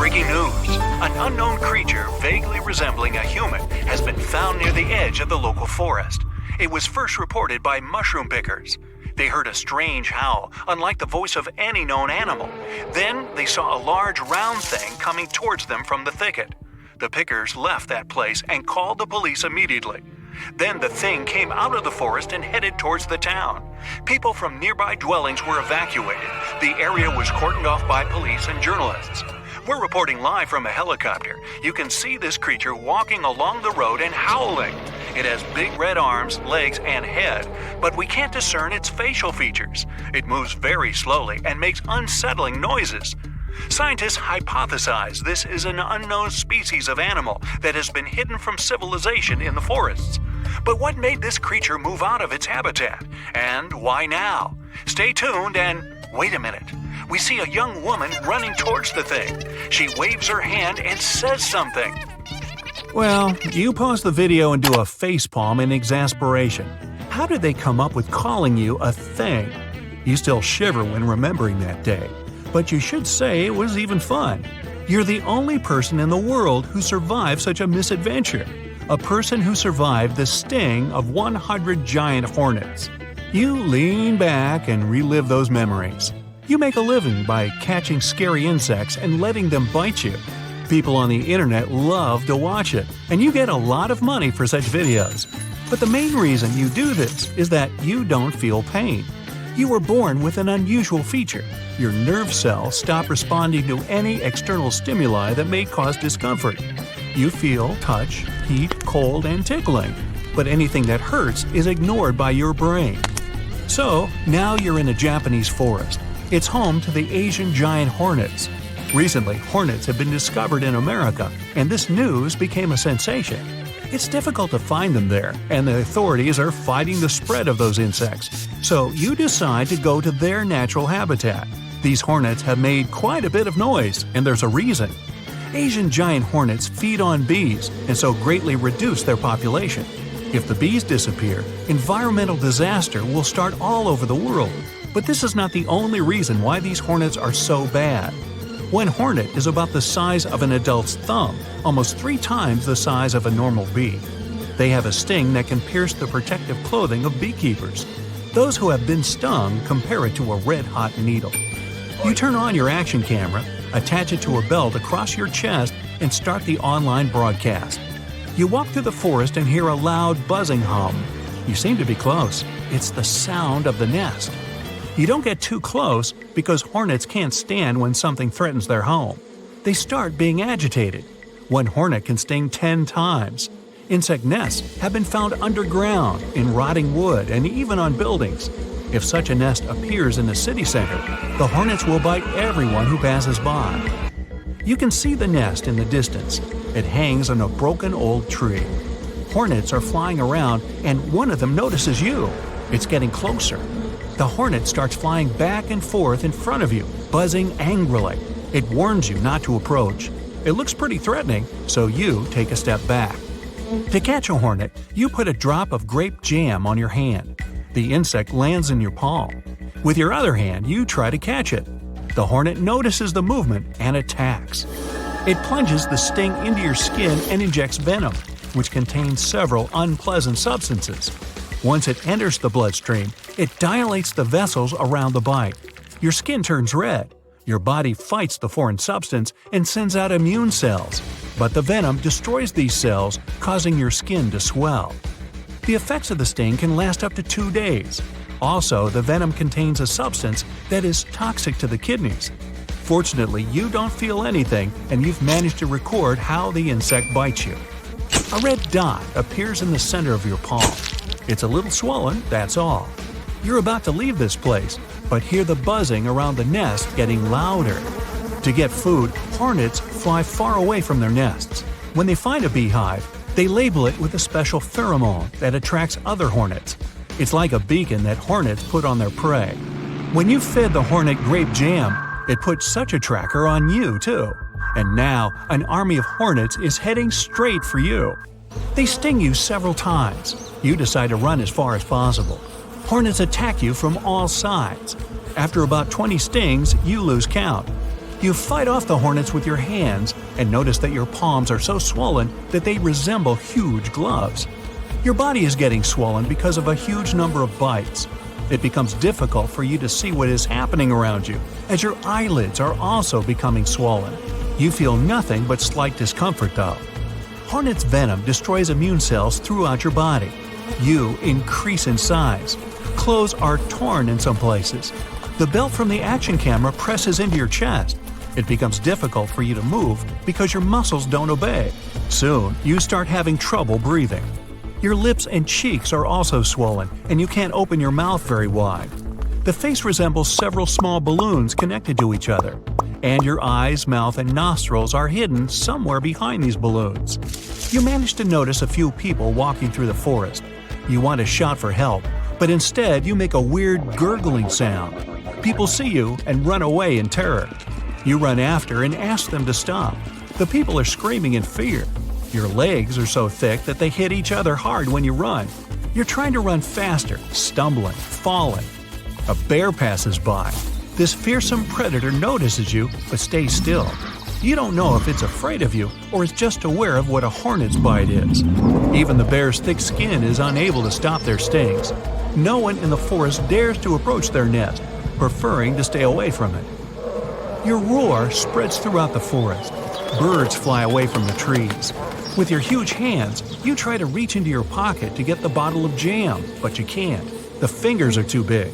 Breaking news! An unknown creature vaguely resembling a human has been found near the edge of the local forest. It was first reported by mushroom pickers. They heard a strange howl, unlike the voice of any known animal. Then they saw a large round thing coming towards them from the thicket. The pickers left that place and called the police immediately. Then the thing came out of the forest and headed towards the town. People from nearby dwellings were evacuated. The area was cordoned off by police and journalists. We're reporting live from a helicopter. You can see this creature walking along the road and howling. It has big red arms, legs, and head, but we can't discern its facial features. It moves very slowly and makes unsettling noises. Scientists hypothesize this is an unknown species of animal that has been hidden from civilization in the forests. But what made this creature move out of its habitat? And why now? Stay tuned and wait a minute. We see a young woman running towards the thing. She waves her hand and says something. Well, you pause the video and do a facepalm in exasperation. How did they come up with calling you a thing? You still shiver when remembering that day. But you should say it was even fun. You're the only person in the world who survived such a misadventure. A person who survived the sting of 100 giant hornets. You lean back and relive those memories. You make a living by catching scary insects and letting them bite you. People on the internet love to watch it, and you get a lot of money for such videos. But the main reason you do this is that you don't feel pain. You were born with an unusual feature. Your nerve cells stop responding to any external stimuli that may cause discomfort. You feel touch, heat, cold, and tickling, but anything that hurts is ignored by your brain. So, now you're in a Japanese forest. It's home to the Asian giant hornets. Recently, hornets have been discovered in America, and this news became a sensation. It's difficult to find them there, and the authorities are fighting the spread of those insects. So you decide to go to their natural habitat. These hornets have made quite a bit of noise, and there's a reason. Asian giant hornets feed on bees and so greatly reduce their population. If the bees disappear, environmental disaster will start all over the world. But this is not the only reason why these hornets are so bad. One hornet is about the size of an adult's thumb, almost 3 times the size of a normal bee. They have a sting that can pierce the protective clothing of beekeepers. Those who have been stung compare it to a red-hot needle. You turn on your action camera, attach it to a belt across your chest, and start the online broadcast. You walk through the forest and hear a loud buzzing hum. You seem to be close. It's the sound of the nest. You don't get too close because hornets can't stand when something threatens their home. They start being agitated. One hornet can sting 10 times. Insect nests have been found underground, in rotting wood, and even on buildings. If such a nest appears in the city center, the hornets will bite everyone who passes by. You can see the nest in the distance. It hangs on a broken old tree. Hornets are flying around, and one of them notices you. It's getting closer. The hornet starts flying back and forth in front of you, buzzing angrily. It warns you not to approach. It looks pretty threatening, so you take a step back. To catch a hornet, you put a drop of grape jam on your hand. The insect lands in your palm. With your other hand, you try to catch it. The hornet notices the movement and attacks. It plunges the sting into your skin and injects venom, which contains several unpleasant substances. Once it enters the bloodstream, it dilates the vessels around the bite. Your skin turns red. Your body fights the foreign substance and sends out immune cells. But the venom destroys these cells, causing your skin to swell. The effects of the sting can last up to 2 days. Also, the venom contains a substance that is toxic to the kidneys. Fortunately, you don't feel anything, and you've managed to record how the insect bites you. A red dot appears in the center of your palm. It's a little swollen, that's all. You're about to leave this place, but hear the buzzing around the nest getting louder. To get food, hornets fly far away from their nests. When they find a beehive, they label it with a special pheromone that attracts other hornets. It's like a beacon that hornets put on their prey. When you fed the hornet grape jam, it put such a tracker on you, too. And now, an army of hornets is heading straight for you. They sting you several times. You decide to run as far as possible. Hornets attack you from all sides. After about 20 stings, you lose count. You fight off the hornets with your hands and notice that your palms are so swollen that they resemble huge gloves. Your body is getting swollen because of a huge number of bites. It becomes difficult for you to see what is happening around you, as your eyelids are also becoming swollen. You feel nothing but slight discomfort though. Hornet's venom destroys immune cells throughout your body. You increase in size. Clothes are torn in some places. The belt from the action camera presses into your chest. It becomes difficult for you to move because your muscles don't obey. Soon, you start having trouble breathing. Your lips and cheeks are also swollen, and you can't open your mouth very wide. The face resembles several small balloons connected to each other, and your eyes, mouth, and nostrils are hidden somewhere behind these balloons. You manage to notice a few people walking through the forest. You want to shout for help, but instead you make a weird gurgling sound. People see you and run away in terror. You run after and ask them to stop. The people are screaming in fear. Your legs are so thick that they hit each other hard when you run. You're trying to run faster, stumbling, falling. A bear passes by. This fearsome predator notices you but stays still. You don't know if it's afraid of you or is just aware of what a hornet's bite is. Even the bear's thick skin is unable to stop their stings. No one in the forest dares to approach their nest, preferring to stay away from it. Your roar spreads throughout the forest. Birds fly away from the trees. With your huge hands, you try to reach into your pocket to get the bottle of jam, but you can't. The fingers are too big.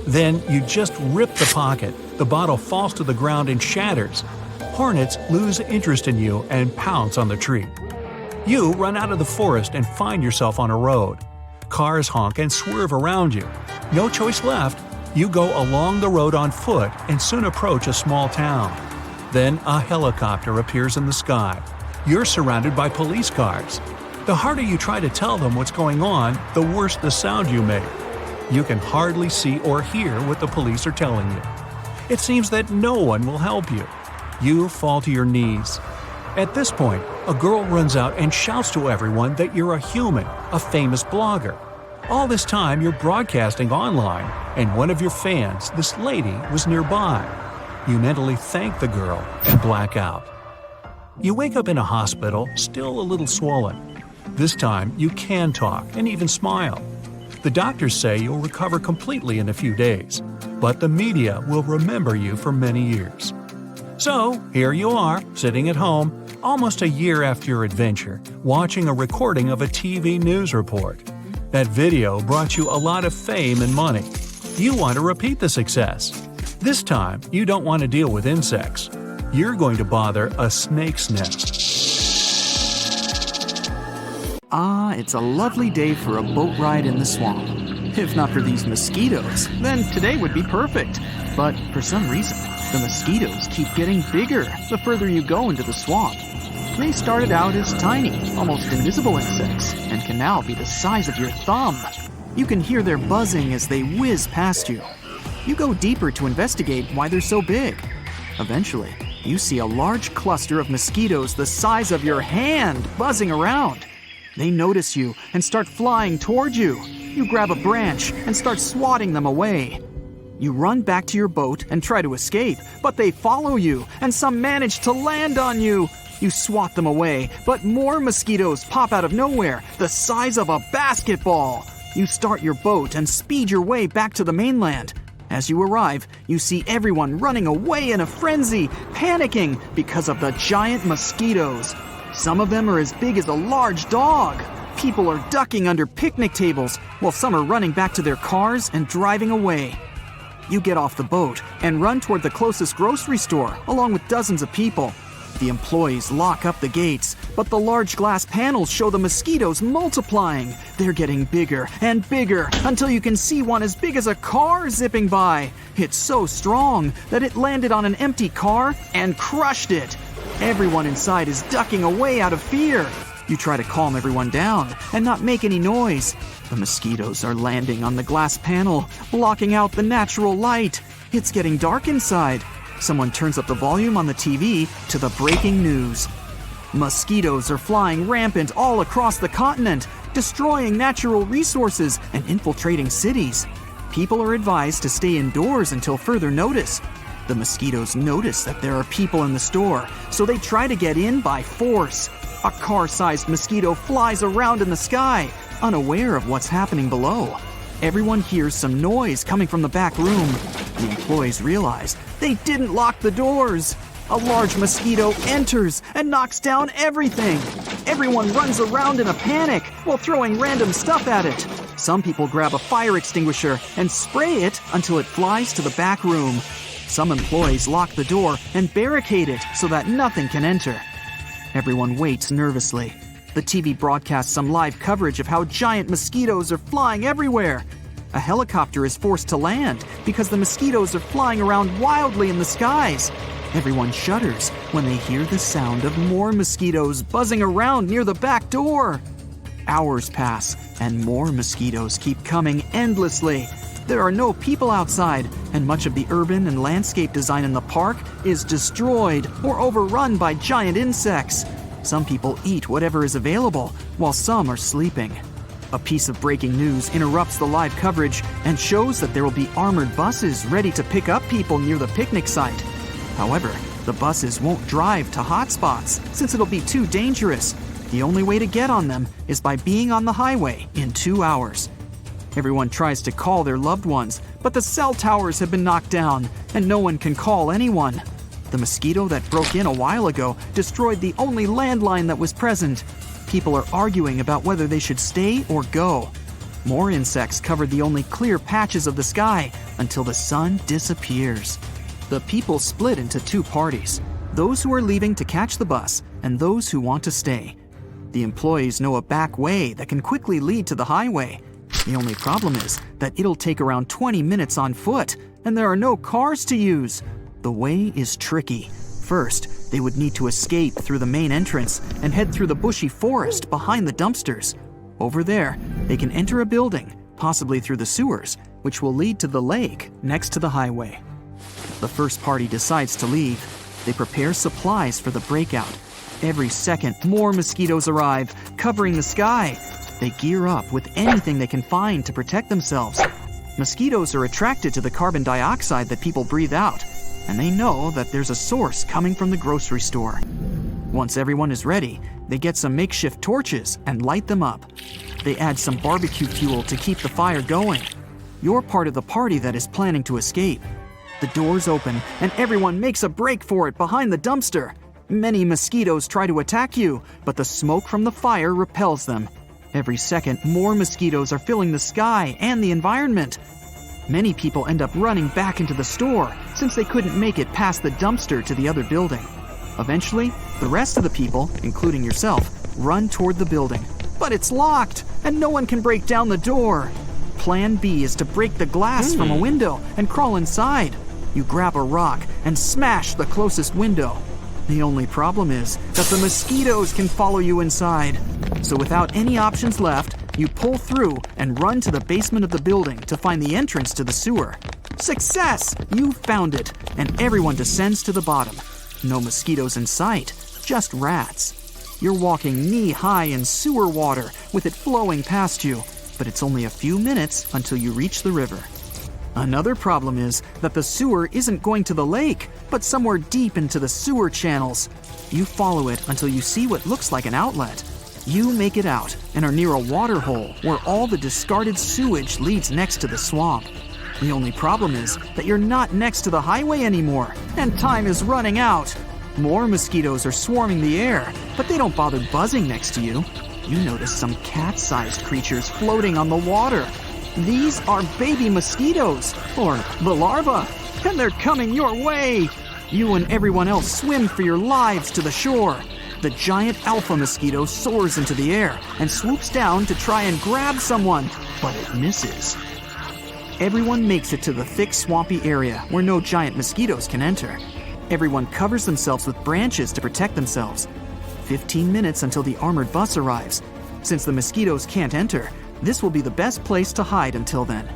Then you just rip the pocket. The bottle falls to the ground and shatters. Hornets lose interest in you and pounce on the tree. You run out of the forest and find yourself on a road. Cars honk and swerve around you. No choice left. You go along the road on foot and soon approach a small town. Then a helicopter appears in the sky. You're surrounded by police cars. The harder you try to tell them what's going on, the worse the sound you make. You can hardly see or hear what the police are telling you. It seems that no one will help you. You fall to your knees. At this point, a girl runs out and shouts to everyone that you're a human, a famous blogger. All this time you're broadcasting online, and one of your fans, this lady, was nearby. You mentally thank the girl and black out. You wake up in a hospital, still a little swollen. This time, you can talk and even smile. The doctors say you'll recover completely in a few days, but the media will remember you for many years. So, here you are, sitting at home, almost a year after your adventure, watching a recording of a TV news report. That video brought you a lot of fame and money. You want to repeat the success. This time, you don't want to deal with insects. You're going to bother a snake's nest. Ah, it's a lovely day for a boat ride in the swamp. If not for these mosquitoes, then today would be perfect. But for some reason, the mosquitoes keep getting bigger the further you go into the swamp. They started out as tiny, almost invisible insects, and can now be the size of your thumb. You can hear their buzzing as they whiz past you. You go deeper to investigate why they're so big. Eventually, you see a large cluster of mosquitoes the size of your hand buzzing around. They notice you and start flying toward you. You grab a branch and start swatting them away. You run back to your boat and try to escape, but they follow you, and some manage to land on you. You swat them away, but more mosquitoes pop out of nowhere, the size of a basketball. You start your boat and speed your way back to the mainland. As you arrive, you see everyone running away in a frenzy, panicking because of the giant mosquitoes. Some of them are as big as a large dog. People are ducking under picnic tables, while some are running back to their cars and driving away. You get off the boat and run toward the closest grocery store, along with dozens of people. The employees lock up the gates, but the large glass panels show the mosquitoes multiplying. They're getting bigger and bigger until you can see one as big as a car zipping by. It's so strong that it landed on an empty car and crushed it. Everyone inside is ducking away out of fear. You try to calm everyone down and not make any noise. The mosquitoes are landing on the glass panel, blocking out the natural light. It's getting dark inside. Someone turns up the volume on the TV to the breaking news. Mosquitoes are flying rampant all across the continent, destroying natural resources and infiltrating cities. People are advised to stay indoors until further notice. The mosquitoes notice that there are people in the store, so they try to get in by force. A car-sized mosquito flies around in the sky, unaware of what's happening below. Everyone hears some noise coming from the back room. The employees realize they didn't lock the doors. A large mosquito enters and knocks down everything. Everyone runs around in a panic while throwing random stuff at it. Some people grab a fire extinguisher and spray it until it flies to the back room. Some employees lock the door and barricade it so that nothing can enter. Everyone waits nervously. The TV broadcasts some live coverage of how giant mosquitoes are flying everywhere. A helicopter is forced to land because the mosquitoes are flying around wildly in the skies. Everyone shudders when they hear the sound of more mosquitoes buzzing around near the back door. Hours pass, and more mosquitoes keep coming endlessly. There are no people outside, and much of the urban and landscape design in the park is destroyed or overrun by giant insects. Some people eat whatever is available, while some are sleeping. A piece of breaking news interrupts the live coverage and shows that there will be armored buses ready to pick up people near the picnic site. However, the buses won't drive to hotspots since it'll be too dangerous. The only way to get on them is by being on the highway in 2 hours. Everyone tries to call their loved ones, but the cell towers have been knocked down, and no one can call anyone. The mosquito that broke in a while ago destroyed the only landline that was present. People are arguing about whether they should stay or go. More insects covered the only clear patches of the sky until the sun disappears. The people split into 2 parties, those who are leaving to catch the bus and those who want to stay. The employees know a back way that can quickly lead to the highway. The only problem is that it'll take around 20 minutes on foot, and there are no cars to use. The way is tricky. First, they would need to escape through the main entrance and head through the bushy forest behind the dumpsters. Over there, they can enter a building, possibly through the sewers, which will lead to the lake next to the highway. The first party decides to leave. They prepare supplies for the breakout. Every second, more mosquitoes arrive, covering the sky. They gear up with anything they can find to protect themselves. Mosquitoes are attracted to the carbon dioxide that people breathe out, and they know that there's a source coming from the grocery store. Once everyone is ready, they get some makeshift torches and light them up. They add some barbecue fuel to keep the fire going. You're part of the party that is planning to escape. The doors open, and everyone makes a break for it behind the dumpster. Many mosquitoes try to attack you, but the smoke from the fire repels them. Every second, more mosquitoes are filling the sky and the environment. Many people end up running back into the store since they couldn't make it past the dumpster to the other building. Eventually, the rest of the people, including yourself, run toward the building. But it's locked, and no one can break down the door. Plan B is to break the glass from a window and crawl inside. You grab a rock and smash the closest window. The only problem is that the mosquitoes can follow you inside. So without any options left, you pull through and run to the basement of the building to find the entrance to the sewer. Success! You found it, and everyone descends to the bottom. No mosquitoes in sight, just rats. You're walking knee-high in sewer water with it flowing past you, but it's only a few minutes until you reach the river. Another problem is that the sewer isn't going to the lake, but somewhere deep into the sewer channels. You follow it until you see what looks like an outlet. You make it out and are near a water hole where all the discarded sewage leads next to the swamp. The only problem is that you're not next to the highway anymore, and time is running out. More mosquitoes are swarming the air, but they don't bother buzzing next to you. You notice some cat-sized creatures floating on the water. These are baby mosquitoes, or the larvae, and they're coming your way. You and everyone else swim for your lives to the shore. The giant alpha mosquito soars into the air and swoops down to try and grab someone, but it misses. Everyone makes it to the thick, swampy area where no giant mosquitoes can enter. Everyone covers themselves with branches to protect themselves. 15 minutes until the armored bus arrives. Since the mosquitoes can't enter, this will be the best place to hide until then.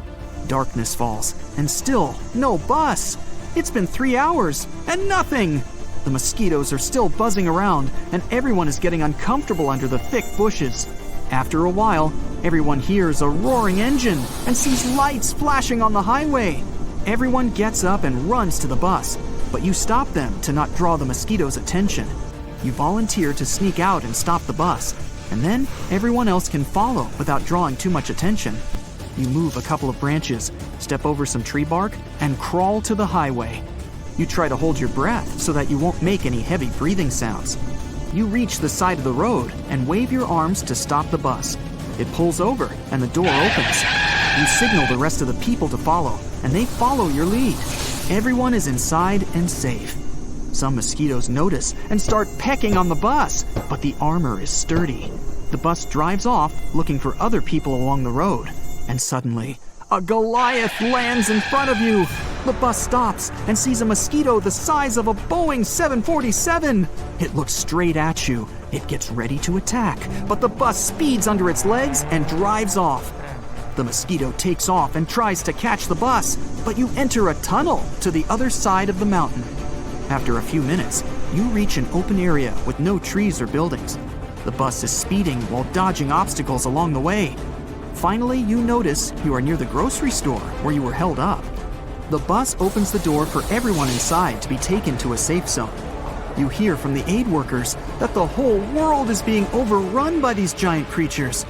Darkness falls, and still no bus. It's been 3 hours, and nothing. The mosquitoes are still buzzing around, and everyone is getting uncomfortable under the thick bushes. After a while, everyone hears a roaring engine and sees lights flashing on the highway. Everyone gets up and runs to the bus, but you stop them to not draw the mosquito's attention. You volunteer to sneak out and stop the bus, and then everyone else can follow without drawing too much attention. You move a couple of branches, step over some tree bark, and crawl to the highway. You try to hold your breath so that you won't make any heavy breathing sounds. You reach the side of the road and wave your arms to stop the bus. It pulls over and the door opens. You signal the rest of the people to follow, and they follow your lead. Everyone is inside and safe. Some mosquitoes notice and start pecking on the bus, but the armor is sturdy. The bus drives off looking for other people along the road, and suddenly, a Goliath lands in front of you. The bus stops and sees a mosquito the size of a Boeing 747. It looks straight at you. It gets ready to attack, but the bus speeds under its legs and drives off. The mosquito takes off and tries to catch the bus, but you enter a tunnel to the other side of the mountain. After a few minutes, you reach an open area with no trees or buildings. The bus is speeding while dodging obstacles along the way. Finally, you notice you are near the grocery store where you were held up. The bus opens the door for everyone inside to be taken to a safe zone. You hear from the aid workers that the whole world is being overrun by these giant creatures.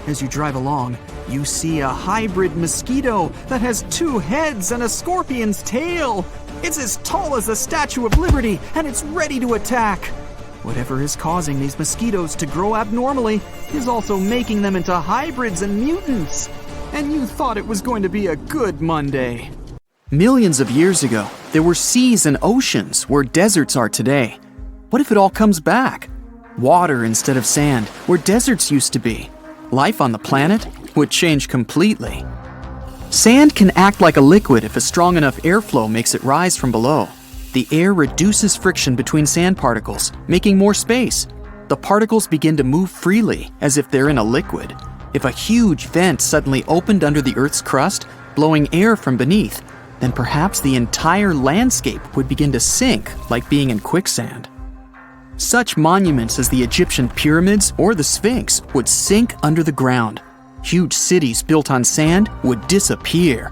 As you drive along, you see a hybrid mosquito that has 2 heads and a scorpion's tail. It's as tall as the Statue of Liberty, and it's ready to attack. Whatever is causing these mosquitoes to grow abnormally is also making them into hybrids and mutants. And you thought it was going to be a good Monday. Millions of years ago, there were seas and oceans where deserts are today. What if it all comes back? Water instead of sand, where deserts used to be. Life on the planet would change completely. Sand can act like a liquid if a strong enough airflow makes it rise from below. The air reduces friction between sand particles, making more space. The particles begin to move freely, as if they're in a liquid. If a huge vent suddenly opened under the Earth's crust, blowing air from beneath, then perhaps the entire landscape would begin to sink, like being in quicksand. Such monuments as the Egyptian pyramids or the Sphinx would sink under the ground. Huge cities built on sand would disappear.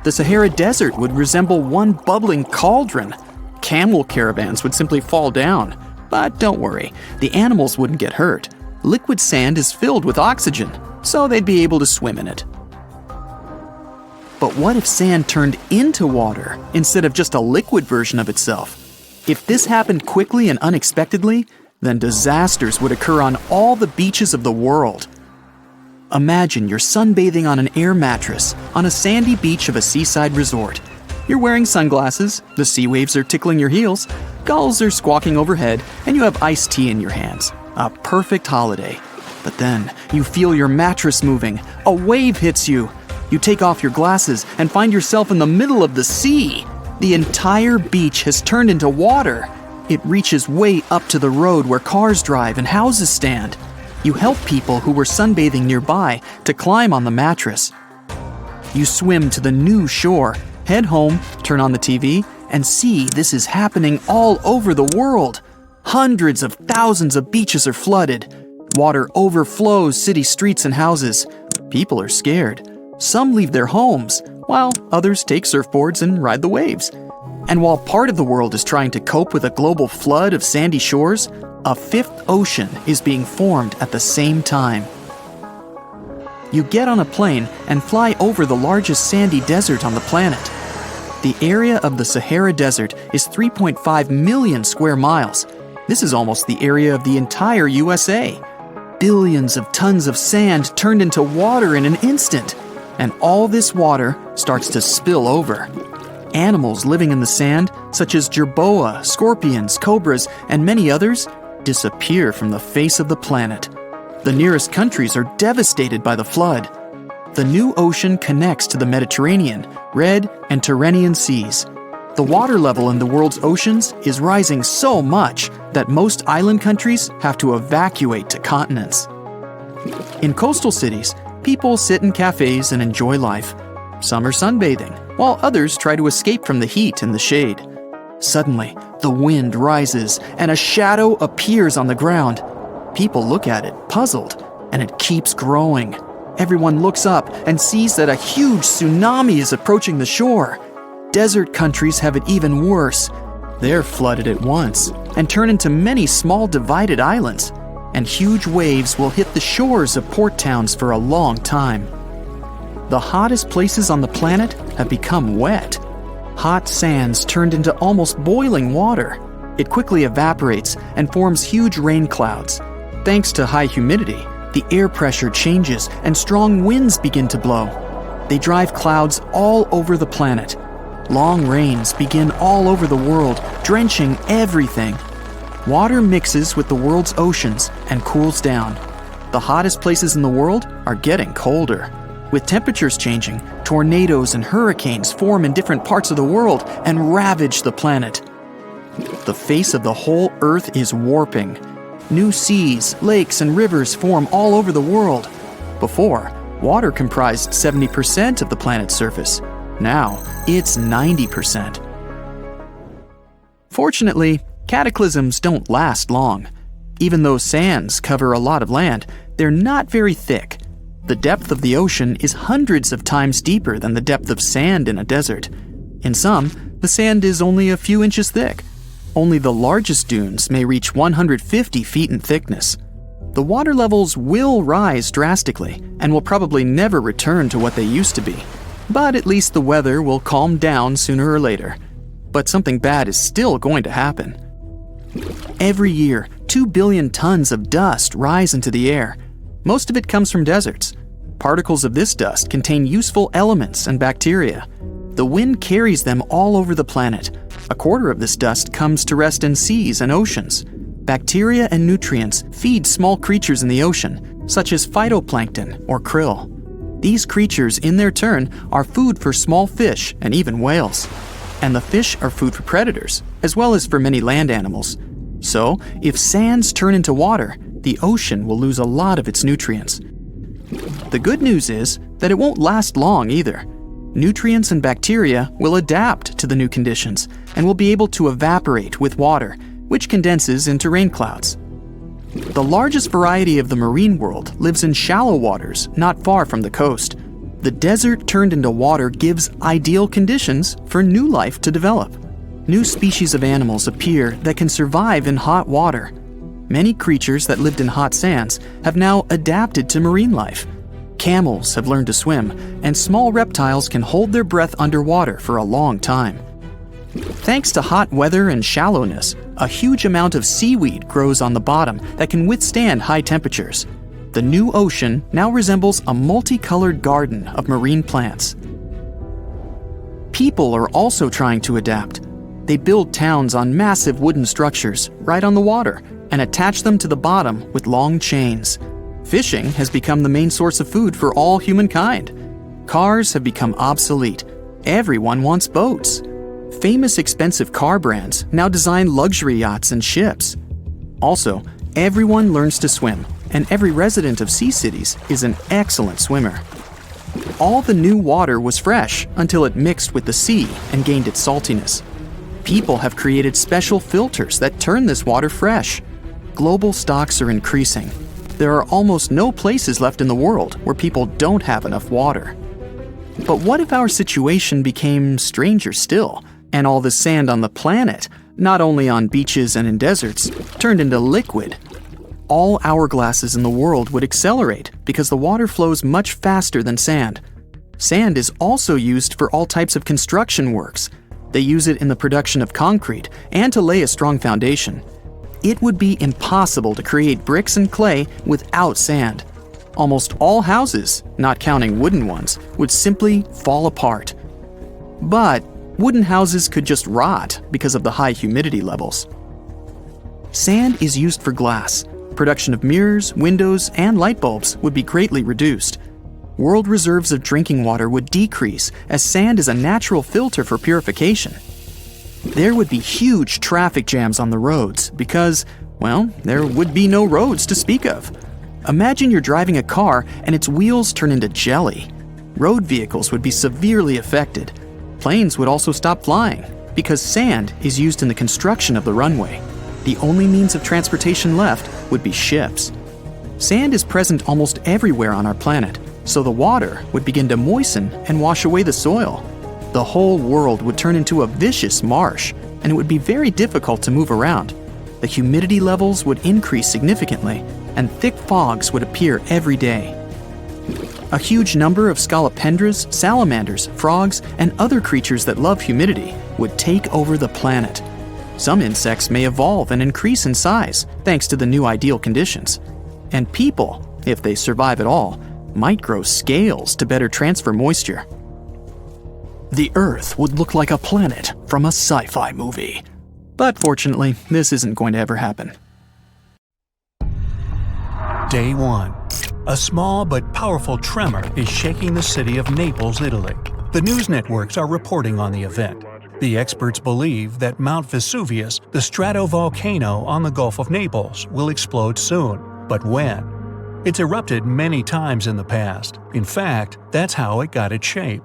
The Sahara Desert would resemble one bubbling cauldron. Camel caravans would simply fall down. But don't worry, the animals wouldn't get hurt. Liquid sand is filled with oxygen, so they'd be able to swim in it. But what if sand turned into water instead of just a liquid version of itself? If this happened quickly and unexpectedly, then disasters would occur on all the beaches of the world. Imagine you're sunbathing on an air mattress on a sandy beach of a seaside resort. You're wearing sunglasses, the sea waves are tickling your heels, gulls are squawking overhead, and you have iced tea in your hands. A perfect holiday. But then, you feel your mattress moving. A wave hits you. You take off your glasses and find yourself in the middle of the sea. The entire beach has turned into water. It reaches way up to the road where cars drive and houses stand. You help people who were sunbathing nearby to climb on the mattress. You swim to the new shore, head home, turn on the TV, and see this is happening all over the world. Hundreds of thousands of beaches are flooded. Water overflows city streets and houses. People are scared. Some leave their homes, while others take surfboards and ride the waves. And while part of the world is trying to cope with a global flood of sandy shores, a 5th ocean is being formed at the same time. You get on a plane and fly over the largest sandy desert on the planet. The area of the Sahara Desert is 3.5 million square miles. This is almost the area of the entire USA. Billions of tons of sand turned into water in an instant. And all this water starts to spill over. Animals living in the sand, such as jerboa, scorpions, cobras, and many others, disappear from the face of the planet. The nearest countries are devastated by the flood. The new ocean connects to the Mediterranean, Red, and Tyrrhenian seas. The water level in the world's oceans is rising so much that most island countries have to evacuate to continents. In coastal cities, people sit in cafes and enjoy life. Some are sunbathing, while others try to escape from the heat in the shade. Suddenly, the wind rises and a shadow appears on the ground. People look at it, puzzled, and it keeps growing. Everyone looks up and sees that a huge tsunami is approaching the shore. desert countries have it even worse. They're flooded at once and turn into many small divided islands, and huge waves will hit the shores of port towns for a long time. The hottest places on the planet have become wet. Hot sands turned into almost boiling water. It quickly evaporates and forms huge rain clouds. Thanks to high humidity, the air pressure changes and strong winds begin to blow. They drive clouds all over the planet. Long rains begin all over the world, drenching everything. Water mixes with the world's oceans and cools down. The hottest places in the world are getting colder. With temperatures changing, tornadoes and hurricanes form in different parts of the world and ravage the planet. The face of the whole Earth is warping. New seas, lakes, and rivers form all over the world. Before, water comprised 70% of the planet's surface. Now, it's 90%. Fortunately, cataclysms don't last long. Even though sands cover a lot of land, they're not very thick. The depth of the ocean is hundreds of times deeper than the depth of sand in a desert. In some, the sand is only a few inches thick. Only the largest dunes may reach 150 feet in thickness. The water levels will rise drastically and will probably never return to what they used to be. But at least the weather will calm down sooner or later. But something bad is still going to happen. Every year, 2 billion tons of dust rise into the air. Most of it comes from deserts. Particles of this dust contain useful elements and bacteria. The wind carries them all over the planet. A quarter of this dust comes to rest in seas and oceans. Bacteria and nutrients feed small creatures in the ocean, such as phytoplankton or krill. These creatures, in their turn, are food for small fish and even whales. And the fish are food for predators, as well as for many land animals. So, if sands turn into water, the ocean will lose a lot of its nutrients. The good news is that it won't last long either. Nutrients and bacteria will adapt to the new conditions and will be able to evaporate with water, which condenses into rain clouds. The largest variety of the marine world lives in shallow waters not far from the coast. The desert turned into water gives ideal conditions for new life to develop. New species of animals appear that can survive in hot water. Many creatures that lived in hot sands have now adapted to marine life. Camels have learned to swim, and small reptiles can hold their breath underwater for a long time. Thanks to hot weather and shallowness, a huge amount of seaweed grows on the bottom that can withstand high temperatures. The new ocean now resembles a multicolored garden of marine plants. People are also trying to adapt. They build towns on massive wooden structures right on the water and attach them to the bottom with long chains. Fishing has become the main source of food for all humankind. Cars have become obsolete. Everyone wants boats. Famous expensive car brands now design luxury yachts and ships. Also, everyone learns to swim, and every resident of sea cities is an excellent swimmer. All the new water was fresh until it mixed with the sea and gained its saltiness. People have created special filters that turn this water fresh. Global stocks are increasing. There are almost no places left in the world where people don't have enough water. But what if our situation became stranger still, and all the sand on the planet, not only on beaches and in deserts, turned into liquid? All hourglasses in the world would accelerate because the water flows much faster than sand. Sand is also used for all types of construction works. They use it in the production of concrete and to lay a strong foundation. It would be impossible to create bricks and clay without sand. Almost all houses, not counting wooden ones, would simply fall apart. But wooden houses could just rot because of the high humidity levels. Sand is used for glass. Production of mirrors, windows, and light bulbs would be greatly reduced. World reserves of drinking water would decrease as sand is a natural filter for purification. There would be huge traffic jams on the roads because, well, there would be no roads to speak of. Imagine you're driving a car and its wheels turn into jelly. Road vehicles would be severely affected. Planes would also stop flying because sand is used in the construction of the runway. The only means of transportation left would be ships. Sand is present almost everywhere on our planet, so the water would begin to moisten and wash away the soil. the whole world would turn into a vicious marsh, and it would be very difficult to move around. The humidity levels would increase significantly, and thick fogs would appear every day. A huge number of scolopendras, salamanders, frogs, and other creatures that love humidity would take over the planet. Some insects may evolve and increase in size thanks to the new ideal conditions. And people, if they survive at all, might grow scales to better transfer moisture. The Earth would look like a planet from a sci-fi movie. But fortunately, this isn't going to ever happen. Day 1. A small but powerful tremor is shaking the city of Naples, Italy. The news networks are reporting on the event. The experts believe that Mount Vesuvius, the stratovolcano on the Gulf of Naples, will explode soon. But when? It's erupted many times in the past. In fact, that's how it got its shape.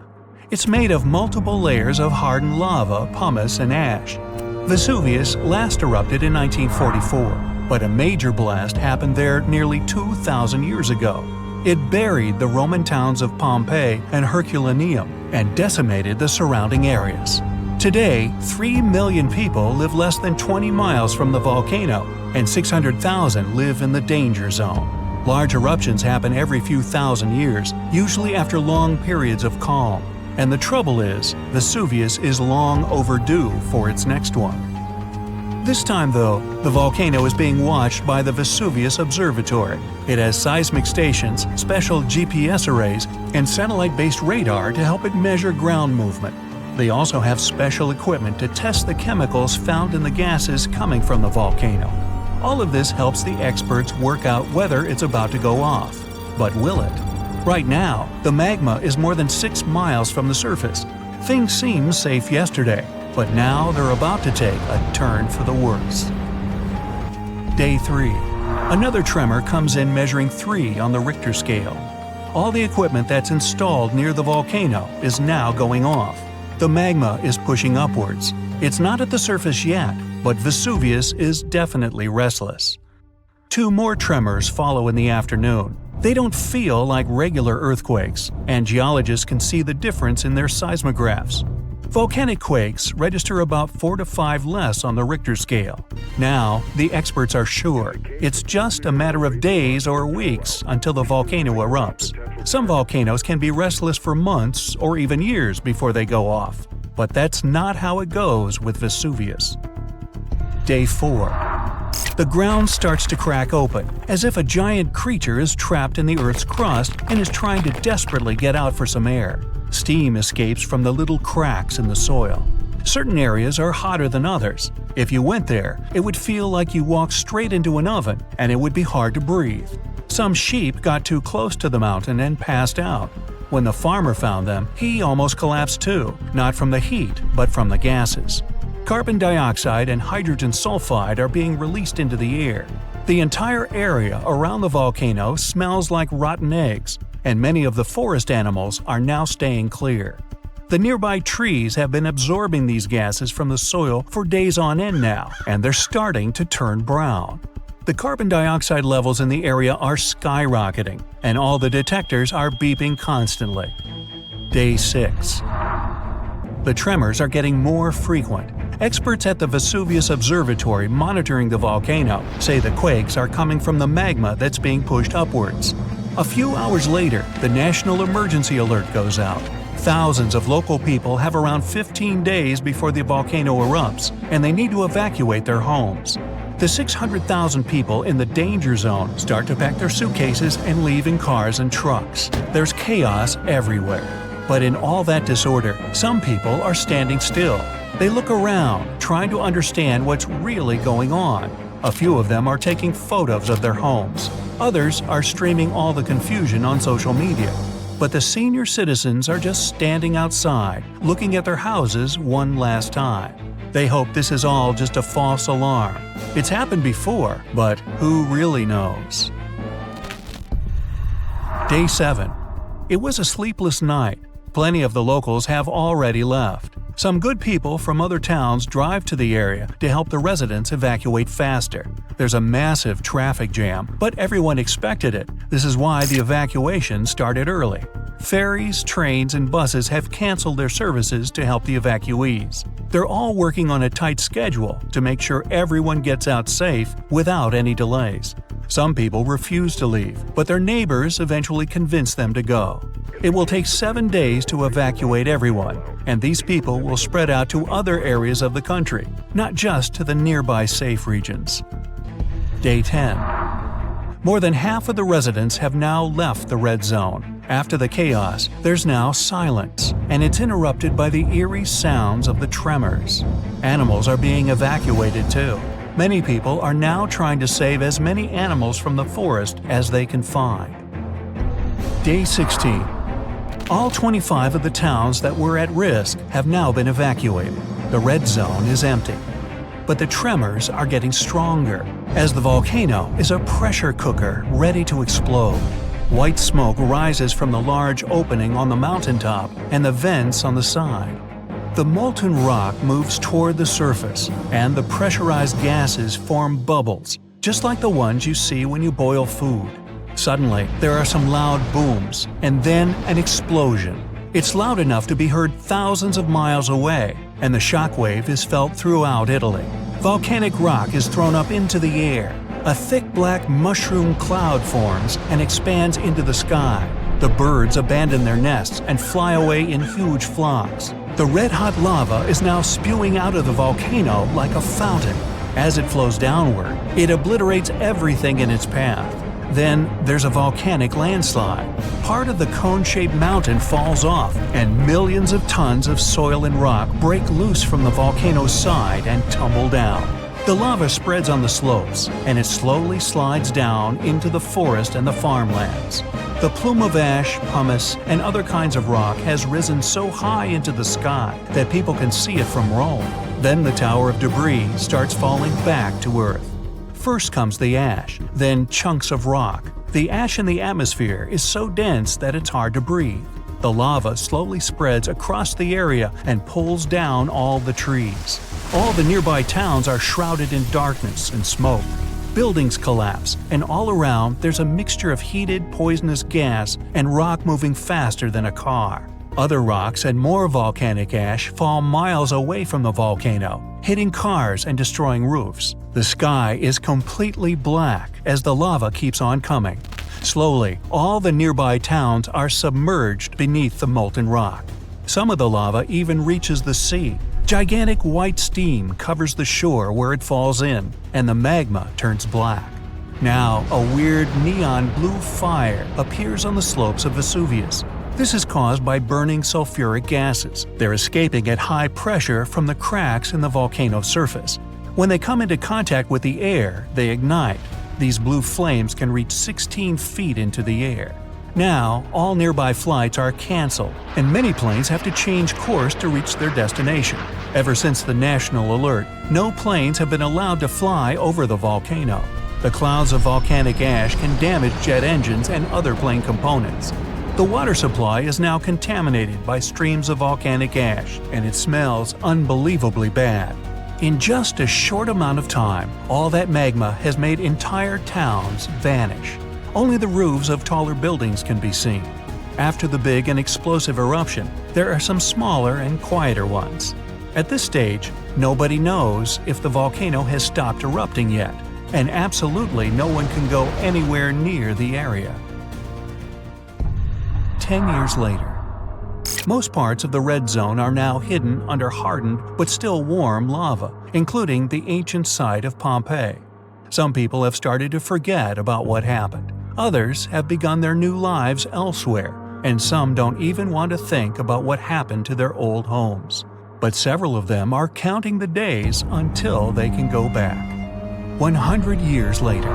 It's made of multiple layers of hardened lava, pumice, and ash. Vesuvius last erupted in 1944, but a major blast happened there nearly 2,000 years ago. It buried the Roman towns of Pompeii and Herculaneum and decimated the surrounding areas. Today, 3 million people live less than 20 miles from the volcano, and 600,000 live in the danger zone. Large eruptions happen every few thousand years, usually after long periods of calm. And the trouble is, Vesuvius is long overdue for its next one. This time, though, the volcano is being watched by the Vesuvius Observatory. It has seismic stations, special GPS arrays, and satellite-based radar to help it measure ground movement. They also have special equipment to test the chemicals found in the gases coming from the volcano. All of this helps the experts work out whether it's about to go off. But will it? Right now, the magma is more than 6 miles from the surface. Things seemed safe yesterday, but now they're about to take a turn for the worse. Day 3. Another tremor comes in measuring 3 on the Richter scale. All the equipment that's installed near the volcano is now going off. The magma is pushing upwards. It's not at the surface yet, but Vesuvius is definitely restless. 2 more tremors follow in the afternoon. They don't feel like regular earthquakes, and geologists can see the difference in their seismographs. Volcanic quakes register about 4 to 5 less on the Richter scale. Now, the experts are sure it's just a matter of days or weeks until the volcano erupts. Some volcanoes can be restless for months or even years before they go off. But that's not how it goes with Vesuvius. Day 4. The ground starts to crack open, as if a giant creature is trapped in the Earth's crust and is trying to desperately get out for some air. Steam escapes from the little cracks in the soil. Certain areas are hotter than others. If you went there, it would feel like you walked straight into an oven, and it would be hard to breathe. Some sheep got too close to the mountain and passed out. When the farmer found them, he almost collapsed too, not from the heat, but from the gases. Carbon dioxide and hydrogen sulfide are being released into the air. The entire area around the volcano smells like rotten eggs, and many of the forest animals are now staying clear. The nearby trees have been absorbing these gases from the soil for days on end now, and they're starting to turn brown. The carbon dioxide levels in the area are skyrocketing, and all the detectors are beeping constantly. Day 6. The tremors are getting more frequent. Experts at the Vesuvius Observatory monitoring the volcano say the quakes are coming from the magma that's being pushed upwards. A few hours later, the national emergency alert goes out. Thousands of local people have around 15 days before the volcano erupts, and they need to evacuate their homes. The 600,000 people in the danger zone start to pack their suitcases and leave in cars and trucks. There's chaos everywhere. But in all that disorder, some people are standing still. They look around, trying to understand what's really going on. A few of them are taking photos of their homes. Others are streaming all the confusion on social media. But the senior citizens are just standing outside, looking at their houses one last time. They hope this is all just a false alarm. It's happened before, but who really knows? Day 7. It was a sleepless night. Plenty of the locals have already left. Some good people from other towns drive to the area to help the residents evacuate faster. There's a massive traffic jam, but everyone expected it. This is why the evacuation started early. Ferries, trains, and buses have canceled their services to help the evacuees. They're all working on a tight schedule to make sure everyone gets out safe without any delays. Some people refuse to leave, but their neighbors eventually convince them to go. It will take 7 days to evacuate everyone, and these people will spread out to other areas of the country, not just to the nearby safe regions. Day 10. More than half of the residents have now left the red zone. After the chaos, there's now silence, and it's interrupted by the eerie sounds of the tremors. Animals are being evacuated too. Many people are now trying to save as many animals from the forest as they can find. Day 16. All 25 of the towns that were at risk have now been evacuated. The red zone is empty. But the tremors are getting stronger, as the volcano is a pressure cooker ready to explode. White smoke rises from the large opening on the mountaintop and the vents on the side. The molten rock moves toward the surface, and the pressurized gases form bubbles, just like the ones you see when you boil food. Suddenly, there are some loud booms, and then an explosion. It's loud enough to be heard thousands of miles away, and the shockwave is felt throughout Italy. Volcanic rock is thrown up into the air. A thick black mushroom cloud forms and expands into the sky. The birds abandon their nests and fly away in huge flocks. The red-hot lava is now spewing out of the volcano like a fountain. As it flows downward, it obliterates everything in its path. Then there's a volcanic landslide. Part of the cone-shaped mountain falls off, and millions of tons of soil and rock break loose from the volcano's side and tumble down. The lava spreads on the slopes, and it slowly slides down into the forest and the farmlands. The plume of ash, pumice, and other kinds of rock has risen so high into the sky that people can see it from Rome. Then the tower of debris starts falling back to Earth. First comes the ash, then chunks of rock. The ash in the atmosphere is so dense that it's hard to breathe. The lava slowly spreads across the area and pulls down all the trees. All the nearby towns are shrouded in darkness and smoke. Buildings collapse, and all around there's a mixture of heated, poisonous gas and rock moving faster than a car. Other rocks and more volcanic ash fall miles away from the volcano, hitting cars and destroying roofs. The sky is completely black as the lava keeps on coming. Slowly, all the nearby towns are submerged beneath the molten rock. Some of the lava even reaches the sea. Gigantic white steam covers the shore where it falls in, and the magma turns black. Now, a weird neon blue fire appears on the slopes of Vesuvius. This is caused by burning sulfuric gases. They're escaping at high pressure from the cracks in the volcano's surface. When they come into contact with the air, they ignite. These blue flames can reach 16 feet into the air. Now, all nearby flights are canceled, and many planes have to change course to reach their destination. Ever since the national alert, no planes have been allowed to fly over the volcano. The clouds of volcanic ash can damage jet engines and other plane components. The water supply is now contaminated by streams of volcanic ash, and it smells unbelievably bad. In just a short amount of time, all that magma has made entire towns vanish. Only the roofs of taller buildings can be seen. After the big and explosive eruption, there are some smaller and quieter ones. At this stage, nobody knows if the volcano has stopped erupting yet, and absolutely no one can go anywhere near the area. 10 years later. Most parts of the red zone are now hidden under hardened but still warm lava, including the ancient site of Pompeii. Some people have started to forget about what happened. Others have begun their new lives elsewhere, and some don't even want to think about what happened to their old homes. But several of them are counting the days until they can go back. 100 years later.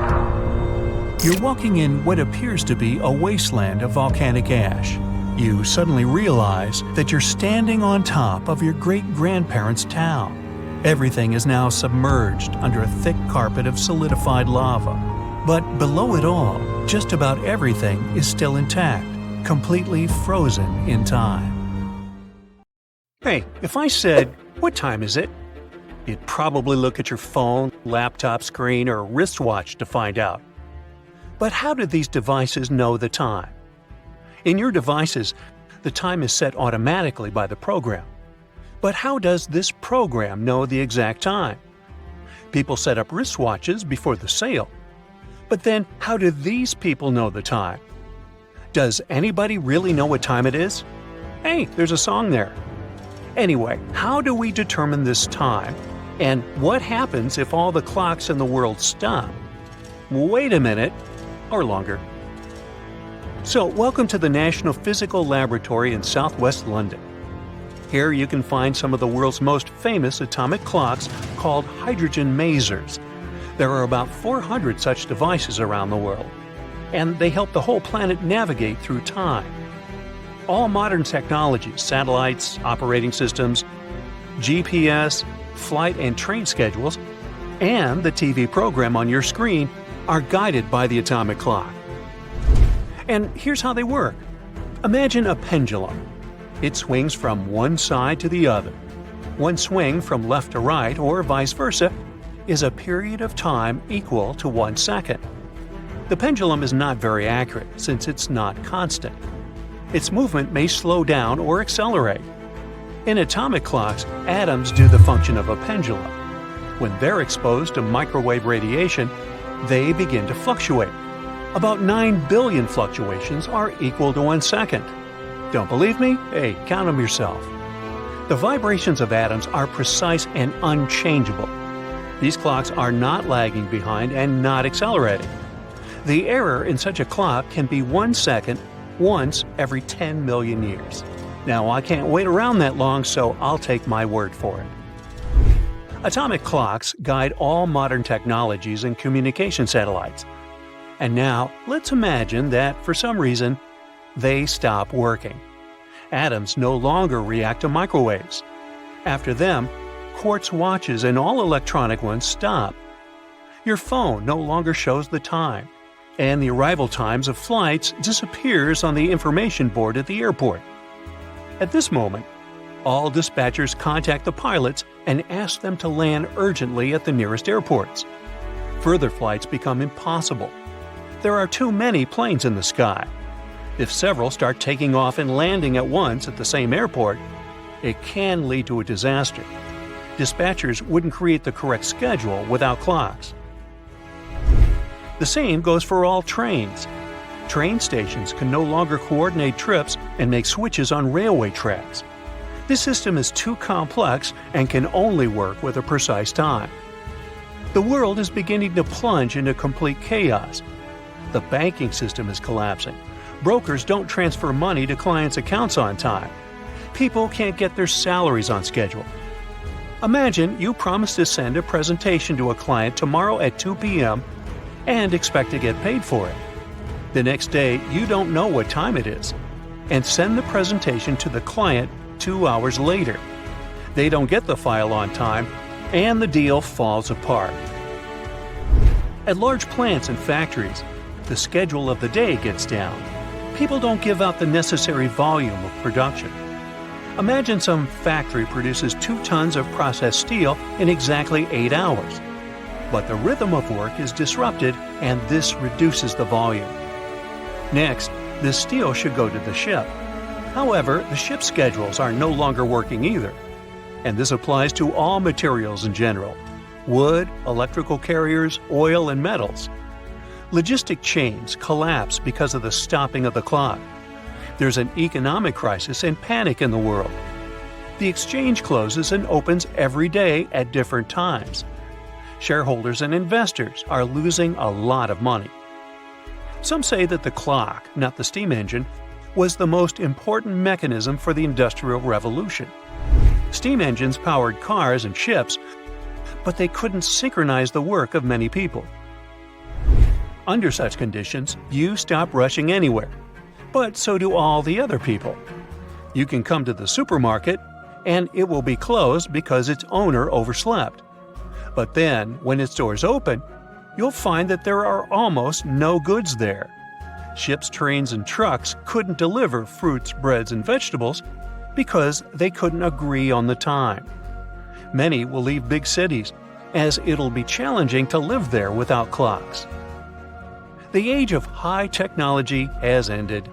You're walking in what appears to be a wasteland of volcanic ash. You suddenly realize that you're standing on top of your great-grandparents' town. Everything is now submerged under a thick carpet of solidified lava. But below it all, just about everything is still intact, completely frozen in time. Hey, if I said, "What time is it?" you'd probably look at your phone, laptop screen, or wristwatch to find out. But how do these devices know the time? In your devices, the time is set automatically by the program. But how does this program know the exact time? People set up wristwatches before the sale. But then, how do these people know the time? Does anybody really know what time it is? Hey, there's a song there. Anyway, how do we determine this time? And what happens if all the clocks in the world stop? Wait a minute, or longer. So, welcome to the National Physical Laboratory in southwest London. Here you can find some of the world's most famous atomic clocks called hydrogen masers. There are about 400 such devices around the world, and they help the whole planet navigate through time. All modern technologies, satellites, operating systems, GPS, flight and train schedules, and the TV program on your screen are guided by the atomic clock. And here's how they work. Imagine a pendulum. It swings from one side to the other. One swing from left to right, or vice versa, is a period of time equal to 1 second. The pendulum is not very accurate since it's not constant. Its movement may slow down or accelerate. In atomic clocks, atoms do the function of a pendulum. When they're exposed to microwave radiation, they begin to fluctuate. About 9 billion fluctuations are equal to 1 second. Don't believe me? Hey, count them yourself. The vibrations of atoms are precise and unchangeable. These clocks are not lagging behind and not accelerating. The error in such a clock can be 1 second once every 10 million years. Now, I can't wait around that long, so I'll take my word for it. Atomic clocks guide all modern technologies and communication satellites. And now, let's imagine that, for some reason, they stop working. Atoms no longer react to microwaves. After them, quartz watches and all electronic ones stop. Your phone no longer shows the time, and the arrival times of flights disappears on the information board at the airport. At this moment, all dispatchers contact the pilots and ask them to land urgently at the nearest airports. Further flights become impossible. There are too many planes in the sky. If several start taking off and landing at once at the same airport, it can lead to a disaster. Dispatchers wouldn't create the correct schedule without clocks. The same goes for all trains. Train stations can no longer coordinate trips and make switches on railway tracks. This system is too complex and can only work with a precise time. The world is beginning to plunge into complete chaos. The banking system is collapsing. Brokers don't transfer money to clients' accounts on time. People can't get their salaries on schedule. Imagine you promise to send a presentation to a client tomorrow at 2 p.m. and expect to get paid for it. The next day, you don't know what time it is, and send the presentation to the client 2 hours later. They don't get the file on time, and the deal falls apart. At large plants and factories, the schedule of the day gets down. People don't give out the necessary volume of production. Imagine some factory produces 2 tons of processed steel in exactly 8 hours. But the rhythm of work is disrupted, and this reduces the volume. Next, the steel should go to the ship. However, the ship's schedules are no longer working either. And this applies to all materials in general: wood, electrical carriers, oil, and metals. Logistic chains collapse because of the stopping of the clock. There's an economic crisis and panic in the world. The exchange closes and opens every day at different times. Shareholders and investors are losing a lot of money. Some say that the clock, not the steam engine, was the most important mechanism for the Industrial Revolution. Steam engines powered cars and ships, but they couldn't synchronize the work of many people. Under such conditions, you stop rushing anywhere, but so do all the other people. You can come to the supermarket, and it will be closed because its owner overslept. But then, when its doors open, you'll find that there are almost no goods there. Ships, trains, and trucks couldn't deliver fruits, breads, and vegetables because they couldn't agree on the time. Many will leave big cities, as it'll be challenging to live there without clocks. The age of high technology has ended.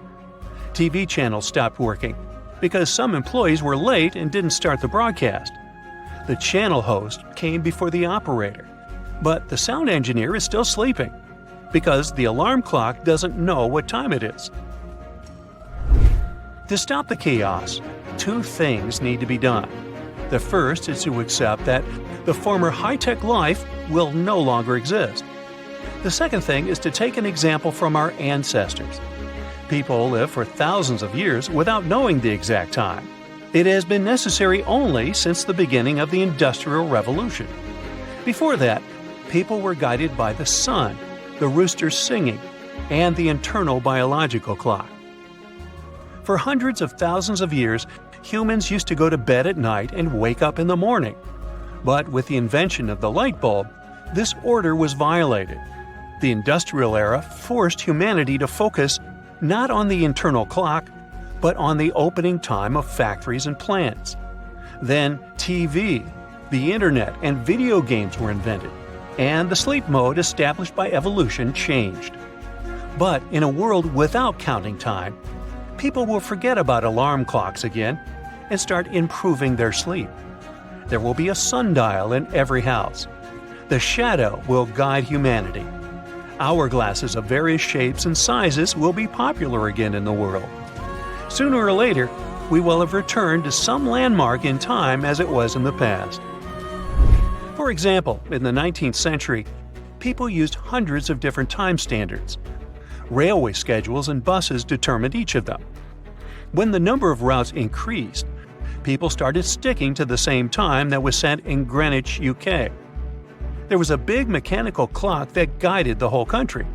TV channels stopped working because some employees were late and didn't start the broadcast. The channel host came before the operator, but the sound engineer is still sleeping because the alarm clock doesn't know what time it is. To stop the chaos, two things need to be done. The first is to accept that the former high-tech life will no longer exist. The second thing is to take an example from our ancestors. People live for thousands of years without knowing the exact time. It has been necessary only since the beginning of the Industrial Revolution. Before that, people were guided by the sun, the rooster singing, and the internal biological clock. For hundreds of thousands of years, humans used to go to bed at night and wake up in the morning. But with the invention of the light bulb, this order was violated. The industrial era forced humanity to focus not on the internal clock, but on the opening time of factories and plants. Then TV, the internet, and video games were invented, and the sleep mode established by evolution changed. But in a world without counting time, people will forget about alarm clocks again and start improving their sleep. There will be a sundial in every house. The shadow will guide humanity. Hourglasses of various shapes and sizes will be popular again in the world. Sooner or later, we will have returned to some landmark in time as it was in the past. For example, in the 19th century, people used hundreds of different time standards. Railway schedules and buses determined each of them. When the number of routes increased, people started sticking to the same time that was set in Greenwich, UK. There was a big mechanical clock that guided the whole country.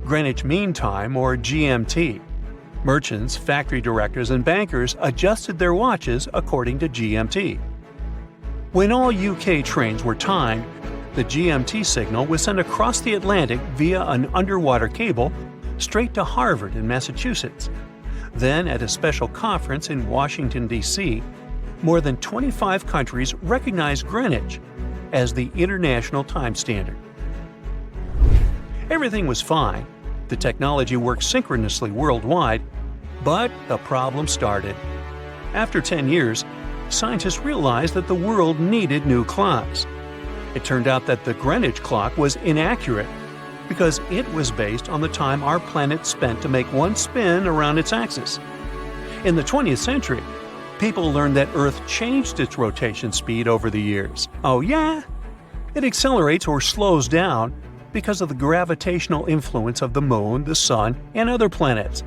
Greenwich Mean Time, or GMT. Merchants, factory directors, and bankers adjusted their watches according to GMT. When all UK trains were timed, the GMT signal was sent across the Atlantic via an underwater cable straight to Harvard in Massachusetts. Then, at a special conference in Washington, D.C., more than 25 countries recognized Greenwich as the international time standard. Everything was fine. The technology worked synchronously worldwide, but the problem started. After 10 years, scientists realized that the world needed new clocks. It turned out that the Greenwich clock was inaccurate because it was based on the time our planet spent to make one spin around its axis. In the 20th century, people learned that Earth changed its rotation speed over the years. Oh yeah? It accelerates or slows down because of the gravitational influence of the Moon, the Sun, and other planets,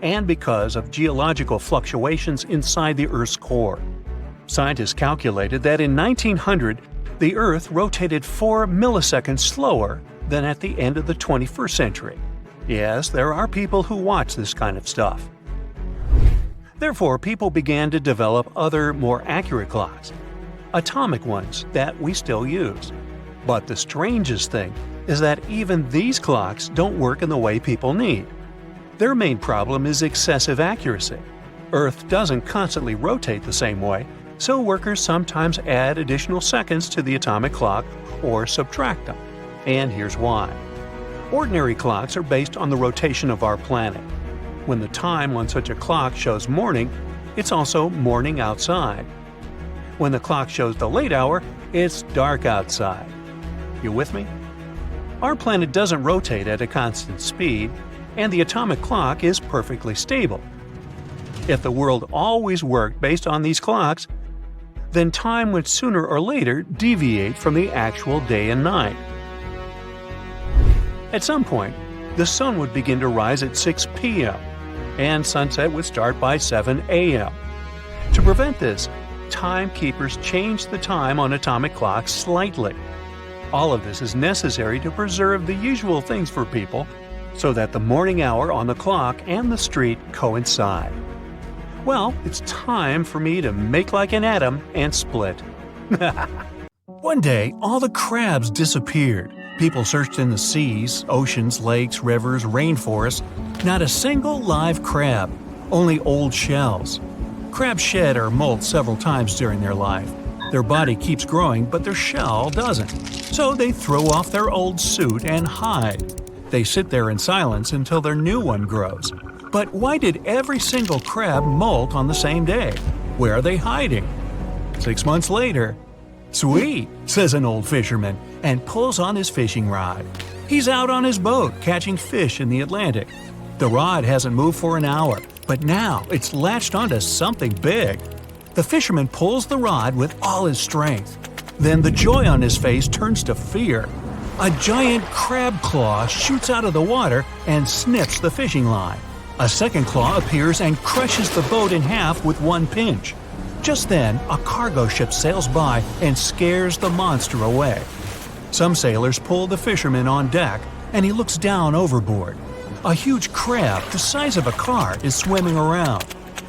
and because of geological fluctuations inside the Earth's core. Scientists calculated that in 1900, the Earth rotated 4 milliseconds slower than at the end of the 21st century. Yes, there are people who watch this kind of stuff. Therefore, people began to develop other, more accurate clocks, atomic ones that we still use. But the strangest thing is that even these clocks don't work in the way people need. Their main problem is excessive accuracy. Earth doesn't constantly rotate the same way, so workers sometimes add additional seconds to the atomic clock or subtract them. And here's why. Ordinary clocks are based on the rotation of our planet. When the time on such a clock shows morning, it's also morning outside. When the clock shows the late hour, it's dark outside. You with me? Our planet doesn't rotate at a constant speed, and the atomic clock is perfectly stable. If the world always worked based on these clocks, then time would sooner or later deviate from the actual day and night. At some point, the sun would begin to rise at 6 p.m., and sunset would start by 7 a.m. To prevent this, timekeepers changed the time on atomic clocks slightly. All of this is necessary to preserve the usual things for people so that the morning hour on the clock and the street coincide. Well, it's time for me to make like an atom and split. One day, all the crabs disappeared. People searched in the seas, oceans, lakes, rivers, rainforests. Not a single live crab, only old shells. Crabs shed or molt several times during their life. Their body keeps growing, but their shell doesn't. So they throw off their old suit and hide. They sit there in silence until their new one grows. But why did every single crab molt on the same day? Where are they hiding? 6 months later, "Sweet," says an old fisherman, and pulls on his fishing rod. He's out on his boat catching fish in the Atlantic. The rod hasn't moved for an hour, but now it's latched onto something big. The fisherman pulls the rod with all his strength. Then the joy on his face turns to fear. A giant crab claw shoots out of the water and snips the fishing line. A second claw appears and crushes the boat in half with one pinch. Just then, a cargo ship sails by and scares the monster away. Some sailors pull the fisherman on deck, and he looks down overboard. A huge crab the size of a car is swimming around.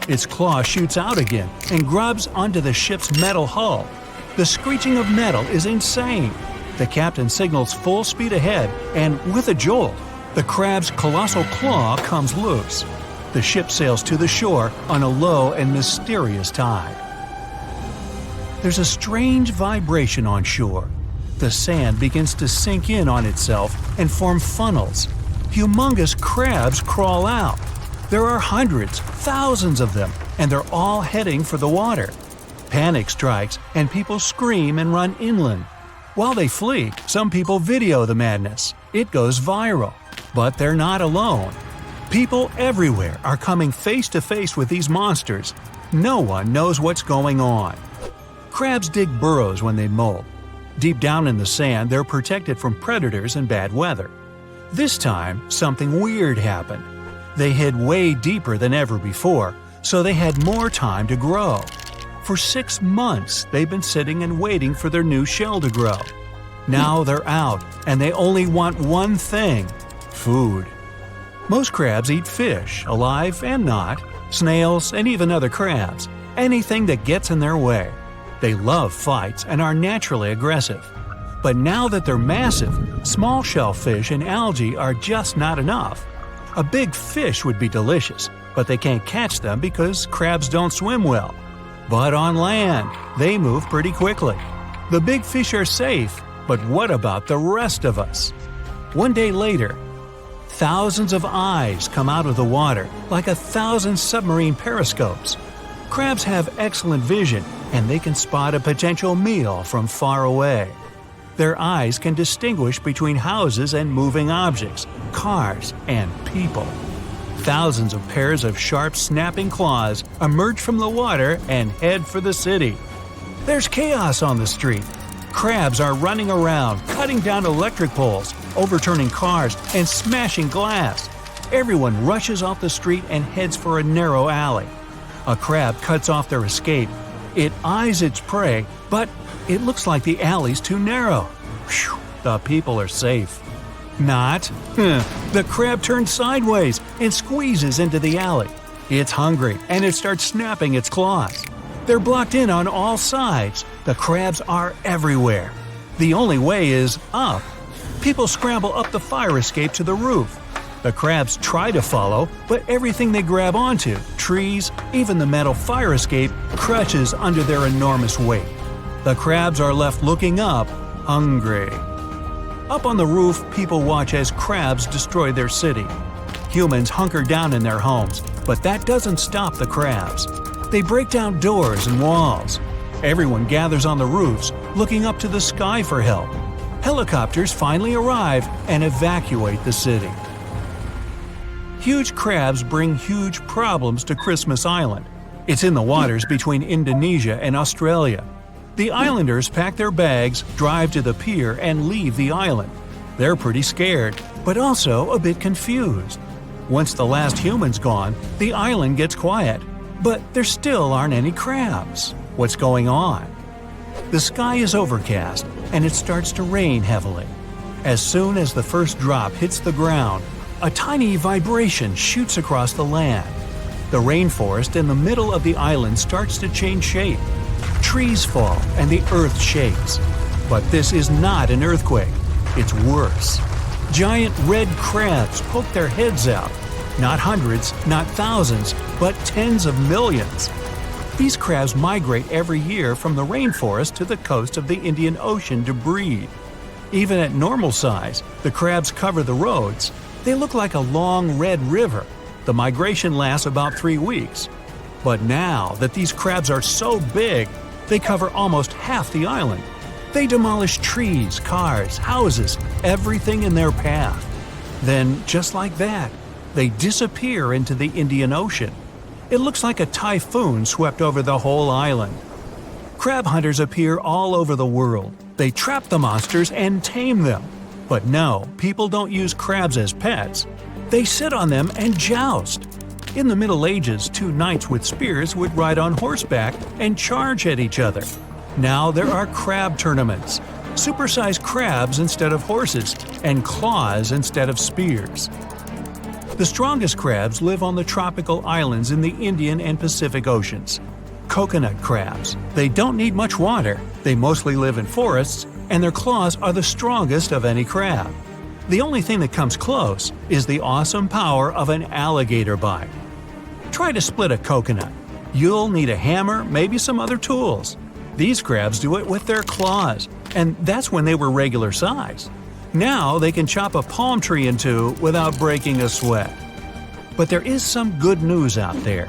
Its claw shoots out again and grabs onto the ship's metal hull. The screeching of metal is insane. The captain signals full speed ahead, and with a jolt, the crab's colossal claw comes loose. The ship sails to the shore on a low and mysterious tide. There's a strange vibration on shore. The sand begins to sink in on itself and form funnels. Humongous crabs crawl out. There are hundreds, thousands of them, and they're all heading for the water. Panic strikes, and people scream and run inland. While they flee, some people video the madness. It goes viral. But they're not alone. People everywhere are coming face to face with these monsters. No one knows what's going on. Crabs dig burrows when they molt. Deep down in the sand, they're protected from predators and bad weather. This time, something weird happened. They hid way deeper than ever before, so they had more time to grow. For 6 months, they've been sitting and waiting for their new shell to grow. Now they're out, and they only want one thing: food. Most crabs eat fish, alive and not, snails, and even other crabs, anything that gets in their way. They love fights and are naturally aggressive. But now that they're massive, small shellfish and algae are just not enough. A big fish would be delicious, but they can't catch them because crabs don't swim well. But on land, they move pretty quickly. The big fish are safe, but what about the rest of us? One day later, thousands of eyes come out of the water like 1,000 submarine periscopes. Crabs have excellent vision, and they can spot a potential meal from far away. Their eyes can distinguish between houses and moving objects, cars, and people. Thousands of pairs of sharp, snapping claws emerge from the water and head for the city. There's chaos on the street. Crabs are running around, cutting down electric poles, overturning cars, and smashing glass. Everyone rushes off the street and heads for a narrow alley. A crab cuts off their escape. It eyes its prey, but it looks like the alley's too narrow. Phew, the people are safe. Not. The crab turns sideways and squeezes into the alley. It's hungry, and it starts snapping its claws. They're blocked in on all sides. The crabs are everywhere. The only way is up. People scramble up the fire escape to the roof. The crabs try to follow, but everything they grab onto, trees, even the metal fire escape, crushes under their enormous weight. The crabs are left looking up, hungry. Up on the roof, people watch as crabs destroy their city. Humans hunker down in their homes, but that doesn't stop the crabs. They break down doors and walls. Everyone gathers on the roofs, looking up to the sky for help. Helicopters finally arrive and evacuate the city. Huge crabs bring huge problems to Christmas Island. It's in the waters between Indonesia and Australia. The islanders pack their bags, drive to the pier, and leave the island. They're pretty scared, but also a bit confused. Once the last human's gone, the island gets quiet. But there still aren't any crabs. What's going on? The sky is overcast, and it starts to rain heavily. As soon as the first drop hits the ground, a tiny vibration shoots across the land. The rainforest in the middle of the island starts to change shape. Trees fall and the earth shakes. But this is not an earthquake. It's worse. Giant red crabs poke their heads out. Not hundreds, not thousands, but tens of millions. These crabs migrate every year from the rainforest to the coast of the Indian Ocean to breed. Even at normal size, the crabs cover the roads. They look like a long red river. The migration lasts about 3 weeks. But now that these crabs are so big, they cover almost half the island. They demolish trees, cars, houses, everything in their path. Then, just like that, they disappear into the Indian Ocean. It looks like a typhoon swept over the whole island. Crab hunters appear all over the world. They trap the monsters and tame them. But no, people don't use crabs as pets. They sit on them and joust. In the Middle Ages, 2 knights with spears would ride on horseback and charge at each other. Now there are crab tournaments. Supersized crabs instead of horses, and claws instead of spears. The strongest crabs live on the tropical islands in the Indian and Pacific Oceans. Coconut crabs. They don't need much water, they mostly live in forests, and their claws are the strongest of any crab. The only thing that comes close is the awesome power of an alligator bite. Try to split a coconut. You'll need a hammer, maybe some other tools. These crabs do it with their claws, and that's when they were regular size. Now they can chop a palm tree in two without breaking a sweat. But there is some good news out there.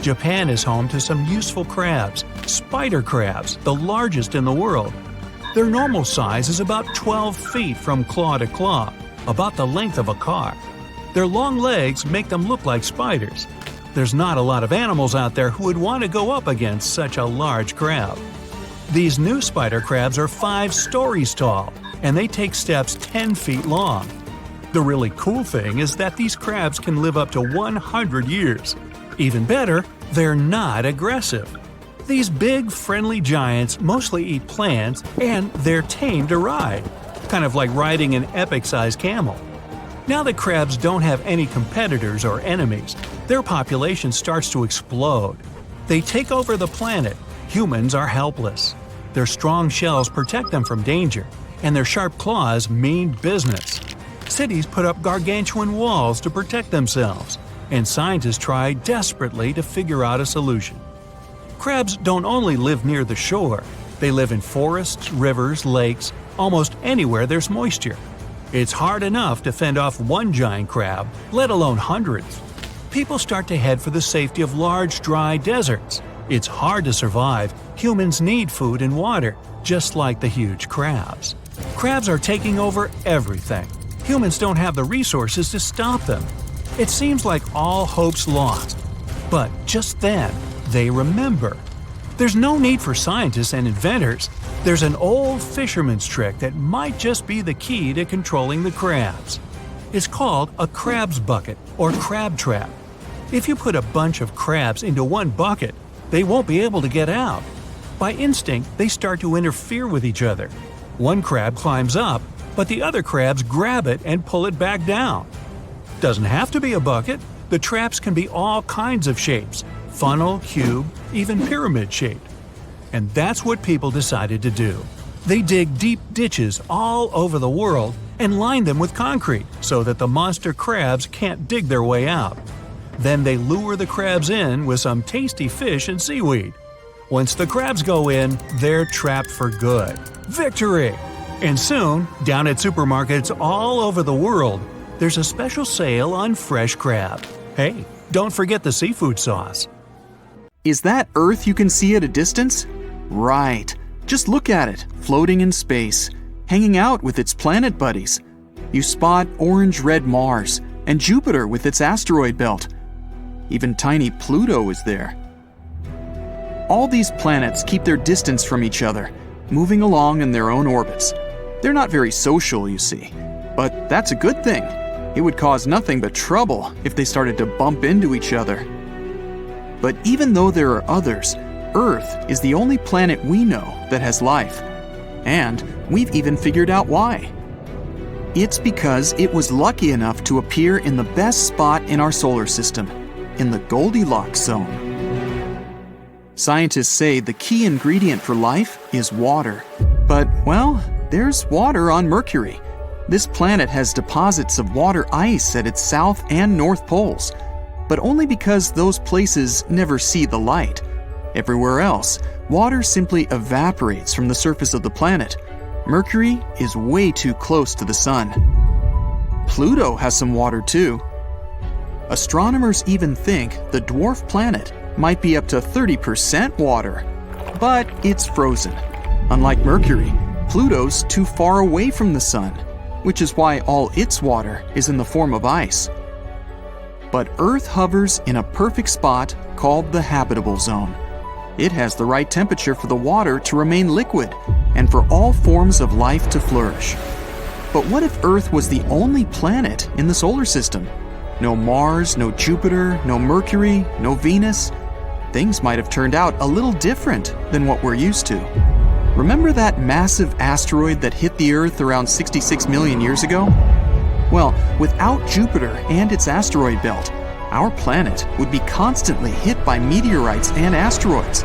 Japan is home to some useful crabs, spider crabs, the largest in the world. Their normal size is about 12 feet from claw to claw, about the length of a car. Their long legs make them look like spiders. There's not a lot of animals out there who would want to go up against such a large crab. These new spider crabs are 5 stories tall, and they take steps 10 feet long. The really cool thing is that these crabs can live up to 100 years. Even better, they're not aggressive. These big, friendly giants mostly eat plants, and they're tame to ride, kind of like riding an epic-sized camel. Now that crabs don't have any competitors or enemies, their population starts to explode. They take over the planet. Humans are helpless. Their strong shells protect them from danger, and their sharp claws mean business. Cities put up gargantuan walls to protect themselves, and scientists try desperately to figure out a solution. Crabs don't only live near the shore, they live in forests, rivers, lakes, almost anywhere there's moisture. It's hard enough to fend off one giant crab, let alone hundreds. People start to head for the safety of large, dry deserts. It's hard to survive. Humans need food and water, just like the huge crabs. Crabs are taking over everything. Humans don't have the resources to stop them. It seems like all hope's lost. But just then, they remember. There's no need for scientists and inventors. There's an old fisherman's trick that might just be the key to controlling the crabs. It's called a crab's bucket or crab trap. If you put a bunch of crabs into one bucket, they won't be able to get out. By instinct, they start to interfere with each other. One crab climbs up, but the other crabs grab it and pull it back down. Doesn't have to be a bucket. The traps can be all kinds of shapes: funnel, cube, even pyramid shaped. And that's what people decided to do. They dig deep ditches all over the world and line them with concrete so that the monster crabs can't dig their way out. Then they lure the crabs in with some tasty fish and seaweed. Once the crabs go in, they're trapped for good. Victory! And soon, down at supermarkets all over the world, there's a special sale on fresh crab. Hey, don't forget the seafood sauce. Is that Earth you can see at a distance? Right. Just look at it, floating in space, hanging out with its planet buddies. You spot orange-red Mars and Jupiter with its asteroid belt. Even tiny Pluto is there. All these planets keep their distance from each other, moving along in their own orbits. They're not very social, you see. But that's a good thing. It would cause nothing but trouble if they started to bump into each other. But even though there are others, Earth is the only planet we know that has life. And we've even figured out why. It's because it was lucky enough to appear in the best spot in our solar system, in the Goldilocks zone. Scientists say the key ingredient for life is water. But, well, there's water on Mercury. This planet has deposits of water ice at its south and north poles, but only because those places never see the light. Everywhere else, water simply evaporates from the surface of the planet. Mercury is way too close to the sun. Pluto has some water too. Astronomers even think the dwarf planet might be up to 30% water, but it's frozen. Unlike Mercury, Pluto's too far away from the sun, which is why all its water is in the form of ice. But Earth hovers in a perfect spot called the habitable zone. It has the right temperature for the water to remain liquid and for all forms of life to flourish. But what if Earth was the only planet in the solar system? No Mars, no Jupiter, no Mercury, no Venus. Things might have turned out a little different than what we're used to. Remember that massive asteroid that hit the Earth around 66 million years ago? Well, without Jupiter and its asteroid belt, our planet would be constantly hit by meteorites and asteroids,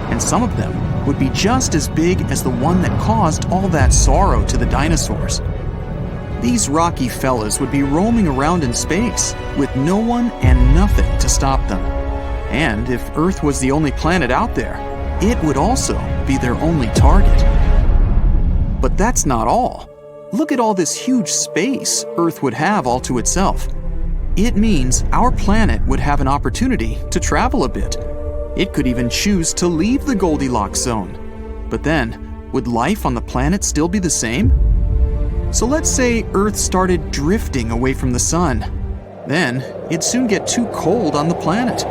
and some of them would be just as big as the one that caused all that sorrow to the dinosaurs. These rocky fellas would be roaming around in space with no one and nothing to stop them. And if Earth was the only planet out there, it would also be their only target. But that's not all. Look at all this huge space Earth would have all to itself. It means our planet would have an opportunity to travel a bit. It could even choose to leave the Goldilocks zone. But then, would life on the planet still be the same? So let's say Earth started drifting away from the sun. Then, it'd soon get too cold on the planet.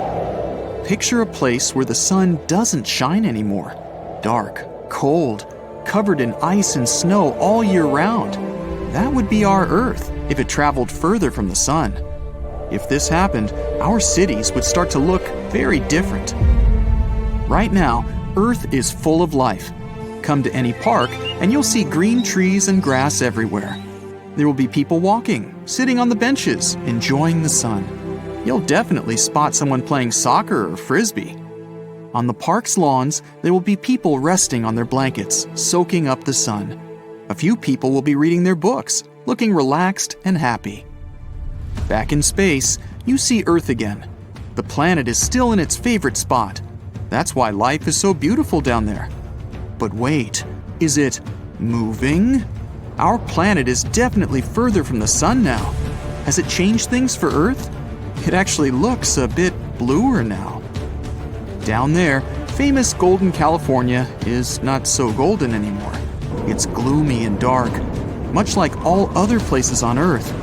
Picture a place where the sun doesn't shine anymore. Dark, cold, covered in ice and snow all year round. That would be our Earth if it traveled further from the sun. If this happened, our cities would start to look very different. Right now, Earth is full of life. Come to any park and you'll see green trees and grass everywhere. There will be people walking, sitting on the benches, enjoying the sun. You'll definitely spot someone playing soccer or frisbee. On the park's lawns, there will be people resting on their blankets, soaking up the sun. A few people will be reading their books, looking relaxed and happy. Back in space, you see Earth again. The planet is still in its favorite spot. That's why life is so beautiful down there. But wait, is it moving? Our planet is definitely further from the sun now. Has it changed things for Earth? It actually looks a bit bluer now. Down there, famous golden California is not so golden anymore. It's gloomy and dark. Much like all other places on Earth,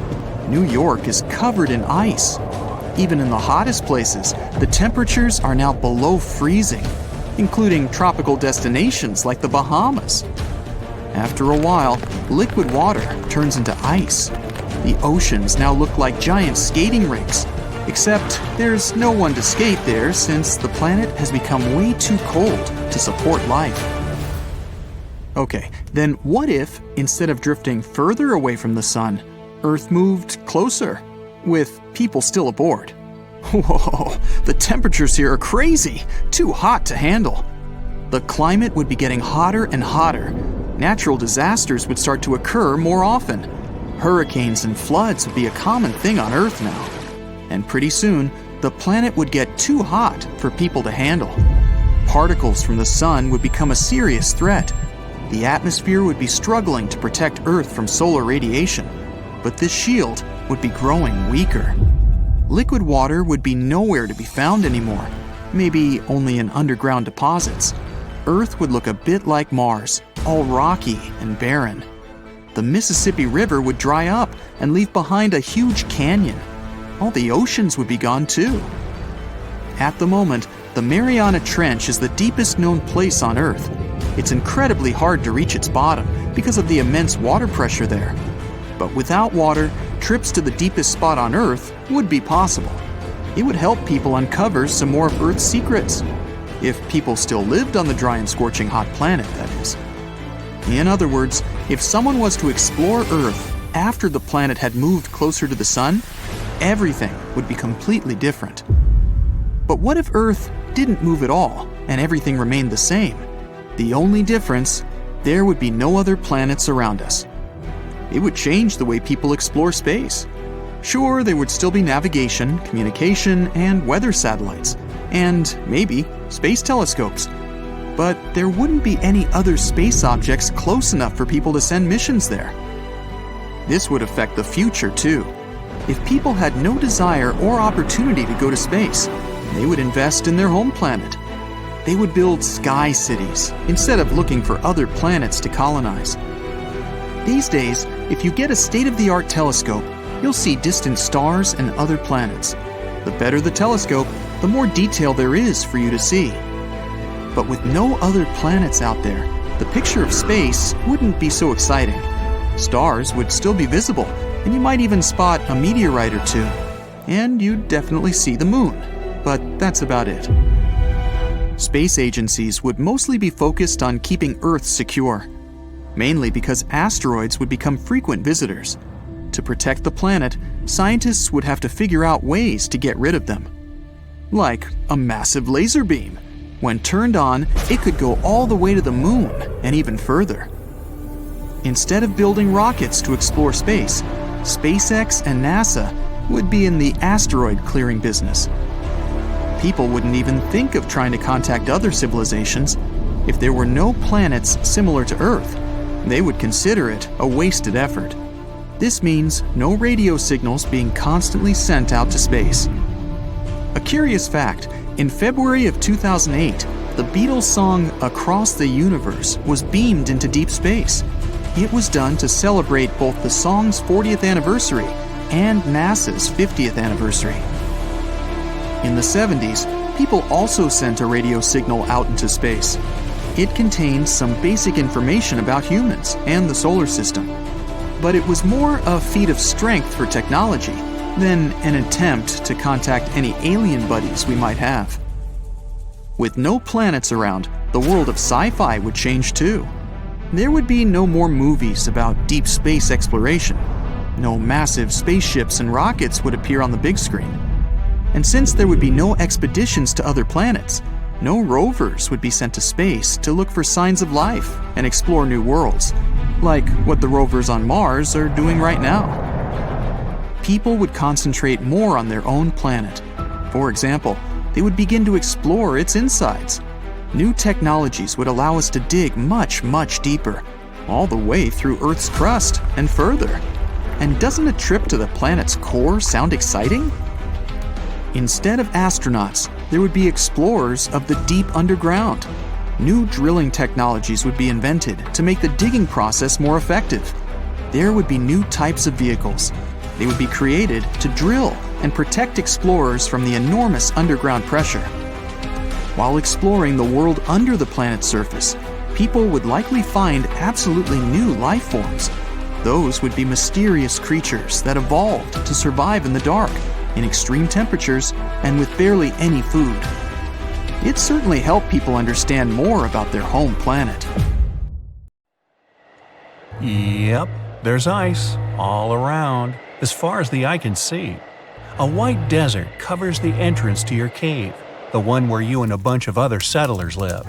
New York is covered in ice. Even in the hottest places, the temperatures are now below freezing, including tropical destinations like the Bahamas. After a while, liquid water turns into ice. The oceans now look like giant skating rinks, except there's no one to skate there since the planet has become way too cold to support life. Okay, then what if, instead of drifting further away from the sun, Earth moved closer, with people still aboard? Whoa, the temperatures here are crazy, too hot to handle. The climate would be getting hotter and hotter. Natural disasters would start to occur more often. Hurricanes and floods would be a common thing on Earth now. And pretty soon, the planet would get too hot for people to handle. Particles from the sun would become a serious threat. The atmosphere would be struggling to protect Earth from solar radiation, but this shield would be growing weaker. Liquid water would be nowhere to be found anymore, maybe only in underground deposits. Earth would look a bit like Mars, all rocky and barren. The Mississippi River would dry up and leave behind a huge canyon. All the oceans would be gone too. At the moment, the Mariana Trench is the deepest known place on Earth. It's incredibly hard to reach its bottom because of the immense water pressure there. But without water, trips to the deepest spot on Earth would be possible. It would help people uncover some more of Earth's secrets. If people still lived on the dry and scorching hot planet, that is. In other words, if someone was to explore Earth after the planet had moved closer to the sun, everything would be completely different. But what if Earth didn't move at all and everything remained the same? The only difference, there would be no other planets around us. It would change the way people explore space. Sure, there would still be navigation, communication, and weather satellites, and maybe space telescopes. But there wouldn't be any other space objects close enough for people to send missions there. This would affect the future too. If people had no desire or opportunity to go to space, they would invest in their home planet. They would build sky cities instead of looking for other planets to colonize. These days, if you get a state-of-the-art telescope, you'll see distant stars and other planets. The better the telescope, the more detail there is for you to see. But with no other planets out there, the picture of space wouldn't be so exciting. Stars would still be visible, and you might even spot a meteorite or two. And you'd definitely see the moon. But that's about it. Space agencies would mostly be focused on keeping Earth secure, mainly because asteroids would become frequent visitors. To protect the planet, scientists would have to figure out ways to get rid of them. Like a massive laser beam. When turned on, it could go all the way to the moon and even further. Instead of building rockets to explore space, SpaceX and NASA would be in the asteroid clearing business. People wouldn't even think of trying to contact other civilizations. If there were no planets similar to Earth, they would consider it a wasted effort. This means no radio signals being constantly sent out to space. A curious fact, in February of 2008, the Beatles' song Across the Universe was beamed into deep space. It was done to celebrate both the song's 40th anniversary and NASA's 50th anniversary. In the 70s, people also sent a radio signal out into space. It contained some basic information about humans and the solar system. But it was more a feat of strength for technology than an attempt to contact any alien buddies we might have. With no planets around, the world of sci-fi would change too. There would be no more movies about deep space exploration. No massive spaceships and rockets would appear on the big screen. And since there would be no expeditions to other planets, no rovers would be sent to space to look for signs of life and explore new worlds, like what the rovers on Mars are doing right now. People would concentrate more on their own planet. For example, they would begin to explore its insides. New technologies would allow us to dig much, much deeper, all the way through Earth's crust and further. And doesn't a trip to the planet's core sound exciting? Instead of astronauts, there would be explorers of the deep underground. New drilling technologies would be invented to make the digging process more effective. There would be new types of vehicles. They would be created to drill and protect explorers from the enormous underground pressure. While exploring the world under the planet's surface, people would likely find absolutely new life forms. Those would be mysterious creatures that evolved to survive in the dark, in extreme temperatures, and with barely any food. It certainly helped people understand more about their home planet. Yep, there's ice all around, as far as the eye can see. A white desert covers the entrance to your cave, the one where you and a bunch of other settlers live.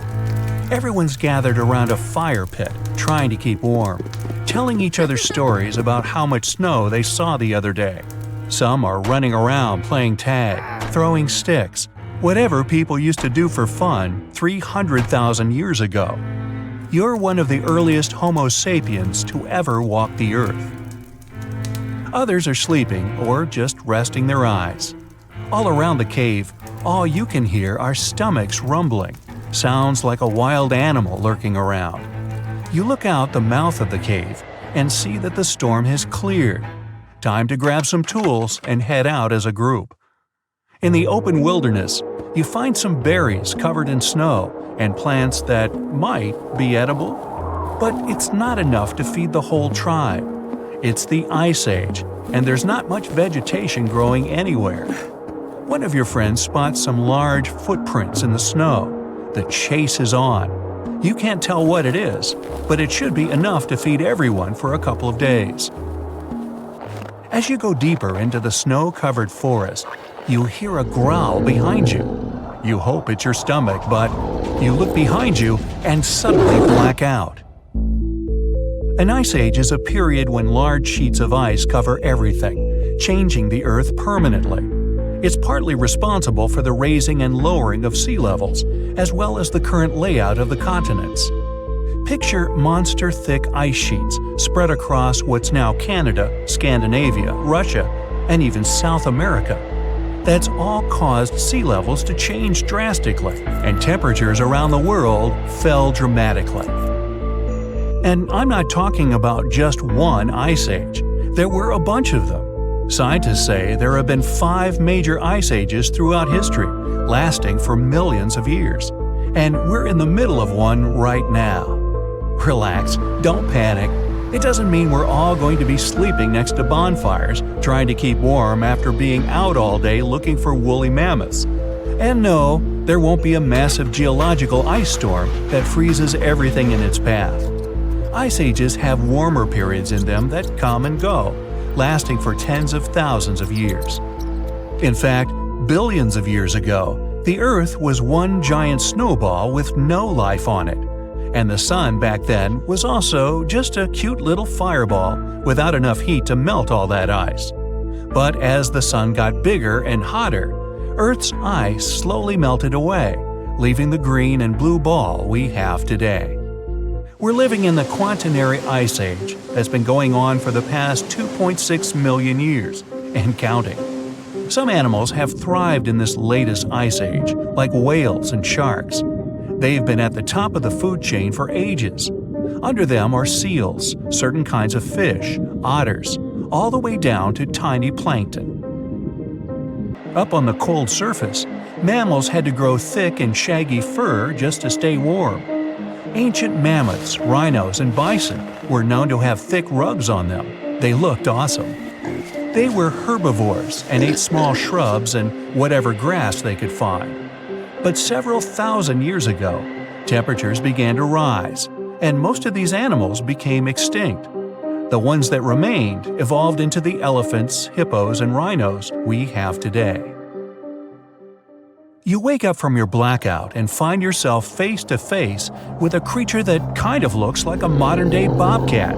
Everyone's gathered around a fire pit, trying to keep warm, telling each other stories about how much snow they saw the other day. Some are running around playing tag, throwing sticks, whatever people used to do for fun 300,000 years ago. You're one of the earliest Homo sapiens to ever walk the earth. Others are sleeping or just resting their eyes. All around the cave, all you can hear are stomachs rumbling, sounds like a wild animal lurking around. You look out the mouth of the cave and see that the storm has cleared. Time to grab some tools and head out as a group. In the open wilderness, you find some berries covered in snow and plants that might be edible. But it's not enough to feed the whole tribe. It's the Ice Age, and there's not much vegetation growing anywhere. One of your friends spots some large footprints in the snow. The chase is on. You can't tell what it is, but it should be enough to feed everyone for a couple of days. As you go deeper into the snow-covered forest, you hear a growl behind you. You hope it's your stomach, but you look behind you and suddenly black out. An ice age is a period when large sheets of ice cover everything, changing the Earth permanently. It's partly responsible for the raising and lowering of sea levels, as well as the current layout of the continents. Picture monster-thick ice sheets spread across what's now Canada, Scandinavia, Russia, and even South America. That's all caused sea levels to change drastically, and temperatures around the world fell dramatically. And I'm not talking about just one ice age. There were a bunch of them. Scientists say there have been 5 major ice ages throughout history, lasting for millions of years. And we're in the middle of one right now. Relax, don't panic. It doesn't mean we're all going to be sleeping next to bonfires, trying to keep warm after being out all day looking for woolly mammoths. And no, there won't be a massive geological ice storm that freezes everything in its path. Ice ages have warmer periods in them that come and go, lasting for tens of thousands of years. In fact, billions of years ago, the Earth was one giant snowball with no life on it. And the sun back then was also just a cute little fireball without enough heat to melt all that ice. But as the sun got bigger and hotter, Earth's ice slowly melted away, leaving the green and blue ball we have today. We're living in the Quaternary Ice Age that's been going on for the past 2.6 million years, and counting. Some animals have thrived in this latest ice age, like whales and sharks. They've been at the top of the food chain for ages. Under them are seals, certain kinds of fish, otters, all the way down to tiny plankton. Up on the cold surface, mammals had to grow thick and shaggy fur just to stay warm. Ancient mammoths, rhinos, and bison were known to have thick rugs on them. They looked awesome. They were herbivores and ate small shrubs and whatever grass they could find. But several thousand years ago, temperatures began to rise, and most of these animals became extinct. The ones that remained evolved into the elephants, hippos, and rhinos we have today. You wake up from your blackout and find yourself face to face with a creature that kind of looks like a modern-day bobcat,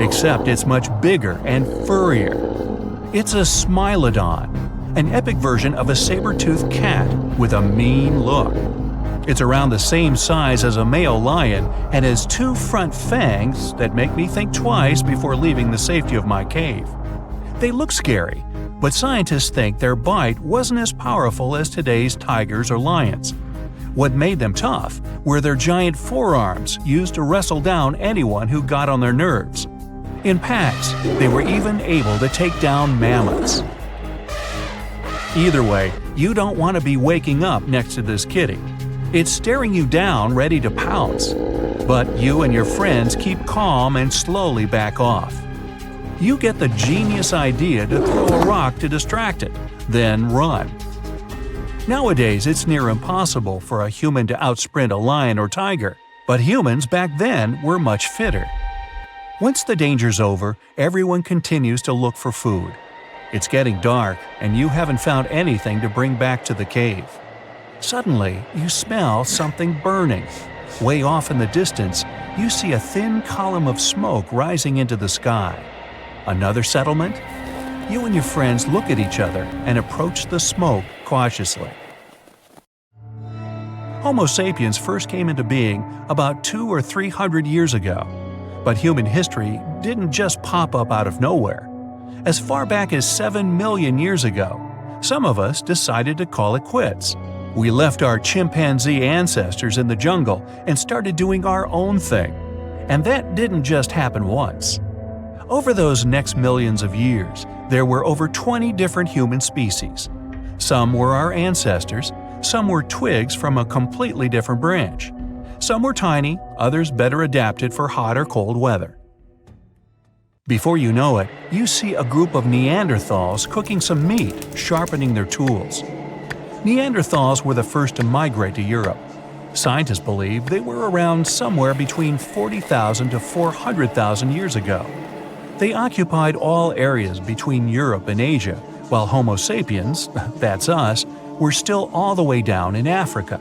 except it's much bigger and furrier. It's a smilodon, an epic version of a saber-toothed cat with a mean look. It's around the same size as a male lion and has 2 front fangs that make me think twice before leaving the safety of my cave. They look scary, but scientists think their bite wasn't as powerful as today's tigers or lions. What made them tough were their giant forearms used to wrestle down anyone who got on their nerves. In packs, they were even able to take down mammoths. Either way, you don't want to be waking up next to this kitty. It's staring you down, ready to pounce. But you and your friends keep calm and slowly back off. You get the genius idea to throw a rock to distract it, then run. Nowadays, it's near impossible for a human to outsprint a lion or tiger, but humans back then were much fitter. Once the danger's over, everyone continues to look for food. It's getting dark, and you haven't found anything to bring back to the cave. Suddenly, you smell something burning. Way off in the distance, you see a thin column of smoke rising into the sky. Another settlement? You and your friends look at each other and approach the smoke cautiously. Homo sapiens first came into being about 200 or 300 years ago, but human history didn't just pop up out of nowhere. As far back as 7 million years ago, some of us decided to call it quits. We left our chimpanzee ancestors in the jungle and started doing our own thing. And that didn't just happen once. Over those next millions of years, there were over 20 different human species. Some were our ancestors, some were twigs from a completely different branch. Some were tiny, others better adapted for hot or cold weather. Before you know it, you see a group of Neanderthals cooking some meat, sharpening their tools. Neanderthals were the first to migrate to Europe. Scientists believe they were around somewhere between 40,000 to 400,000 years ago. They occupied all areas between Europe and Asia, while Homo sapiens, that's us, were still all the way down in Africa.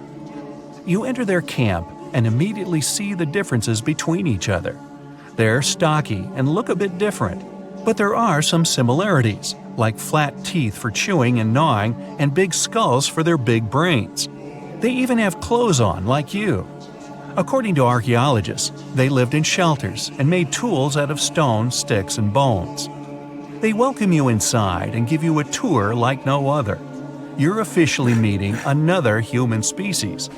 You enter their camp and immediately see the differences between each other. They're stocky and look a bit different, but there are some similarities. like flat teeth for chewing and gnawing and big skulls for their big brains. They even have clothes on, like you. According to archaeologists, they lived in shelters and made tools out of stone, sticks, and bones. They welcome you inside and give you a tour like no other. You're officially meeting another human species.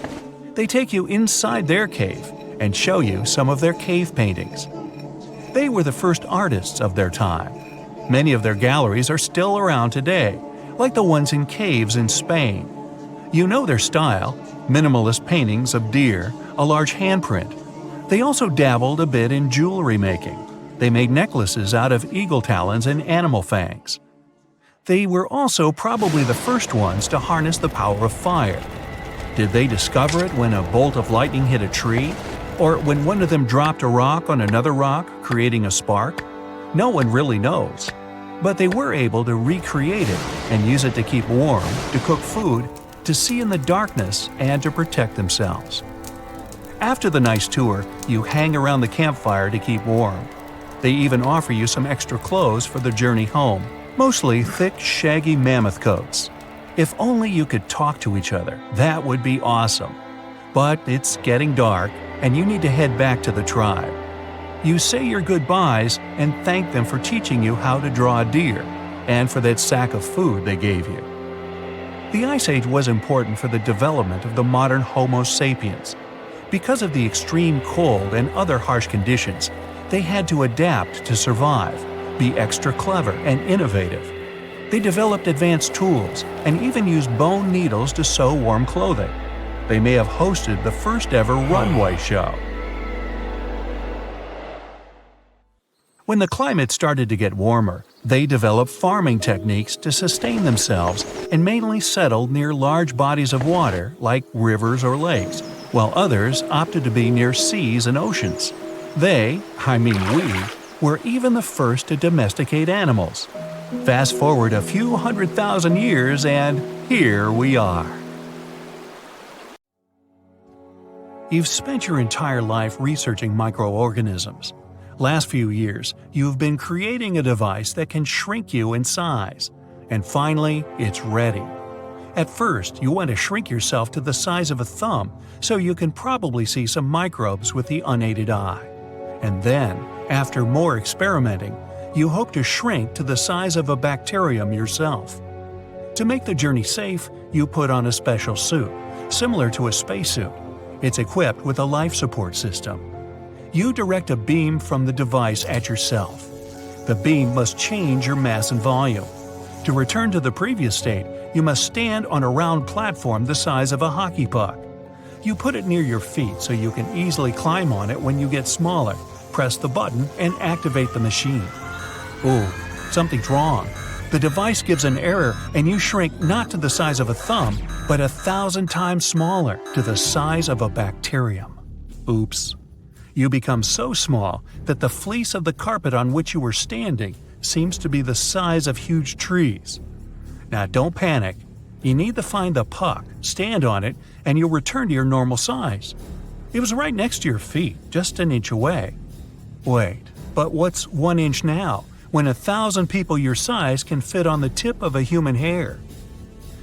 They take you inside their cave and show you some of their cave paintings. They were the first artists of their time. Many of their galleries are still around today, like the ones in caves in Spain. You know their style: minimalist paintings of deer, a large handprint. They also dabbled a bit in jewelry making. They made necklaces out of eagle talons and animal fangs. They were also probably the first ones to harness the power of fire. Did they discover it when a bolt of lightning hit a tree? Or when one of them dropped a rock on another rock, creating a spark? No one really knows. But they were able to recreate it and use it to keep warm, to cook food, to see in the darkness, and to protect themselves. After the nice tour, you hang around the campfire to keep warm. They even offer you some extra clothes for the journey home, mostly thick, shaggy mammoth coats. If only you could talk to each other, that would be awesome. But it's getting dark, and you need to head back to the tribe. You say your goodbyes and thank them for teaching you how to draw a deer, and for that sack of food they gave you. The Ice Age was important for the development of the modern Homo sapiens. Because of the extreme cold and other harsh conditions, they had to adapt to survive, be extra clever and innovative. They developed advanced tools and even used bone needles to sew warm clothing. They may have hosted the first ever runway show. When the climate started to get warmer, they developed farming techniques to sustain themselves and mainly settled near large bodies of water like rivers or lakes, while others opted to be near seas and oceans. They, we, were even the first to domesticate animals. Fast forward a few 100,000 years and here we are. You've spent your entire life researching microorganisms. Last few years, you've been creating a device that can shrink you in size. And finally, it's ready. At first, you want to shrink yourself to the size of a thumb so you can probably see some microbes with the unaided eye. And then, after more experimenting, you hope to shrink to the size of a bacterium yourself. To make the journey safe, you put on a special suit, similar to a spacesuit. It's equipped with a life support system. You direct a beam from the device at yourself. The beam must change your mass and volume. To return to the previous state, you must stand on a round platform the size of a hockey puck. You put it near your feet so you can easily climb on it when you get smaller. Press the button and activate the machine. Ooh, something's wrong. The device gives an error and you shrink not to the size of a thumb, but 1,000 times smaller, to the size of a bacterium. Oops. You become so small that the fleece of the carpet on which you were standing seems to be the size of huge trees. Now don't panic. You need to find the puck, stand on it, and you'll return to your normal size. It was right next to your feet, just an inch away. Wait, but what's 1 inch now, when 1,000 people your size can fit on the tip of a human hair?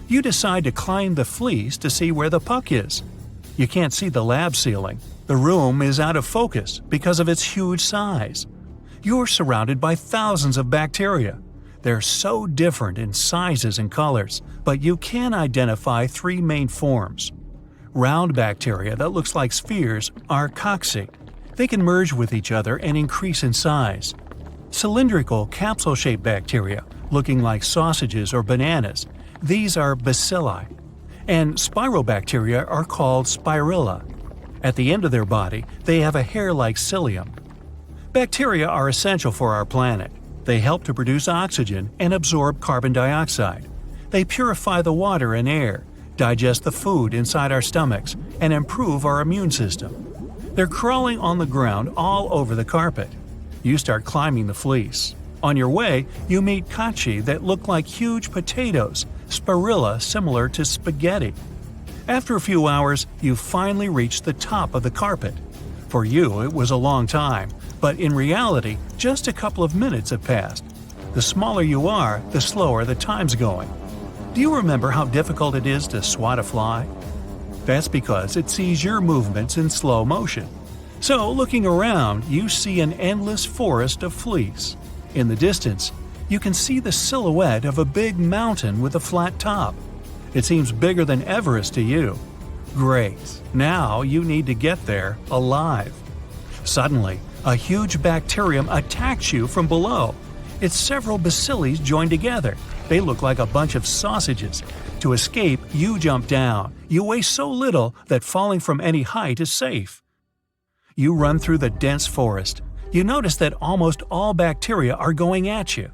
You decide to climb the fleece to see where the puck is. You can't see the lab ceiling. The room is out of focus because of its huge size. You're surrounded by thousands of bacteria. They're so different in sizes and colors, but you can identify 3 main forms. Round bacteria that looks like spheres are cocci. They can merge with each other and increase in size. Cylindrical, capsule-shaped bacteria, looking like sausages or bananas, these are bacilli. And spirobacteria are called spirilla. At the end of their body, they have a hair-like cilium. Bacteria are essential for our planet. They help to produce oxygen and absorb carbon dioxide. They purify the water and air, digest the food inside our stomachs, and improve our immune system. They're crawling on the ground all over the carpet. You start climbing the fleece. On your way, you meet cocci that look like huge potatoes, spirilla similar to spaghetti. After a few hours, you finally reach the top of the carpet. For you, it was a long time, but in reality, just a couple of minutes have passed. The smaller you are, the slower the time's going. Do you remember how difficult it is to swat a fly? That's because it sees your movements in slow motion. So, looking around, you see an endless forest of fleas. In the distance, you can see the silhouette of a big mountain with a flat top. It seems bigger than Everest to you. Great, now you need to get there alive. Suddenly, a huge bacterium attacks you from below. Its several bacilli join together. They look like a bunch of sausages. To escape, you jump down. You weigh so little that falling from any height is safe. You run through the dense forest. You notice that almost all bacteria are going at you.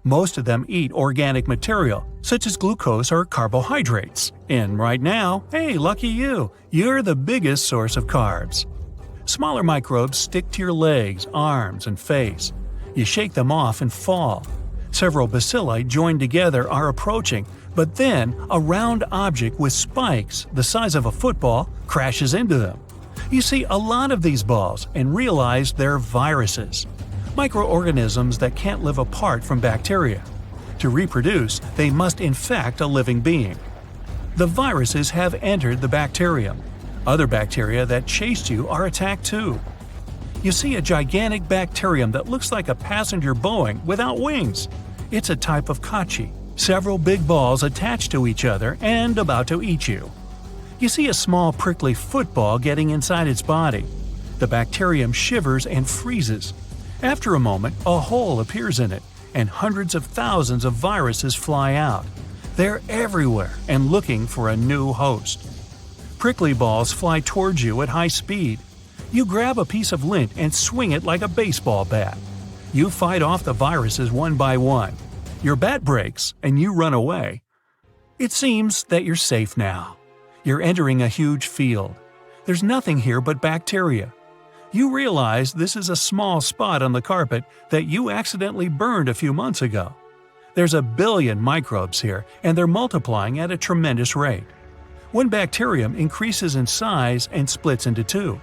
Most of them eat organic material, such as glucose or carbohydrates. And right now, hey, lucky you, you're the biggest source of carbs. Smaller microbes stick to your legs, arms, and face. You shake them off and fall. Several bacilli joined together are approaching, but then a round object with spikes the size of a football crashes into them. You see a lot of these balls and realize they're viruses, microorganisms that can't live apart from bacteria. To reproduce, they must infect a living being. The viruses have entered the bacterium. Other bacteria that chased you are attacked too. You see a gigantic bacterium that looks like a passenger Boeing without wings. It's a type of kachi, several big balls attached to each other and about to eat you. You see a small prickly football getting inside its body. The bacterium shivers and freezes. After a moment, a hole appears in it, and hundreds of thousands of viruses fly out. They're everywhere and looking for a new host. Prickly balls fly towards you at high speed. You grab a piece of lint and swing it like a baseball bat. You fight off the viruses one by one. Your bat breaks and you run away. It seems that you're safe now. You're entering a huge field. There's nothing here but bacteria. You realize this is a small spot on the carpet that you accidentally burned a few months ago. There's a billion microbes here, and they're multiplying at a tremendous rate. One bacterium increases in size and splits into two.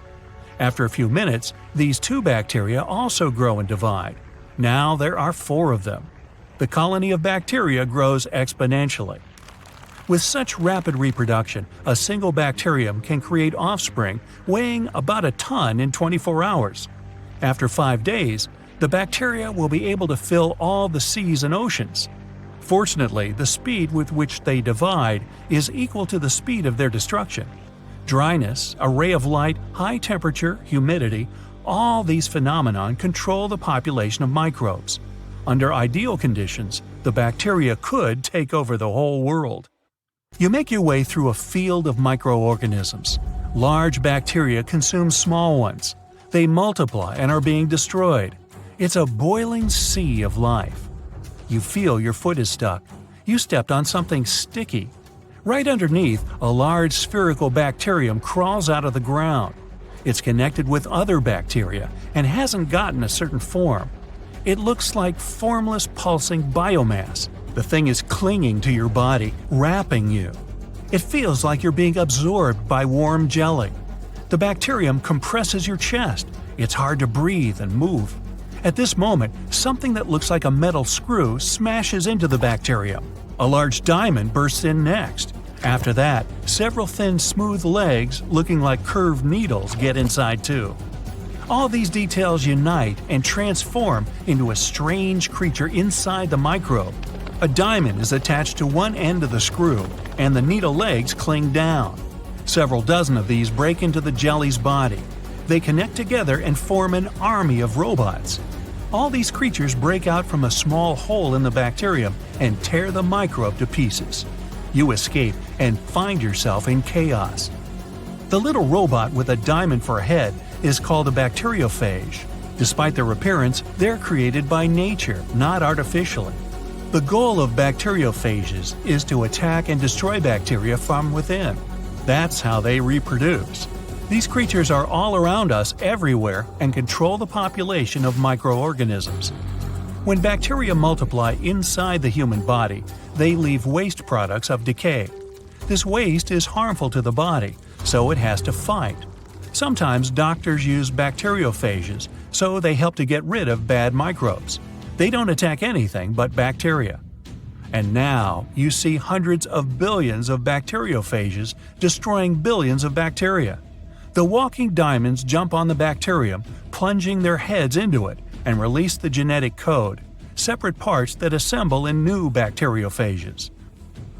After a few minutes, these two bacteria also grow and divide. Now there are 4 of them. The colony of bacteria grows exponentially. With such rapid reproduction, a single bacterium can create offspring weighing about a ton in 24 hours. After 5 days, the bacteria will be able to fill all the seas and oceans. Fortunately, the speed with which they divide is equal to the speed of their destruction. Dryness, a ray of light, high temperature, humidity, all these phenomena control the population of microbes. Under ideal conditions, the bacteria could take over the whole world. You make your way through a field of microorganisms. Large bacteria consume small ones. They multiply and are being destroyed. It's a boiling sea of life. You feel your foot is stuck. You stepped on something sticky. Right underneath, a large spherical bacterium crawls out of the ground. It's connected with other bacteria and hasn't gotten a certain form. It looks like formless pulsing biomass. The thing is clinging to your body, wrapping you. It feels like you're being absorbed by warm jelly. The bacterium compresses your chest. It's hard to breathe and move. At this moment, something that looks like a metal screw smashes into the bacterium. A large diamond bursts in next. After that, several thin, smooth legs looking like curved needles get inside too. All these details unite and transform into a strange creature inside the microbe. A diamond is attached to one end of the screw, and the needle legs cling down. Several dozen of these break into the jelly's body. They connect together and form an army of robots. All these creatures break out from a small hole in the bacterium and tear the microbe to pieces. You escape and find yourself in chaos. The little robot with a diamond for a head is called a bacteriophage. Despite their appearance, they're created by nature, not artificially. The goal of bacteriophages is to attack and destroy bacteria from within. That's how they reproduce. These creatures are all around us everywhere and control the population of microorganisms. When bacteria multiply inside the human body, they leave waste products of decay. This waste is harmful to the body, so it has to fight. Sometimes doctors use bacteriophages, so they help to get rid of bad microbes. They don't attack anything but bacteria. And now you see hundreds of billions of bacteriophages destroying billions of bacteria. The walking diamonds jump on the bacterium, plunging their heads into it, and release the genetic code, separate parts that assemble in new bacteriophages.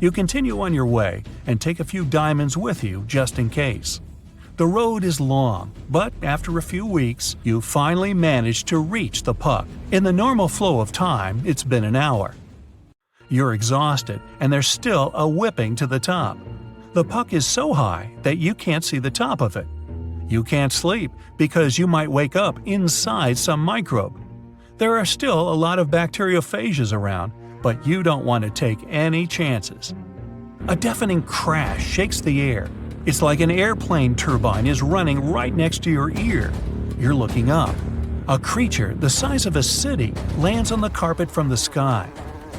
You continue on your way and take a few diamonds with you just in case. The road is long, but after a few weeks, you finally manage to reach the puck. In the normal flow of time, it's been an hour. You're exhausted, and there's still a whipping to the top. The puck is so high that you can't see the top of it. You can't sleep because you might wake up inside some microbe. There are still a lot of bacteriophages around, but you don't want to take any chances. A deafening crash shakes the air. It's like an airplane turbine is running right next to your ear. You're looking up. A creature the size of a city lands on the carpet from the sky.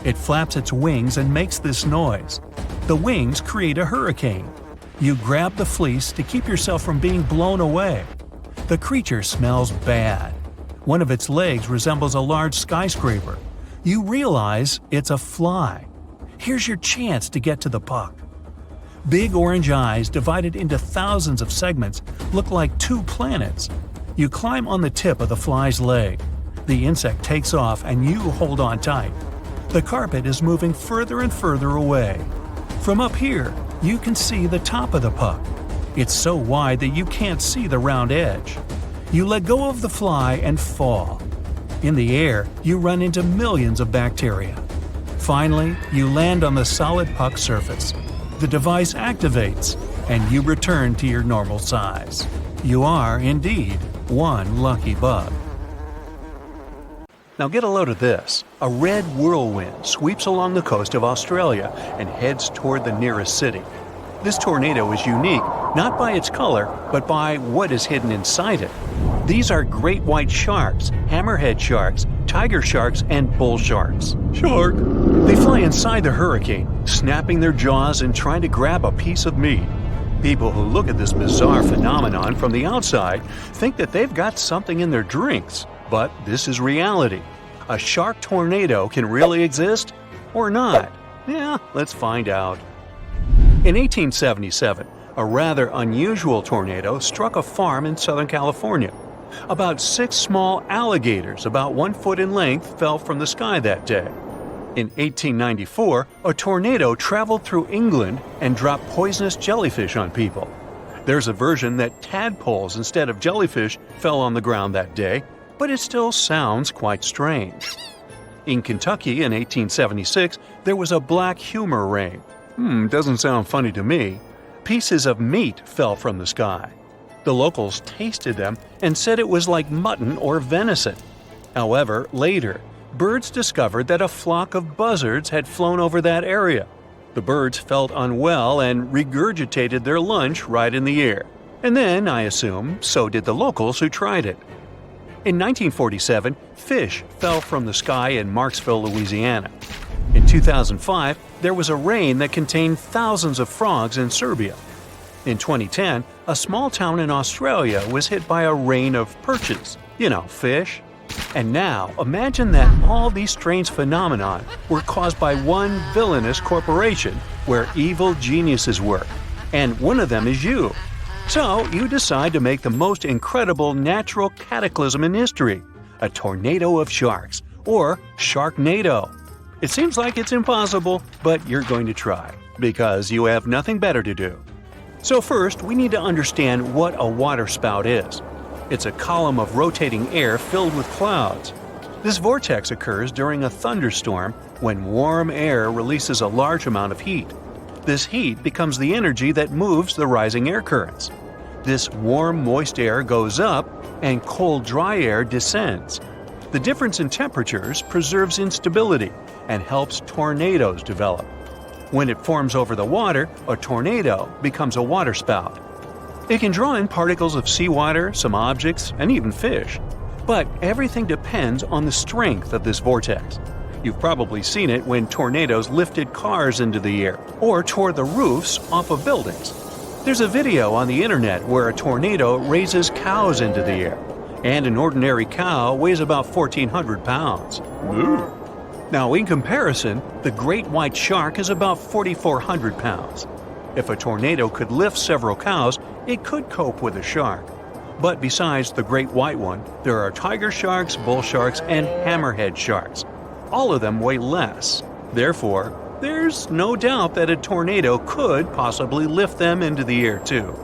It flaps its wings and makes this noise. The wings create a hurricane. You grab the fleece to keep yourself from being blown away. The creature smells bad. One of its legs resembles a large skyscraper. You realize it's a fly. Here's your chance to get to the puck. Big orange eyes divided into thousands of segments look like two planets. You climb on the tip of the fly's leg. The insect takes off and you hold on tight. The carpet is moving further and further away. From up here, you can see the top of the puck. It's so wide that you can't see the round edge. You let go of the fly and fall. In the air, you run into millions of bacteria. Finally, you land on the solid puck surface. The device activates, and you return to your normal size. You are, indeed, one lucky bug. Now get a load of this. A red whirlwind sweeps along the coast of Australia and heads toward the nearest city. This tornado is unique not by its color, but by what is hidden inside it. These are great white sharks, hammerhead sharks, tiger sharks, and bull sharks. Shark! They fly inside the hurricane, snapping their jaws and trying to grab a piece of meat. People who look at this bizarre phenomenon from the outside think that they've got something in their drinks. But this is reality. A shark tornado can really exist? Or not? Yeah, let's find out. In 1877, a rather unusual tornado struck a farm in Southern California. About 6 small alligators about 1 foot in length fell from the sky that day. In 1894, a tornado traveled through England and dropped poisonous jellyfish on people. There's a version that tadpoles instead of jellyfish fell on the ground that day, but it still sounds quite strange. In Kentucky in 1876, there was a black humor rain. Doesn't sound funny to me. Pieces of meat fell from the sky. The locals tasted them and said it was like mutton or venison. However, later, birds discovered that a flock of buzzards had flown over that area. The birds felt unwell and regurgitated their lunch right in the air. And then, I assume, so did the locals who tried it. In 1947, fish fell from the sky in Marksville, Louisiana. In 2005, there was a rain that contained thousands of frogs in Serbia. In 2010, a small town in Australia was hit by a rain of perches, fish. And now, imagine that all these strange phenomena were caused by one villainous corporation where evil geniuses work. And one of them is you. So you decide to make the most incredible natural cataclysm in history, a tornado of sharks, or Sharknado. It seems like it's impossible, but you're going to try, because you have nothing better to do. So first, we need to understand what a waterspout is. It's a column of rotating air filled with clouds. This vortex occurs during a thunderstorm when warm air releases a large amount of heat. This heat becomes the energy that moves the rising air currents. This warm, moist air goes up, and cold, dry air descends. The difference in temperatures preserves instability and helps tornadoes develop. When it forms over the water, a tornado becomes a waterspout. It can draw in particles of seawater, some objects, and even fish. But everything depends on the strength of this vortex. You've probably seen it when tornadoes lifted cars into the air or tore the roofs off of buildings. There's a video on the internet where a tornado raises cows into the air. and an ordinary cow weighs about 1,400 pounds. Ooh. Now, in comparison, the great white shark is about 4,400 pounds. If a tornado could lift several cows, it could cope with a shark. But besides the great white one, there are tiger sharks, bull sharks, and hammerhead sharks. All of them weigh less. Therefore, there's no doubt that a tornado could possibly lift them into the air too.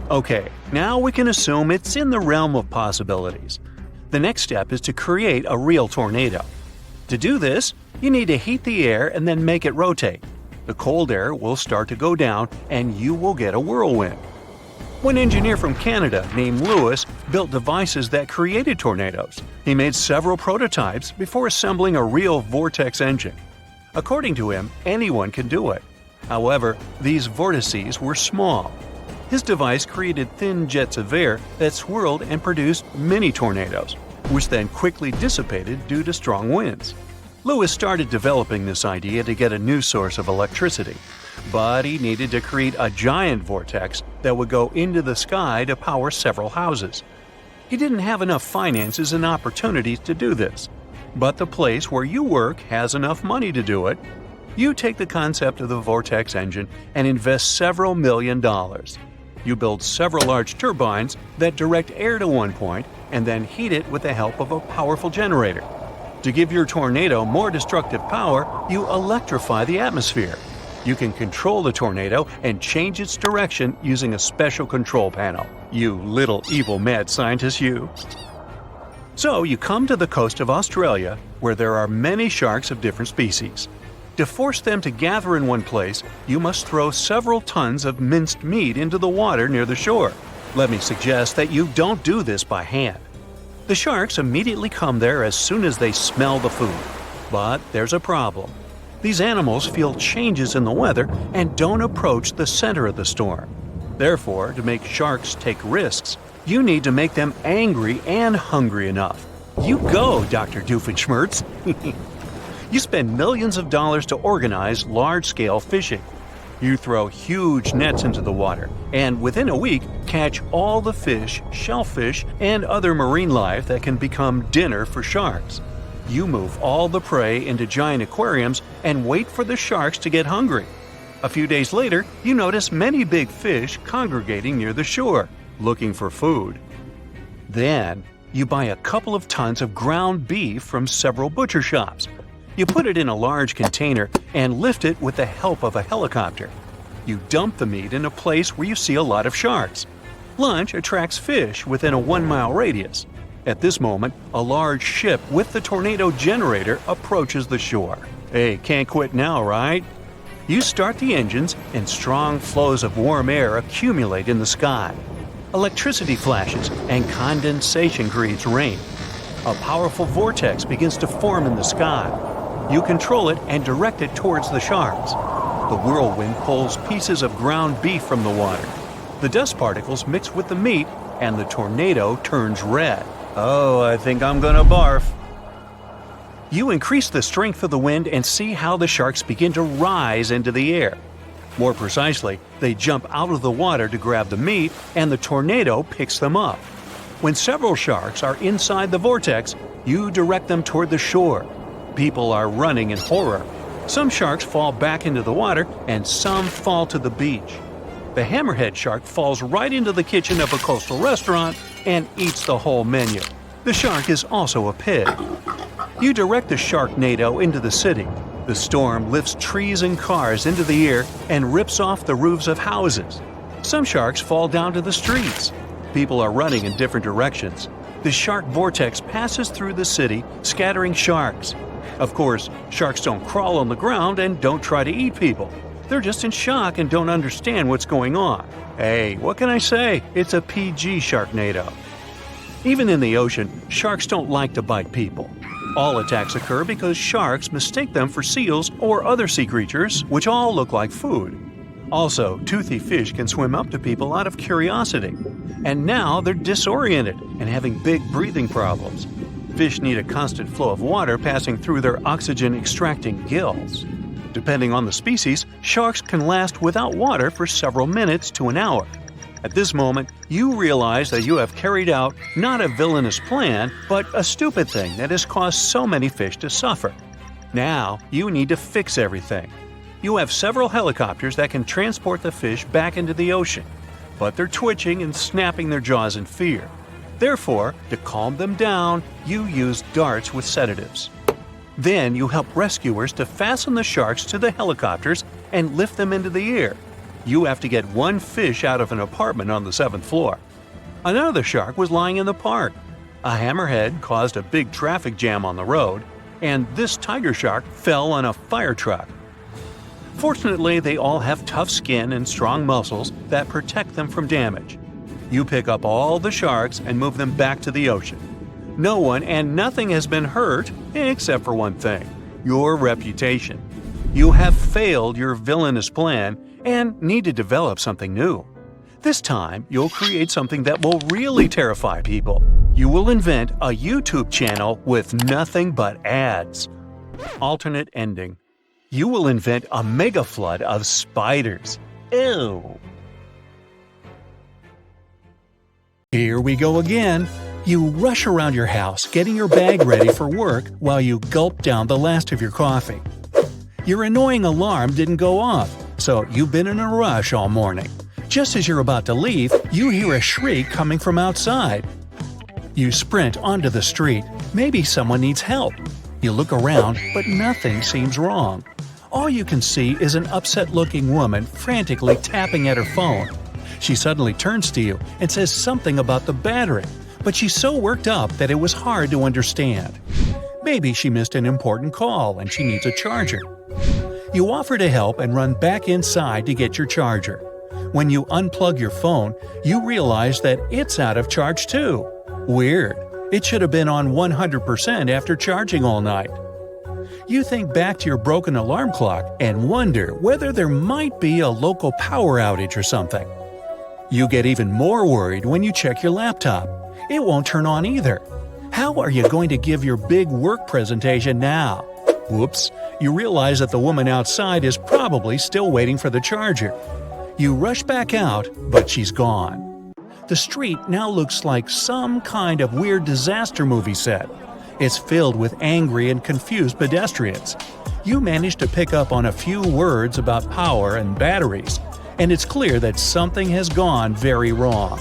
Okay, now we can assume it's in the realm of possibilities. The next step is to create a real tornado. To do this, you need to heat the air and then make it rotate. The cold air will start to go down and you will get a whirlwind. One engineer from Canada named Lewis built devices that created tornadoes. He made several prototypes before assembling a real vortex engine. According to him, anyone can do it. However, these vortices were small. His device created thin jets of air that swirled and produced mini tornadoes, which then quickly dissipated due to strong winds. Lewis started developing this idea to get a new source of electricity, but he needed to create a giant vortex that would go into the sky to power several houses. He didn't have enough finances and opportunities to do this, but the place where you work has enough money to do it. You take the concept of the vortex engine and invest several $1 million. You build several large turbines that direct air to one point and then heat it with the help of a powerful generator. To give your tornado more destructive power, you electrify the atmosphere. You can control the tornado and change its direction using a special control panel. You little evil mad scientist, you. So you come to the coast of Australia, where there are many sharks of different species. To force them to gather in one place, you must throw several tons of minced meat into the water near the shore. Let me suggest that you don't do this by hand. The sharks immediately come there as soon as they smell the food. But there's a problem. These animals feel changes in the weather and don't approach the center of the storm. Therefore, to make sharks take risks, you need to make them angry and hungry enough. You go, Dr. Doofenshmirtz. You spend millions of dollars to organize large-scale fishing. You throw huge nets into the water, and within a week, catch all the fish, shellfish, and other marine life that can become dinner for sharks. You move all the prey into giant aquariums and wait for the sharks to get hungry. A few days later, you notice many big fish congregating near the shore, looking for food. Then, you buy a couple of tons of ground beef from several butcher shops. You put it in a large container and lift it with the help of a helicopter. You dump the meat in a place where you see a lot of sharks. Lunch attracts fish within a 1-mile radius. At this moment, a large ship with the tornado generator approaches the shore. Hey, can't quit now, right? You start the engines and strong flows of warm air accumulate in the sky. Electricity flashes and condensation creates rain. A powerful vortex begins to form in the sky. You control it and direct it towards the sharks. The whirlwind pulls pieces of ground beef from the water. The dust particles mix with the meat, and the tornado turns red. Oh, I think I'm gonna barf. You increase the strength of the wind and see how the sharks begin to rise into the air. More precisely, they jump out of the water to grab the meat, and the tornado picks them up. When several sharks are inside the vortex, you direct them toward the shore. People are running in horror. Some sharks fall back into the water, and some fall to the beach. The hammerhead shark falls right into the kitchen of a coastal restaurant and eats the whole menu. The shark is also a pig. You direct the sharknado into the city. The storm lifts trees and cars into the air and rips off the roofs of houses. Some sharks fall down to the streets. People are running in different directions. The shark vortex passes through the city, scattering sharks. Of course, sharks don't crawl on the ground and don't try to eat people. They're just in shock and don't understand what's going on. Hey, what can I say? It's a PG sharknado. Even in the ocean, sharks don't like to bite people. All attacks occur because sharks mistake them for seals or other sea creatures, which all look like food. Also, toothy fish can swim up to people out of curiosity. And now they're disoriented and having big breathing problems. Fish need a constant flow of water passing through their oxygen-extracting gills. Depending on the species, sharks can last without water for several minutes to an hour. At this moment, you realize that you have carried out not a villainous plan, but a stupid thing that has caused so many fish to suffer. Now, you need to fix everything. You have several helicopters that can transport the fish back into the ocean, but they're twitching and snapping their jaws in fear. Therefore, to calm them down, you use darts with sedatives. Then you help rescuers to fasten the sharks to the helicopters and lift them into the air. You have to get one fish out of an apartment on the 7th floor. Another shark was lying in the park. A hammerhead caused a big traffic jam on the road, and this tiger shark fell on a fire truck. Fortunately, they all have tough skin and strong muscles that protect them from damage. You pick up all the sharks and move them back to the ocean. No one and nothing has been hurt except for one thing: your reputation. You have failed your villainous plan and need to develop something new. This time, you'll create something that will really terrify people. You will invent a YouTube channel with nothing but ads. Alternate ending. You will invent a mega flood of spiders. Ew. Here we go again. You rush around your house, getting your bag ready for work while you gulp down the last of your coffee. Your annoying alarm didn't go off, so you've been in a rush all morning. Just as you're about to leave, you hear a shriek coming from outside. You sprint onto the street. Maybe someone needs help. You look around, but nothing seems wrong. All you can see is an upset-looking woman frantically tapping at her phone. She suddenly turns to you and says something about the battery, but she's so worked up that it was hard to understand. Maybe she missed an important call and she needs a charger. You offer to help and run back inside to get your charger. When you unplug your phone, you realize that it's out of charge too. Weird. It should have been on 100% after charging all night. You think back to your broken alarm clock and wonder whether there might be a local power outage or something. You get even more worried when you check your laptop. It won't turn on either. How are you going to give your big work presentation now? Whoops, you realize that the woman outside is probably still waiting for the charger. You rush back out, but she's gone. The street now looks like some kind of weird disaster movie set. It's filled with angry and confused pedestrians. You manage to pick up on a few words about power and batteries, and it's clear that something has gone very wrong.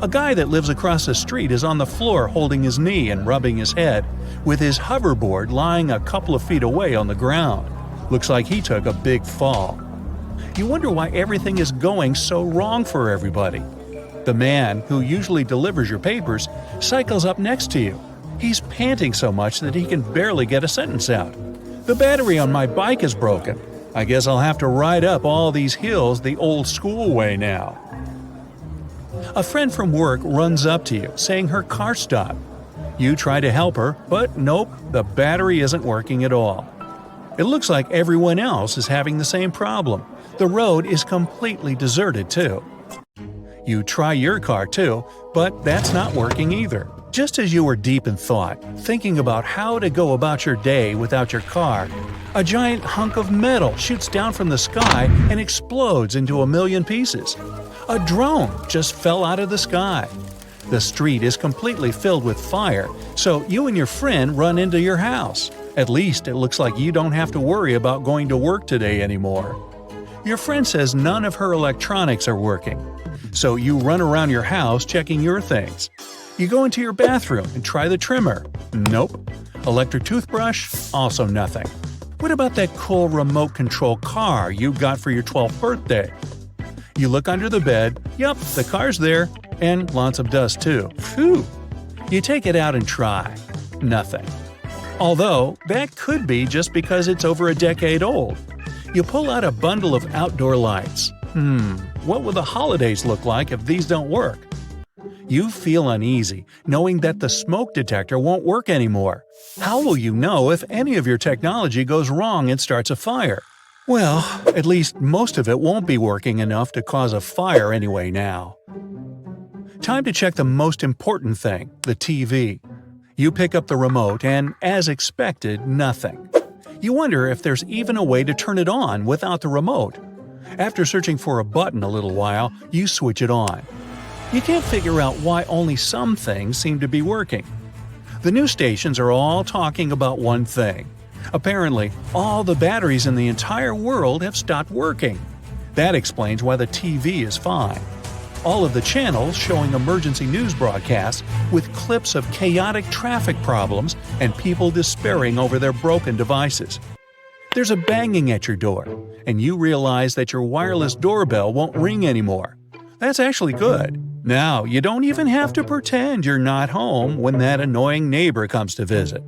A guy that lives across the street is on the floor holding his knee and rubbing his head, with his hoverboard lying a couple of feet away on the ground. Looks like he took a big fall. You wonder why everything is going so wrong for everybody. The man, who usually delivers your papers, cycles up next to you. He's panting so much that he can barely get a sentence out. The battery on my bike is broken. I guess I'll have to ride up all these hills the old school way now. A friend from work runs up to you, saying her car stopped. You try to help her, but nope, the battery isn't working at all. It looks like everyone else is having the same problem. The road is completely deserted too. You try your car too, but that's not working either. Just as you were deep in thought, thinking about how to go about your day without your car, a giant hunk of metal shoots down from the sky and explodes into a million pieces. A drone just fell out of the sky. The street is completely filled with fire, so you and your friend run into your house. At least it looks like you don't have to worry about going to work today anymore. Your friend says none of her electronics are working, so you run around your house checking your things. You go into your bathroom and try the trimmer. Nope. Electric toothbrush? Also nothing. What about that cool remote control car you got for your 12th birthday? You look under the bed. Yup, the car's there. And lots of dust too. Phew. You take it out and try. Nothing. Although, that could be just because it's over a decade old. You pull out a bundle of outdoor lights. What will the holidays look like if these don't work? You feel uneasy, knowing that the smoke detector won't work anymore. How will you know if any of your technology goes wrong and starts a fire? Well, at least most of it won't be working enough to cause a fire anyway now. Time to check the most important thing, the TV. You pick up the remote and, as expected, nothing. You wonder if there's even a way to turn it on without the remote. After searching for a button a little while, you switch it on. You can't figure out why only some things seem to be working. The news stations are all talking about one thing. Apparently, all the batteries in the entire world have stopped working. That explains why the TV is fine. All of the channels showing emergency news broadcasts with clips of chaotic traffic problems and people despairing over their broken devices. There's a banging at your door, and you realize that your wireless doorbell won't ring anymore. That's actually good. Now, you don't even have to pretend you're not home when that annoying neighbor comes to visit.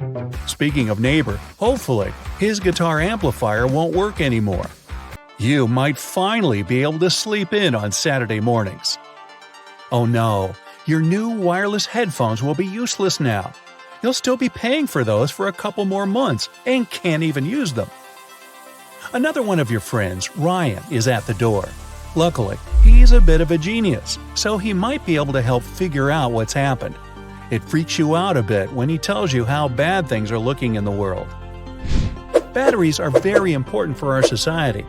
Speaking of neighbor, hopefully, his guitar amplifier won't work anymore. You might finally be able to sleep in on Saturday mornings. Oh no, your new wireless headphones will be useless now. You'll still be paying for those for a couple more months and can't even use them. Another one of your friends, Ryan, is at the door. Luckily, he's a bit of a genius, so he might be able to help figure out what's happened. It freaks you out a bit when he tells you how bad things are looking in the world. Batteries are very important for our society.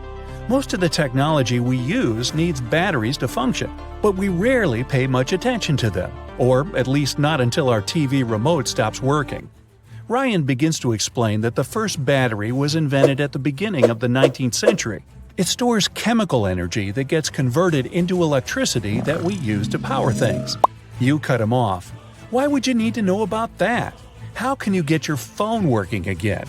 Most of the technology we use needs batteries to function, but we rarely pay much attention to them, or at least not until our TV remote stops working. Ryan begins to explain that the first battery was invented at the beginning of the 19th century. It stores chemical energy that gets converted into electricity that we use to power things. You cut him off. Why would you need to know about that? How can you get your phone working again?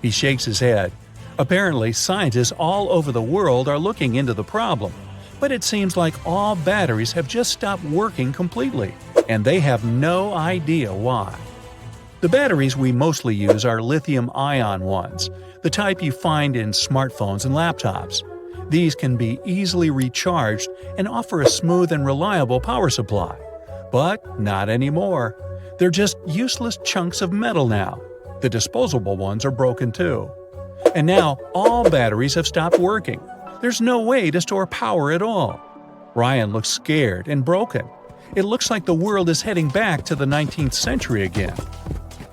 He shakes his head. Apparently, scientists all over the world are looking into the problem, but it seems like all batteries have just stopped working completely, and they have no idea why. The batteries we mostly use are lithium-ion ones, the type you find in smartphones and laptops. These can be easily recharged and offer a smooth and reliable power supply. But not anymore. They're just useless chunks of metal now. The disposable ones are broken too. And now, all batteries have stopped working. There's no way to store power at all. Ryan looks scared and broken. It looks like the world is heading back to the 19th century again.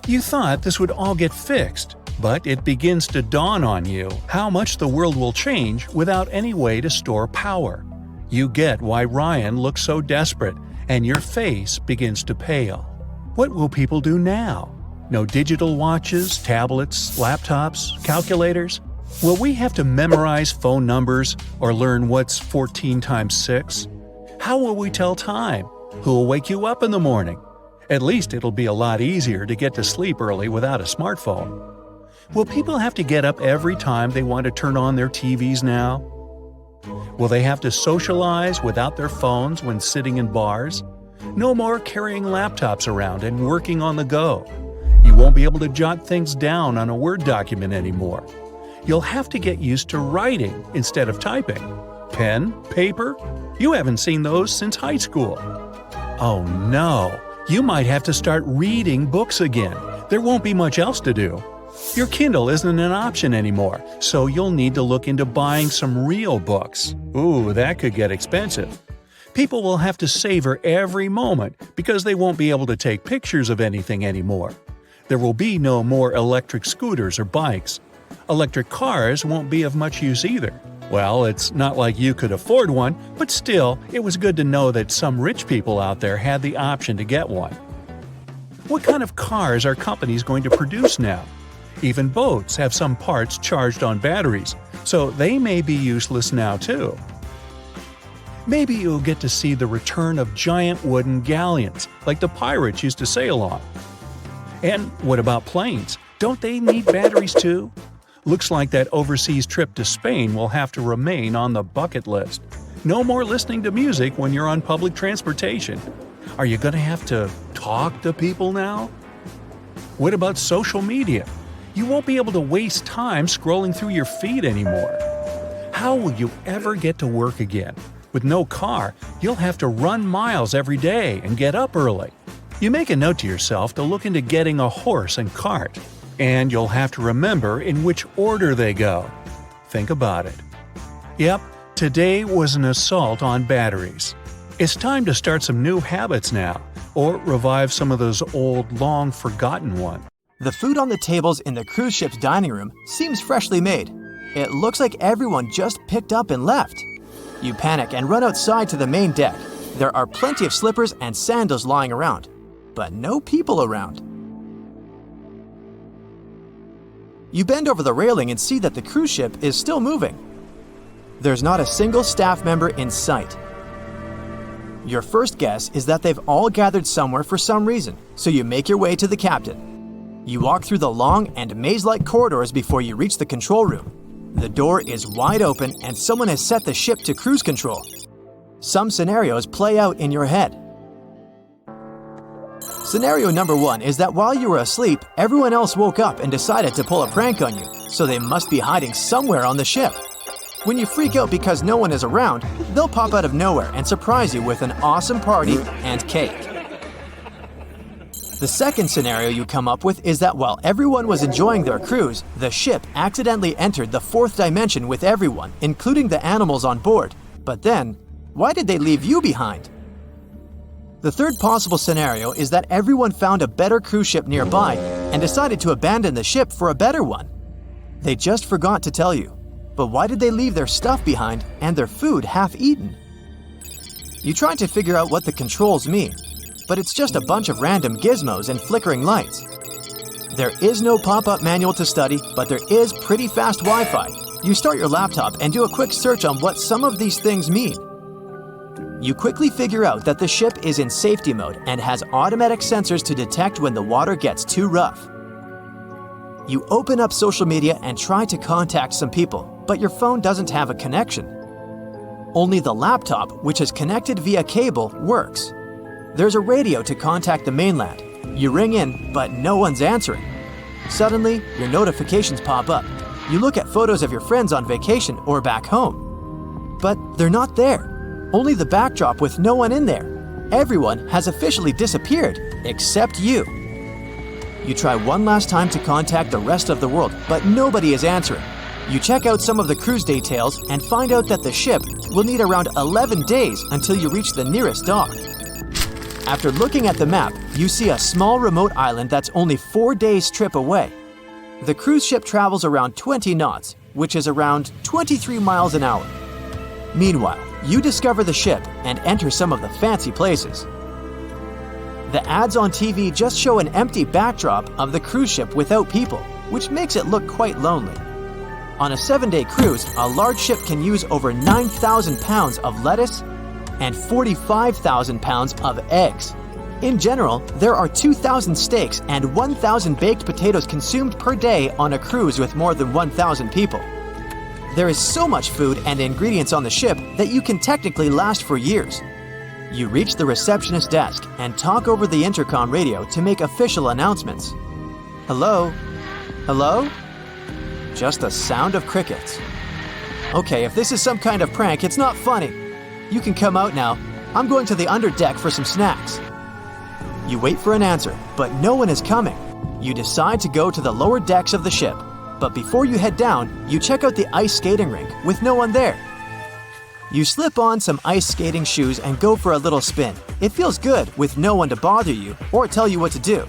You thought this would all get fixed, but it begins to dawn on you how much the world will change without any way to store power. You get why Ryan looks so desperate, and your face begins to pale. What will people do now? No digital watches, tablets, laptops, calculators? Will we have to memorize phone numbers or learn what's 14 times 6? How will we tell time? Who will wake you up in the morning? At least it'll be a lot easier to get to sleep early without a smartphone. Will people have to get up every time they want to turn on their TVs now? Will they have to socialize without their phones when sitting in bars? No more carrying laptops around and working on the go. You won't be able to jot things down on a Word document anymore. You'll have to get used to writing instead of typing. Pen, paper? You haven't seen those since high school. Oh no, you might have to start reading books again. There won't be much else to do. Your Kindle isn't an option anymore, so you'll need to look into buying some real books. Ooh, that could get expensive. People will have to savor every moment because they won't be able to take pictures of anything anymore. There will be no more electric scooters or bikes. Electric cars won't be of much use either. Well, it's not like you could afford one, but still, it was good to know that some rich people out there had the option to get one. What kind of cars are companies going to produce now? Even boats have some parts charged on batteries, so they may be useless now too. Maybe you'll get to see the return of giant wooden galleons, like the pirates used to sail on. And what about planes? Don't they need batteries too? Looks like that overseas trip to Spain will have to remain on the bucket list. No more listening to music when you're on public transportation. Are you going to have to talk to people now? What about social media? You won't be able to waste time scrolling through your feed anymore. How will you ever get to work again? With no car, you'll have to run miles every day and get up early. You make a note to yourself to look into getting a horse and cart, and you'll have to remember in which order they go. Think about it. Yep, today was an assault on batteries. It's time to start some new habits now, or revive some of those old, long-forgotten ones. The food on the tables in the cruise ship's dining room seems freshly made. It looks like everyone just picked up and left. You panic and run outside to the main deck. There are plenty of slippers and sandals lying around, but no people around. You bend over the railing and see that the cruise ship is still moving. There's not a single staff member in sight. Your first guess is that they've all gathered somewhere for some reason, so you make your way to the captain. You walk through the long and maze-like corridors before you reach the control room. The door is wide open and someone has set the ship to cruise control. Some scenarios play out in your head. Scenario number 1 is that while you were asleep, everyone else woke up and decided to pull a prank on you, so they must be hiding somewhere on the ship. When you freak out because no one is around, they'll pop out of nowhere and surprise you with an awesome party and cake. The second scenario you come up with is that while everyone was enjoying their cruise, the ship accidentally entered the 4th dimension with everyone, including the animals on board. But then, why did they leave you behind? The third possible scenario is that everyone found a better cruise ship nearby and decided to abandon the ship for a better one. They just forgot to tell you. But why did they leave their stuff behind and their food half-eaten? You try to figure out what the controls mean, but it's just a bunch of random gizmos and flickering lights. There is no pop-up manual to study, but there is pretty fast Wi-Fi. You start your laptop and do a quick search on what some of these things mean. You quickly figure out that the ship is in safety mode and has automatic sensors to detect when the water gets too rough. You open up social media and try to contact some people, but your phone doesn't have a connection. Only the laptop, which is connected via cable, works. There's a radio to contact the mainland. You ring in, but no one's answering. Suddenly, your notifications pop up. You look at photos of your friends on vacation or back home. But they're not there. Only the backdrop with no one in there. Everyone has officially disappeared, except you. You try one last time to contact the rest of the world, but nobody is answering. You check out some of the cruise details and find out that the ship will need around 11 days until you reach the nearest dock. After looking at the map, you see a small remote island that's only 4 days' trip away. The cruise ship travels around 20 knots, which is around 23 miles an hour. Meanwhile, you discover the ship and enter some of the fancy places. The ads on TV just show an empty backdrop of the cruise ship without people, which makes it look quite lonely. On a 7-day cruise, a large ship can use over 9,000 pounds of lettuce and 45,000 pounds of eggs. In general, there are 2,000 steaks and 1,000 baked potatoes consumed per day on a cruise with more than 1,000 people. There is so much food and ingredients on the ship that you can technically last for years. You reach the receptionist desk and talk over the intercom radio to make official announcements. Hello? Hello? Just a sound of crickets. Okay, if this is some kind of prank, it's not funny. You can come out now. I'm going to the underdeck for some snacks. You wait for an answer, but no one is coming. You decide to go to the lower decks of the ship, but before you head down, you check out the ice skating rink with no one there. You slip on some ice skating shoes and go for a little spin. It feels good with no one to bother you or tell you what to do.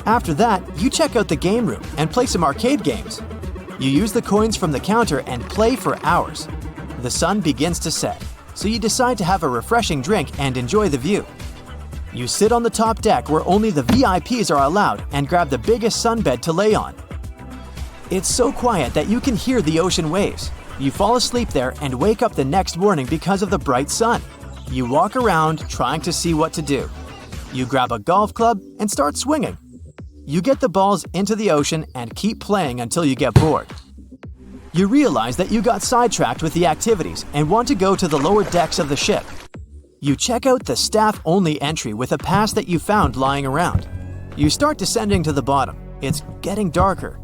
After that, you check out the game room and play some arcade games. You use the coins from the counter and play for hours. The sun begins to set, so you decide to have a refreshing drink and enjoy the view. You sit on the top deck where only the VIPs are allowed and grab the biggest sunbed to lay on. It's so quiet that you can hear the ocean waves. You fall asleep there and wake up the next morning because of the bright sun. You walk around trying to see what to do. You grab a golf club and start swinging. You get the balls into the ocean and keep playing until you get bored. You realize that you got sidetracked with the activities and want to go to the lower decks of the ship. You check out the staff-only entry with a pass that you found lying around. You start descending to the bottom. It's getting darker.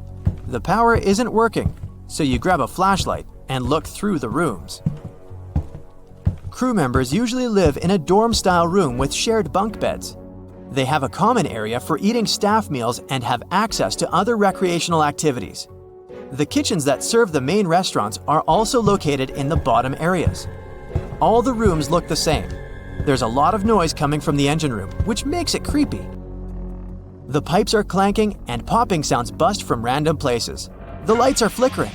The power isn't working, so you grab a flashlight and look through the rooms. Crew members usually live in a dorm-style room with shared bunk beds. They have a common area for eating staff meals and have access to other recreational activities. The kitchens that serve the main restaurants are also located in the bottom areas. All the rooms look the same. There's a lot of noise coming from the engine room, which makes it creepy. The pipes are clanking and popping sounds bust from random places. The lights are flickering.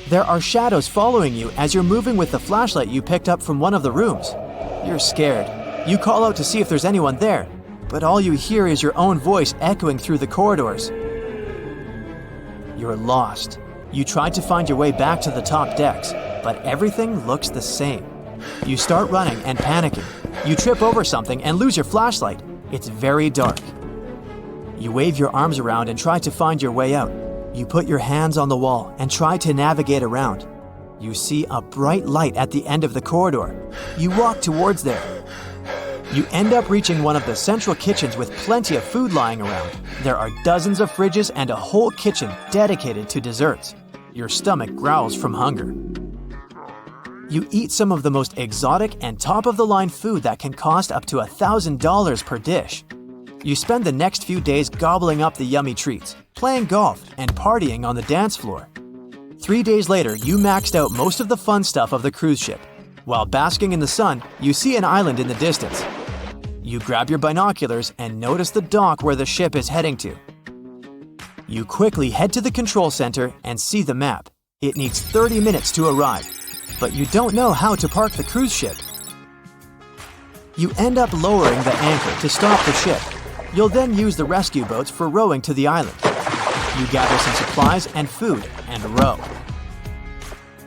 There are shadows following you as you're moving with the flashlight you picked up from one of the rooms. You're scared. You call out to see if there's anyone there, but all you hear is your own voice echoing through the corridors. You're lost. You try to find your way back to the top decks, but everything looks the same. You start running and panicking. You trip over something and lose your flashlight. It's very dark. You wave your arms around and try to find your way out. You put your hands on the wall and try to navigate around. You see a bright light at the end of the corridor. You walk towards there. You end up reaching one of the central kitchens with plenty of food lying around. There are dozens of fridges and a whole kitchen dedicated to desserts. Your stomach growls from hunger. You eat some of the most exotic and top-of-the-line food that can cost up to $1,000 per dish. You spend the next few days gobbling up the yummy treats, playing golf, and partying on the dance floor. 3 days later, you maxed out most of the fun stuff of the cruise ship. While basking in the sun, you see an island in the distance. You grab your binoculars and notice the dock where the ship is heading to. You quickly head to the control center and see the map. It needs 30 minutes to arrive, but you don't know how to park the cruise ship. You end up lowering the anchor to stop the ship. You'll then use the rescue boats for rowing to the island. You gather some supplies and food and row.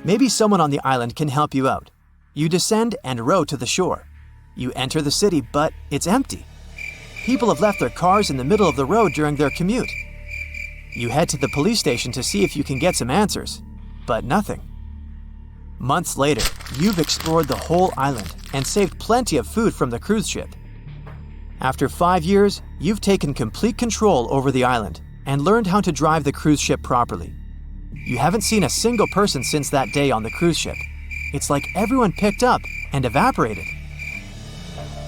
Maybe someone on the island can help you out. You descend and row to the shore. You enter the city, but it's empty. People have left their cars in the middle of the road during their commute. You head to the police station to see if you can get some answers, but nothing. Months later, you've explored the whole island and saved plenty of food from the cruise ship. After 5 years, you've taken complete control over the island and learned how to drive the cruise ship properly. You haven't seen a single person since that day on the cruise ship. It's like everyone picked up and evaporated.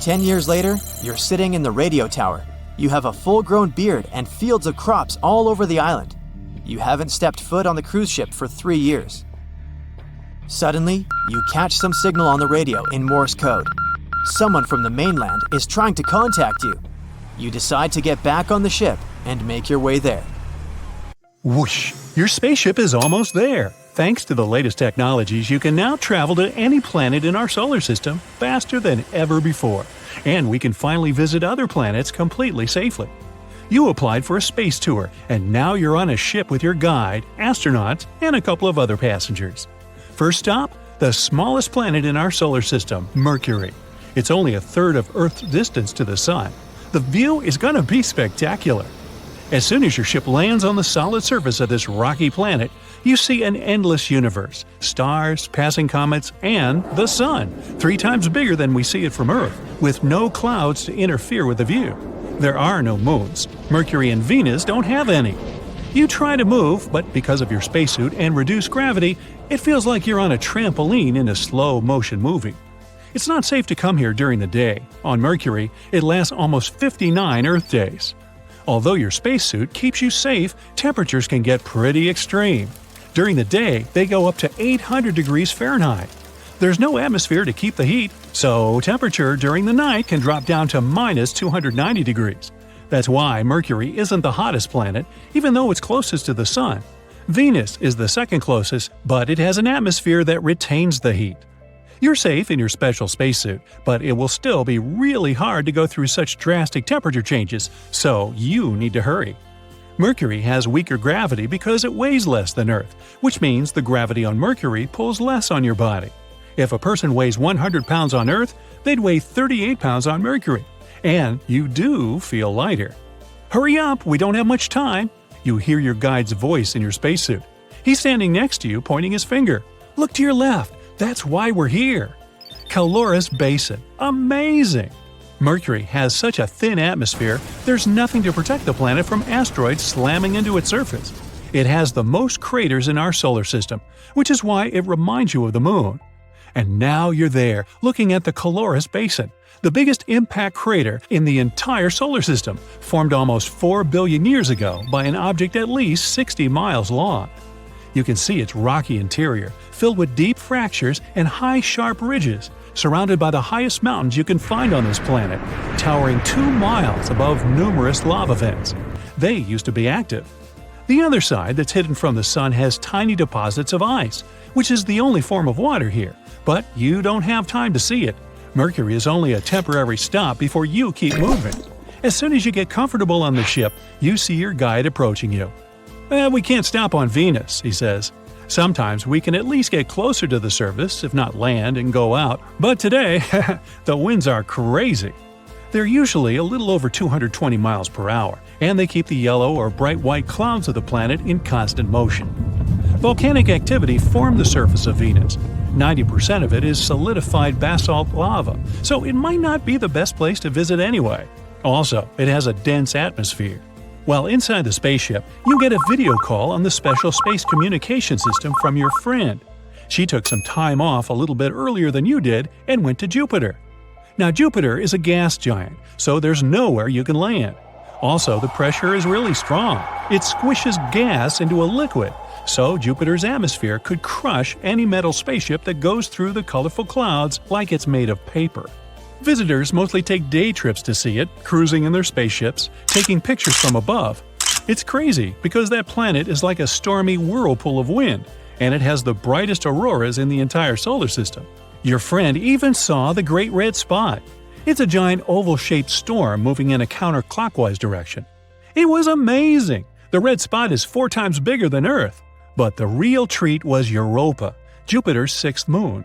10 years later, you're sitting in the radio tower. You have a full-grown beard and fields of crops all over the island. You haven't stepped foot on the cruise ship for 3 years. Suddenly, you catch some signal on the radio in Morse code. Someone from the mainland is trying to contact you. You decide to get back on the ship and make your way there. Whoosh! Your spaceship is almost there. Thanks to the latest technologies, you can now travel to any planet in our solar system faster than ever before. And we can finally visit other planets completely safely. You applied for a space tour, and now you're on a ship with your guide, astronauts, and a couple of other passengers. First stop, the smallest planet in our solar system, Mercury. It's only a third of Earth's distance to the Sun. The view is going to be spectacular. As soon as your ship lands on the solid surface of this rocky planet, you see an endless universe, stars, passing comets, and the Sun, 3 times bigger than we see it from Earth, with no clouds to interfere with the view. There are no moons. Mercury and Venus don't have any. You try to move, but because of your spacesuit and reduced gravity, it feels like you're on a trampoline in a slow-motion movie. It's not safe to come here during the day. On Mercury, it lasts almost 59 Earth days. Although your spacesuit keeps you safe, temperatures can get pretty extreme. During the day, they go up to 800 degrees Fahrenheit. There's no atmosphere to keep the heat, so temperature during the night can drop down to minus 290 degrees. That's why Mercury isn't the hottest planet, even though it's closest to the Sun. Venus is the second closest, but it has an atmosphere that retains the heat. You're safe in your special spacesuit, but it will still be really hard to go through such drastic temperature changes, so you need to hurry. Mercury has weaker gravity because it weighs less than Earth, which means the gravity on Mercury pulls less on your body. If a person weighs 100 pounds on Earth, they'd weigh 38 pounds on Mercury. And you do feel lighter. Hurry up, we don't have much time. You hear your guide's voice in your spacesuit. He's standing next to you, pointing his finger. Look to your left. That's why we're here. Calorus Basin. Amazing! Mercury has such a thin atmosphere, there's nothing to protect the planet from asteroids slamming into its surface. It has the most craters in our solar system, which is why it reminds you of the Moon. And now you're there, looking at the Calorus Basin, the biggest impact crater in the entire solar system, formed almost 4 billion years ago by an object at least 60 miles long. You can see its rocky interior, filled with deep fractures and high sharp ridges, surrounded by the highest mountains you can find on this planet, towering 2 miles above numerous lava vents. They used to be active. The other side that's hidden from the sun has tiny deposits of ice, which is the only form of water here, but you don't have time to see it. Mercury is only a temporary stop before you keep moving. As soon as you get comfortable on the ship, you see your guide approaching you. We can't stop on Venus, he says. Sometimes we can at least get closer to the surface, if not land and go out, but today, the winds are crazy. They're usually a little over 220 miles per hour, and they keep the yellow or bright white clouds of the planet in constant motion. Volcanic activity formed the surface of Venus. 90% of it is solidified basalt lava, so it might not be the best place to visit anyway. Also, it has a dense atmosphere. While inside the spaceship, you get a video call on the special space communication system from your friend. She took some time off a little bit earlier than you did and went to Jupiter. Now, Jupiter is a gas giant, so there's nowhere you can land. Also, the pressure is really strong. It squishes gas into a liquid, so Jupiter's atmosphere could crush any metal spaceship that goes through the colorful clouds like it's made of paper. Visitors mostly take day trips to see it, cruising in their spaceships, taking pictures from above. It's crazy because that planet is like a stormy whirlpool of wind, and it has the brightest auroras in the entire solar system. Your friend even saw the Great Red Spot. It's a giant oval-shaped storm moving in a counterclockwise direction. It was amazing! The red spot is 4 times bigger than Earth. But the real treat was Europa, Jupiter's 6th moon.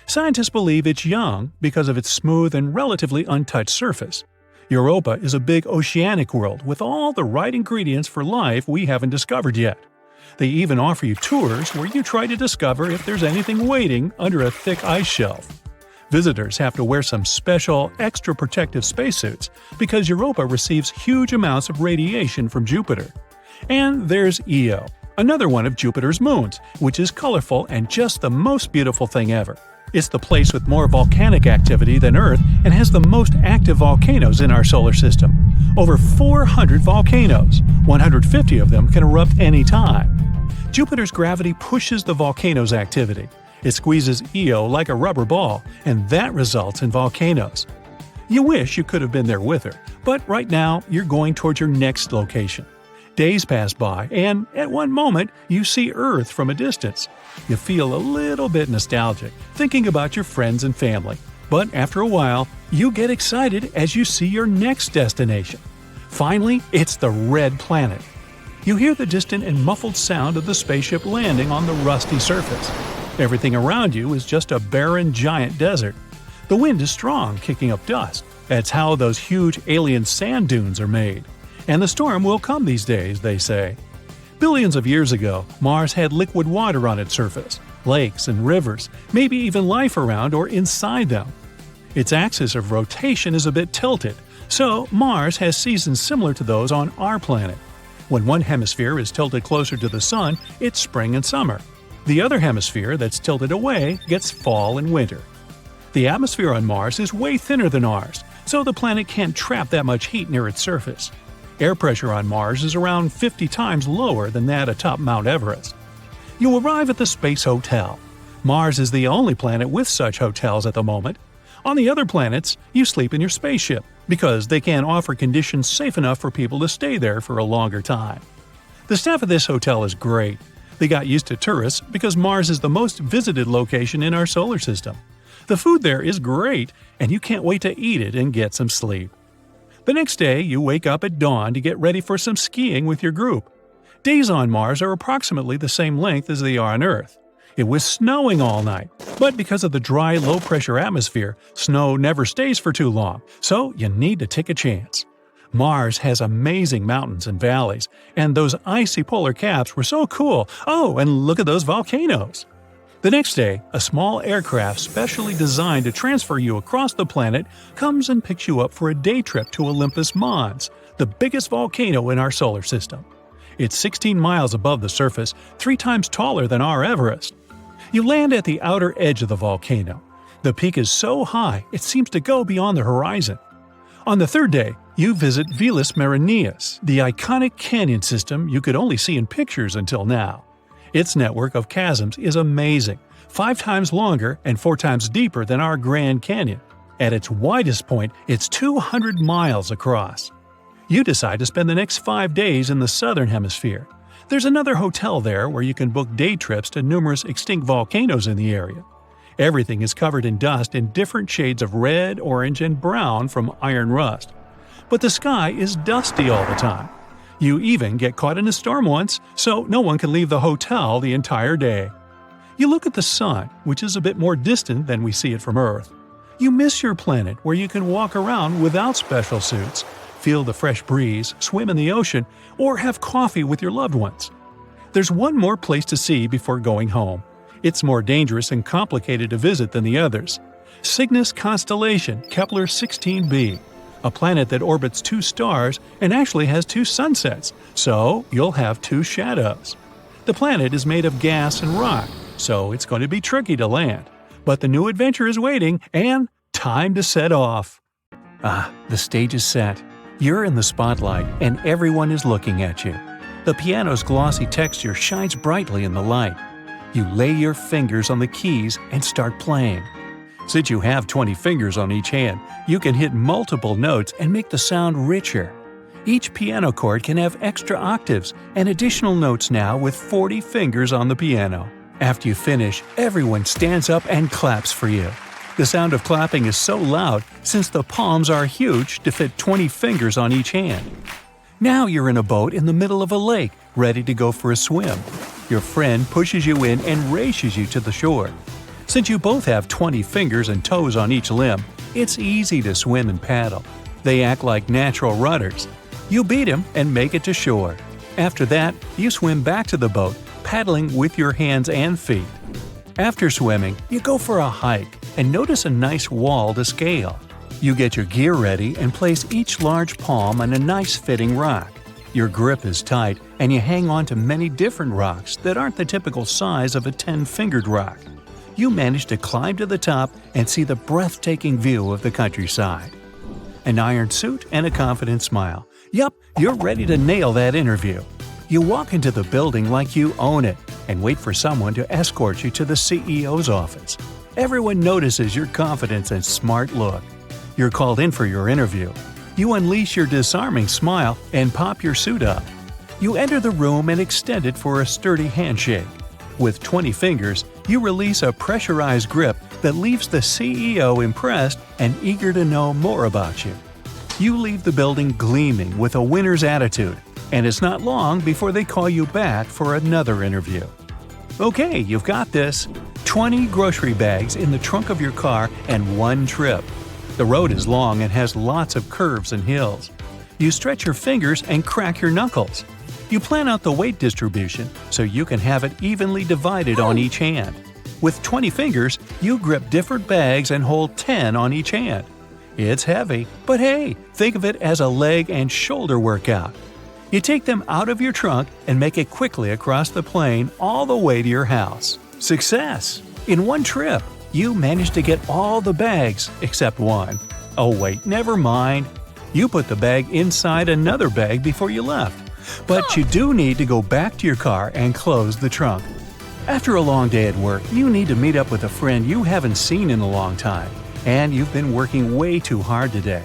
Scientists believe it's young because of its smooth and relatively untouched surface. Europa is a big oceanic world with all the right ingredients for life we haven't discovered yet. They even offer you tours where you try to discover if there's anything waiting under a thick ice shelf. Visitors have to wear some special, extra protective spacesuits because Europa receives huge amounts of radiation from Jupiter. And there's Io, another one of Jupiter's moons, which is colorful and just the most beautiful thing ever. It's the place with more volcanic activity than Earth and has the most active volcanoes in our solar system. Over 400 volcanoes, 150 of them can erupt any time. Jupiter's gravity pushes the volcano's activity. It squeezes Io like a rubber ball, and that results in volcanoes. You wish you could have been there with her, but right now you're going towards your next location. Days pass by, and at one moment, you see Earth from a distance. You feel a little bit nostalgic, thinking about your friends and family. But after a while, you get excited as you see your next destination. Finally, it's the Red Planet. You hear the distant and muffled sound of the spaceship landing on the rusty surface. Everything around you is just a barren giant desert. The wind is strong, kicking up dust. That's how those huge alien sand dunes are made. And the storm will come these days, they say. Billions of years ago, Mars had liquid water on its surface, lakes and rivers, maybe even life around or inside them. Its axis of rotation is a bit tilted, so Mars has seasons similar to those on our planet. When one hemisphere is tilted closer to the sun, it's spring and summer. The other hemisphere that's tilted away gets fall and winter. The atmosphere on Mars is way thinner than ours, so the planet can't trap that much heat near its surface. Air pressure on Mars is around 50 times lower than that atop Mount Everest. You arrive at the Space Hotel. Mars is the only planet with such hotels at the moment. On the other planets, you sleep in your spaceship, because they can't offer conditions safe enough for people to stay there for a longer time. The staff at this hotel is great. They got used to tourists because Mars is the most visited location in our solar system. The food there is great, and you can't wait to eat it and get some sleep. The next day, you wake up at dawn to get ready for some skiing with your group. Days on Mars are approximately the same length as they are on Earth. It was snowing all night, but because of the dry, low-pressure atmosphere, snow never stays for too long, so you need to take a chance. Mars has amazing mountains and valleys, and those icy polar caps were so cool. Oh, and look at those volcanoes! The next day, a small aircraft specially designed to transfer you across the planet comes and picks you up for a day trip to Olympus Mons, the biggest volcano in our solar system. It's 16 miles above the surface, 3 times taller than our Everest. You land at the outer edge of the volcano. The peak is so high, it seems to go beyond the horizon. On the third day, you visit Velis Marineus, the iconic canyon system you could only see in pictures until now. Its network of chasms is amazing, 5 times longer and 4 times deeper than our Grand Canyon. At its widest point, it's 200 miles across. You decide to spend the next 5 days in the southern hemisphere. There's another hotel there where you can book day trips to numerous extinct volcanoes in the area. Everything is covered in dust in different shades of red, orange, and brown from iron rust. But the sky is dusty all the time. You even get caught in a storm once, so no one can leave the hotel the entire day. You look at the sun, which is a bit more distant than we see it from Earth. You miss your planet where you can walk around without special suits, feel the fresh breeze, swim in the ocean, or have coffee with your loved ones. There's one more place to see before going home. It's more dangerous and complicated to visit than the others. Cygnus constellation Kepler 16b, a planet that orbits 2 stars and actually has 2 sunsets, so you'll have 2 shadows. The planet is made of gas and rock, so it's going to be tricky to land. But the new adventure is waiting, and time to set off. The stage is set. You're in the spotlight, and everyone is looking at you. The piano's glossy texture shines brightly in the light. You lay your fingers on the keys and start playing. Since you have 20 fingers on each hand, you can hit multiple notes and make the sound richer. Each piano chord can have extra octaves and additional notes now with 40 fingers on the piano. After you finish, everyone stands up and claps for you. The sound of clapping is so loud since the palms are huge to fit 20 fingers on each hand. Now you're in a boat in the middle of a lake, ready to go for a swim. Your friend pushes you in and races you to the shore. Since you both have 20 fingers and toes on each limb, it's easy to swim and paddle. They act like natural rudders. You beat him and make it to shore. After that, you swim back to the boat, paddling with your hands and feet. After swimming, you go for a hike and notice a nice wall to scale. You get your gear ready and place each large palm on a nice fitting rock. Your grip is tight and you hang on to many different rocks that aren't the typical size of a 10-fingered rock. You manage to climb to the top and see the breathtaking view of the countryside. An iron suit and a confident smile. Yup, you're ready to nail that interview. You walk into the building like you own it and wait for someone to escort you to the CEO's office. Everyone notices your confidence and smart look. You're called in for your interview. You unleash your disarming smile and pop your suit up. You enter the room and extend it for a sturdy handshake. With 20 fingers, you release a pressurized grip that leaves the CEO impressed and eager to know more about you. You leave the building gleaming with a winner's attitude, and it's not long before they call you back for another interview. Okay, you've got this. 20 grocery bags in the trunk of your car and 1 trip. The road is long and has lots of curves and hills. You stretch your fingers and crack your knuckles. You plan out the weight distribution so you can have it evenly divided on each hand. With 20 fingers, you grip different bags and hold 10 on each hand. It's heavy, but hey, think of it as a leg and shoulder workout. You take them out of your trunk and make it quickly across the plain all the way to your house. Success! In 1 trip, you managed to get all the bags except 1. Oh wait, never mind. You put the bag inside another bag before you left. But you do need to go back to your car and close the trunk. After a long day at work, you need to meet up with a friend you haven't seen in a long time, and you've been working way too hard today.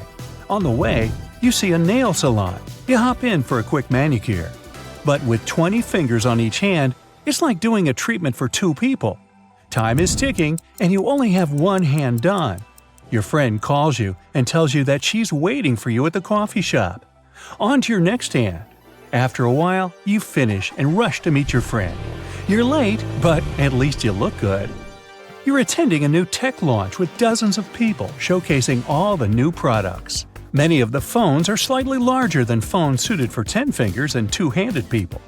On the way, you see a nail salon. You hop in for a quick manicure. But with 20 fingers on each hand, it's like doing a treatment for 2 people. Time is ticking, and you only have 1 hand done. Your friend calls you and tells you that she's waiting for you at the coffee shop. On to your next hand. After a while, you finish and rush to meet your friend. You're late, but at least you look good. You're attending a new tech launch with dozens of people showcasing all the new products. Many of the phones are slightly larger than phones suited for 10 fingers and 2-handed people.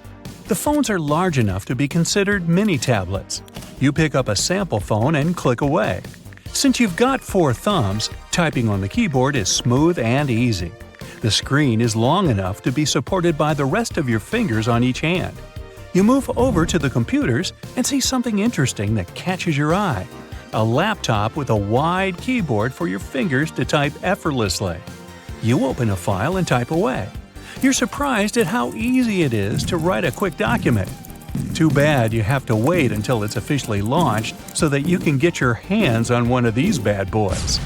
The phones are large enough to be considered mini tablets. You pick up a sample phone and click away. Since you've got 4 thumbs, typing on the keyboard is smooth and easy. The screen is long enough to be supported by the rest of your fingers on each hand. You move over to the computers and see something interesting that catches your eye. A laptop with a wide keyboard for your fingers to type effortlessly. You open a file and type away. You're surprised at how easy it is to write a quick document. Too bad you have to wait until it's officially launched so that you can get your hands on one of these bad boys.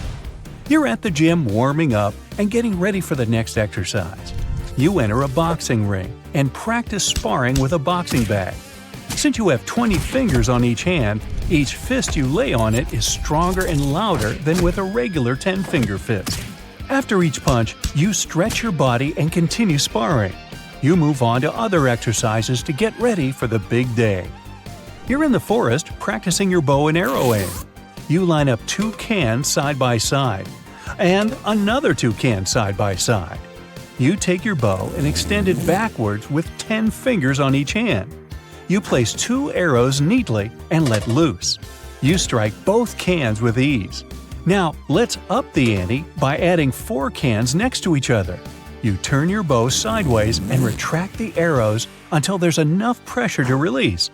You're at the gym warming up and getting ready for the next exercise. You enter a boxing ring and practice sparring with a boxing bag. Since you have 20 fingers on each hand, each fist you lay on it is stronger and louder than with a regular 10-finger fist. After each punch, you stretch your body and continue sparring. You move on to other exercises to get ready for the big day. You're in the forest practicing your bow and arrow aim. You line up 2 cans side by side, and another 2 cans side by side. You take your bow and extend it backwards with 10 fingers on each hand. You place 2 arrows neatly and let loose. You strike both cans with ease. Now, let's up the ante by adding 4 cans next to each other. You turn your bow sideways and retract the arrows until there's enough pressure to release.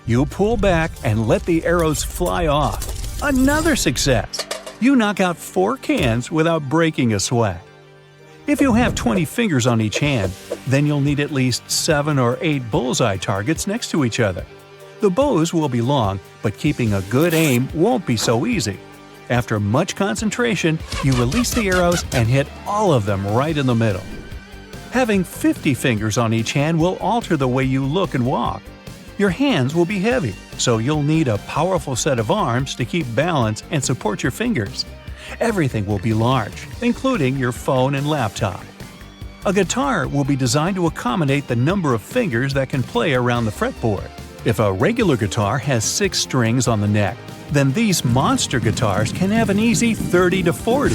You pull back and let the arrows fly off. Another success! You knock out 4 cans without breaking a sweat. If you have 20 fingers on each hand, then you'll need at least 7 or 8 bullseye targets next to each other. The bows will be long, but keeping a good aim won't be so easy. After much concentration, you release the arrows and hit all of them right in the middle. Having 50 fingers on each hand will alter the way you look and walk. Your hands will be heavy, so you'll need a powerful set of arms to keep balance and support your fingers. Everything will be large, including your phone and laptop. A guitar will be designed to accommodate the number of fingers that can play around the fretboard. If a regular guitar has 6 strings on the neck, then these monster guitars can have an easy 30 to 40.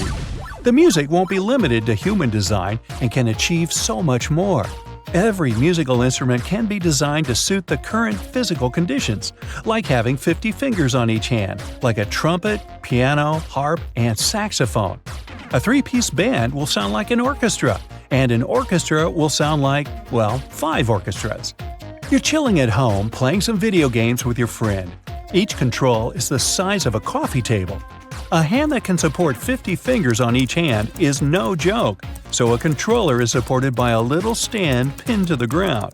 The music won't be limited to human design and can achieve so much more. Every musical instrument can be designed to suit the current physical conditions, like having 50 fingers on each hand, like a trumpet, piano, harp, and saxophone. A 3-piece band will sound like an orchestra, and an orchestra will sound like, well, 5 orchestras. You're chilling at home playing some video games with your friend. Each control is the size of a coffee table. A hand that can support 50 fingers on each hand is no joke, so a controller is supported by a little stand pinned to the ground.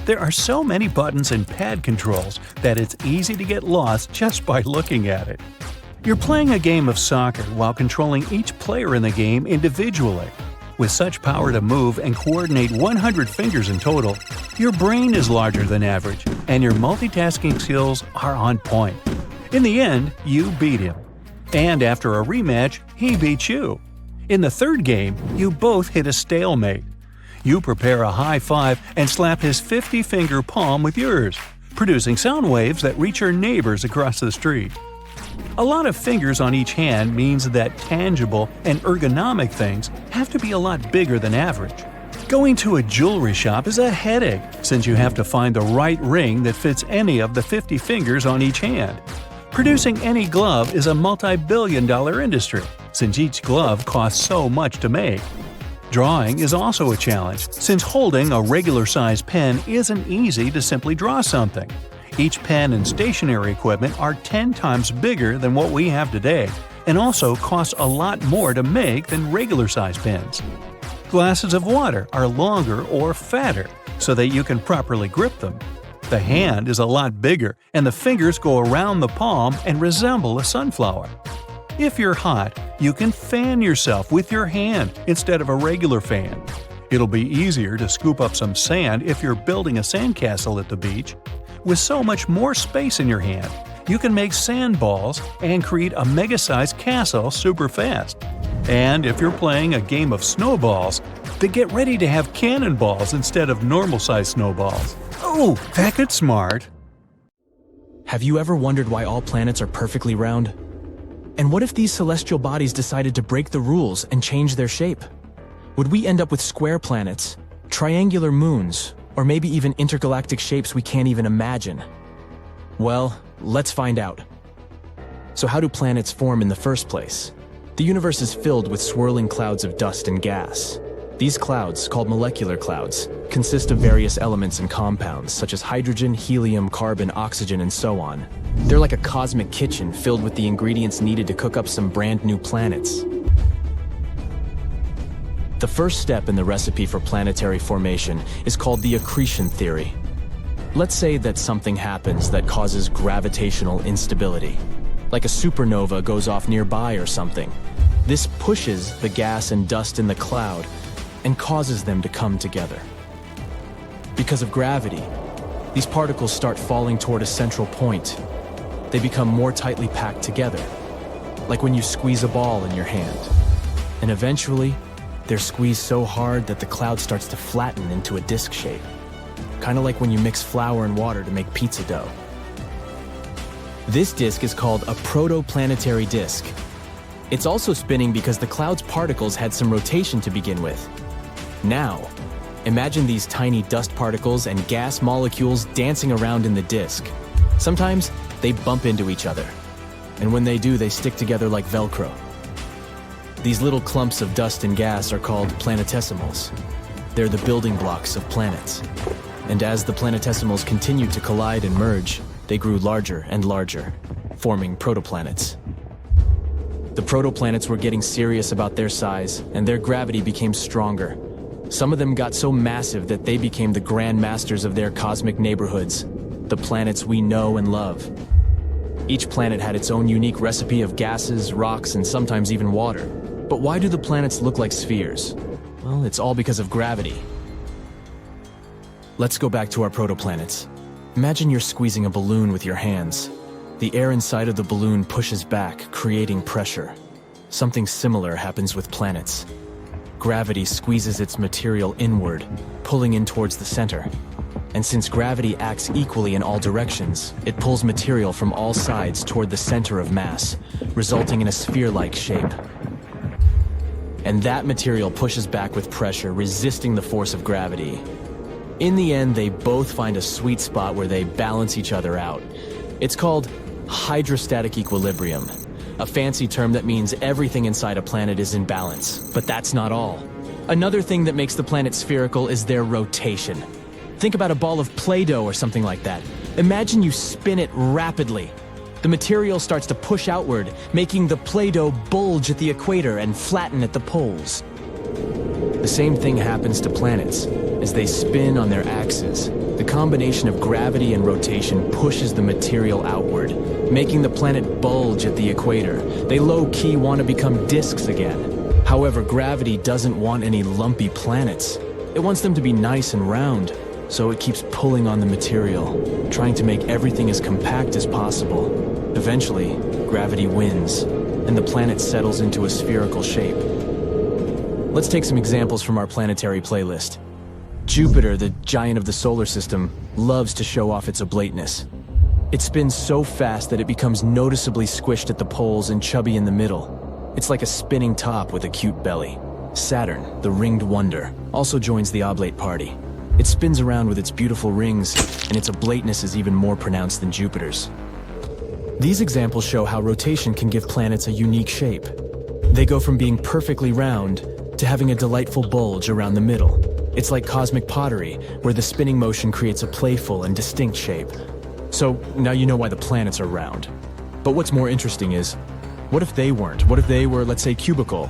There are so many buttons and pad controls that it's easy to get lost just by looking at it. You're playing a game of soccer while controlling each player in the game individually. With such power to move and coordinate 100 fingers in total, your brain is larger than average, and your multitasking skills are on point. In the end, you beat him. And after a rematch, he beats you. In the third game, you both hit a stalemate. You prepare a high five and slap his 50-finger palm with yours, producing sound waves that reach your neighbors across the street. A lot of fingers on each hand means that tangible and ergonomic things have to be a lot bigger than average. Going to a jewelry shop is a headache since you have to find the right ring that fits any of the 50 fingers on each hand. Producing any glove is a multi-billion-dollar industry, since each glove costs so much to make. Drawing is also a challenge, since holding a regular-sized pen isn't easy to simply draw something. Each pen and stationery equipment are 10 times bigger than what we have today, and also cost a lot more to make than regular-sized pens. Glasses of water are longer or fatter, so that you can properly grip them. The hand is a lot bigger, and the fingers go around the palm and resemble a sunflower. If you're hot, you can fan yourself with your hand instead of a regular fan. It'll be easier to scoop up some sand if you're building a sandcastle at the beach. With so much more space in your hand, you can make sandballs and create a mega-sized castle super fast. And if you're playing a game of snowballs, then get ready to have cannonballs instead of normal-sized snowballs. Oh, that gets smart. Have you ever wondered why all planets are perfectly round? And what if these celestial bodies decided to break the rules and change their shape? Would we end up with square planets, triangular moons, or maybe even intergalactic shapes we can't even imagine? Well, let's find out. So how do planets form in the first place? The universe is filled with swirling clouds of dust and gas. These clouds, called molecular clouds, consist of various elements and compounds such as hydrogen, helium, carbon, oxygen, and so on. They're like a cosmic kitchen filled with the ingredients needed to cook up some brand new planets. The first step in the recipe for planetary formation is called the accretion theory. Let's say that something happens that causes gravitational instability, like a supernova goes off nearby or something. This pushes the gas and dust in the cloud and causes them to come together. Because of gravity, these particles start falling toward a central point. They become more tightly packed together, like when you squeeze a ball in your hand. And eventually, they're squeezed so hard that the cloud starts to flatten into a disc shape. Kind of like when you mix flour and water to make pizza dough. This disk is called a protoplanetary disk. It's also spinning because the cloud's particles had some rotation to begin with. Now, imagine these tiny dust particles and gas molecules dancing around in the disk. Sometimes they bump into each other, and when they do, they stick together like Velcro. These little clumps of dust and gas are called planetesimals. They're the building blocks of planets. And as the planetesimals continued to collide and merge, they grew larger and larger, forming protoplanets. The protoplanets were getting serious about their size, and their gravity became stronger. Some of them got so massive that they became the grand masters of their cosmic neighborhoods, the planets we know and love. Each planet had its own unique recipe of gases, rocks, and sometimes even water. But why do the planets look like spheres? Well, it's all because of gravity. Let's go back to our protoplanets. Imagine you're squeezing a balloon with your hands. The air inside of the balloon pushes back, creating pressure. Something similar happens with planets. Gravity squeezes its material inward, pulling in towards the center. And since gravity acts equally in all directions, it pulls material from all sides toward the center of mass, resulting in a sphere-like shape. And that material pushes back with pressure, resisting the force of gravity. In the end, they both find a sweet spot where they balance each other out. It's called hydrostatic equilibrium, a fancy term that means everything inside a planet is in balance. But that's not all. Another thing that makes the planet spherical is their rotation. Think about a ball of Play-Doh or something like that. Imagine you spin it rapidly. The material starts to push outward, making the Play-Doh bulge at the equator and flatten at the poles. The same thing happens to planets. As they spin on their axes, the combination of gravity and rotation pushes the material outward, making the planet bulge at the equator. They low-key want to become disks again. However, gravity doesn't want any lumpy planets. It wants them to be nice and round, so it keeps pulling on the material, trying to make everything as compact as possible. Eventually, gravity wins, and the planet settles into a spherical shape. Let's take some examples from our planetary playlist. Jupiter, the giant of the solar system, loves to show off its oblateness. It spins so fast that it becomes noticeably squished at the poles and chubby in the middle. It's like a spinning top with a cute belly. Saturn, the ringed wonder, also joins the oblate party. It spins around with its beautiful rings, and its oblateness is even more pronounced than Jupiter's. These examples show how rotation can give planets a unique shape. They go from being perfectly round to having a delightful bulge around the middle. It's like cosmic pottery, where the spinning motion creates a playful and distinct shape. So now you know why the planets are round. But what's more interesting is, what if they weren't? What if they were, let's say, cubical,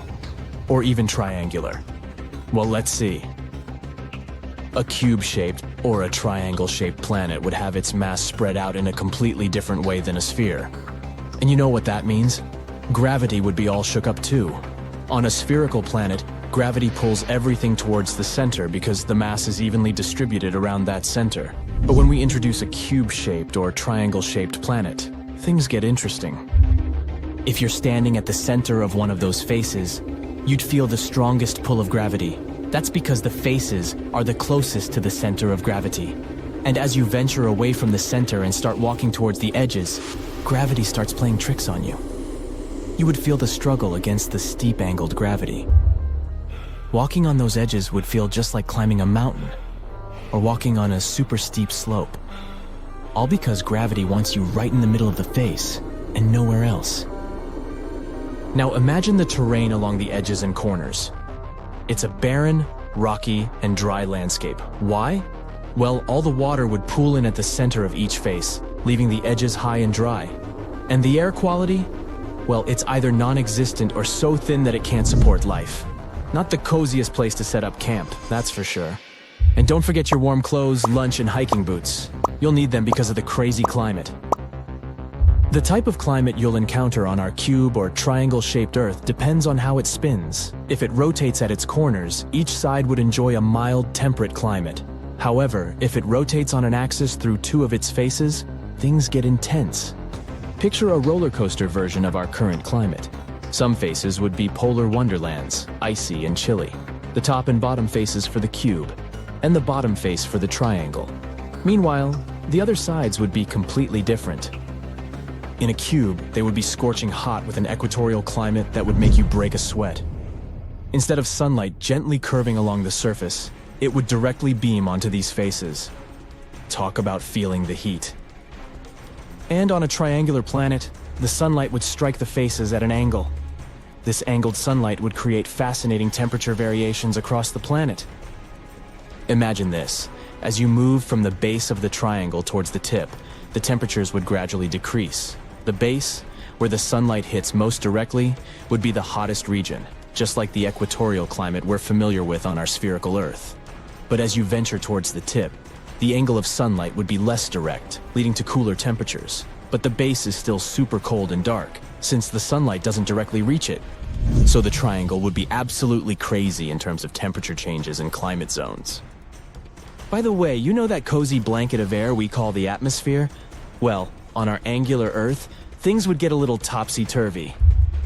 or even triangular? Well, let's see. A cube-shaped or a triangle-shaped planet would have its mass spread out in a completely different way than a sphere. And you know what that means? Gravity would be all shook up too. On a spherical planet, gravity pulls everything towards the center because the mass is evenly distributed around that center. But when we introduce a cube-shaped or triangle-shaped planet, things get interesting. If you're standing at the center of one of those faces, you'd feel the strongest pull of gravity. That's because the faces are the closest to the center of gravity. And as you venture away from the center and start walking towards the edges, gravity starts playing tricks on you. You would feel the struggle against the steep-angled gravity. Walking on those edges would feel just like climbing a mountain, or walking on a super steep slope. All because gravity wants you right in the middle of the face, and nowhere else. Now imagine the terrain along the edges and corners. It's a barren, rocky, and dry landscape. Why? Well, all the water would pool in at the center of each face, leaving the edges high and dry. And the air quality? Well, it's either non-existent or so thin that it can't support life. Not the coziest place to set up camp, that's for sure. And don't forget your warm clothes, lunch, and hiking boots. You'll need them because of the crazy climate. The type of climate you'll encounter on our cube or triangle-shaped Earth depends on how it spins. If it rotates at its corners, each side would enjoy a mild, temperate climate. However, if it rotates on an axis through two of its faces, things get intense. Picture a roller coaster version of our current climate. Some faces would be polar wonderlands, icy and chilly. The top and bottom faces for the cube, and the bottom face for the triangle. Meanwhile, the other sides would be completely different. In a cube, they would be scorching hot with an equatorial climate that would make you break a sweat. Instead of sunlight gently curving along the surface, it would directly beam onto these faces. Talk about feeling the heat. And on a triangular planet, the sunlight would strike the faces at an angle. This angled sunlight would create fascinating temperature variations across the planet. Imagine this. As you move from the base of the triangle towards the tip, the temperatures would gradually decrease. The base, where the sunlight hits most directly, would be the hottest region, just like the equatorial climate we're familiar with on our spherical Earth. But as you venture towards the tip, the angle of sunlight would be less direct, leading to cooler temperatures. But the base is still super cold and dark, since the sunlight doesn't directly reach it. So the triangle would be absolutely crazy in terms of temperature changes and climate zones. By the way, you know that cozy blanket of air we call the atmosphere? Well, on our angular Earth, things would get a little topsy-turvy.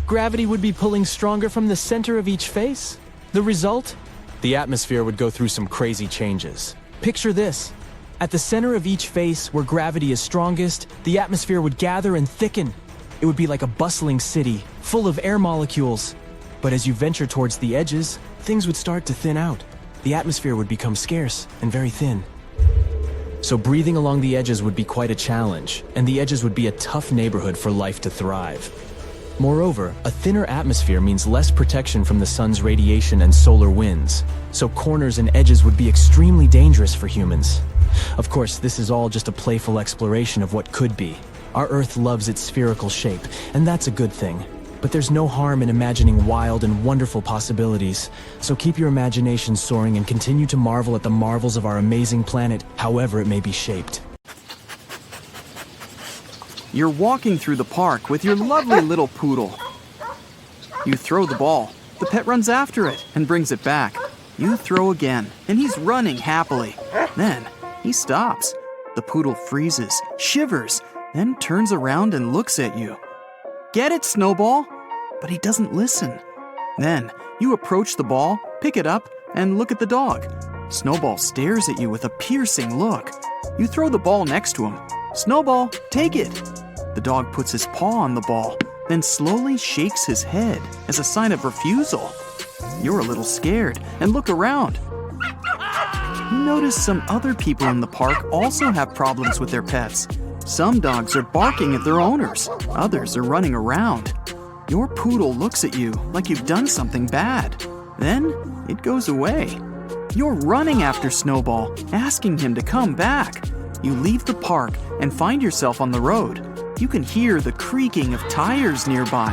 Gravity would be pulling stronger from the center of each face. The result? The atmosphere would go through some crazy changes. Picture this. At the center of each face, where gravity is strongest, the atmosphere would gather and thicken. It would be like a bustling city, full of air molecules. But as you venture towards the edges, things would start to thin out. The atmosphere would become scarce and very thin. So breathing along the edges would be quite a challenge, and the edges would be a tough neighborhood for life to thrive. Moreover, a thinner atmosphere means less protection from the sun's radiation and solar winds, so corners and edges would be extremely dangerous for humans. Of course, this is all just a playful exploration of what could be. Our Earth loves its spherical shape, and that's a good thing. But there's no harm in imagining wild and wonderful possibilities, so keep your imagination soaring and continue to marvel at the marvels of our amazing planet, however it may be shaped. You're walking through the park with your lovely little poodle. You throw the ball. The pet runs after it and brings it back. You throw again, and he's running happily. Then, he stops. The poodle freezes, shivers, then turns around and looks at you. Get it, Snowball? But he doesn't listen. Then, you approach the ball, pick it up, and look at the dog. Snowball stares at you with a piercing look. You throw the ball next to him. Snowball, take it. The dog puts his paw on the ball, then slowly shakes his head as a sign of refusal. You're a little scared and look around. You notice some other people in the park also have problems with their pets. Some dogs are barking at their owners. Others are running around. Your poodle looks at you like you've done something bad. Then it goes away. You're running after Snowball, asking him to come back. You leave the park and find yourself on the road. You can hear the creaking of tires nearby.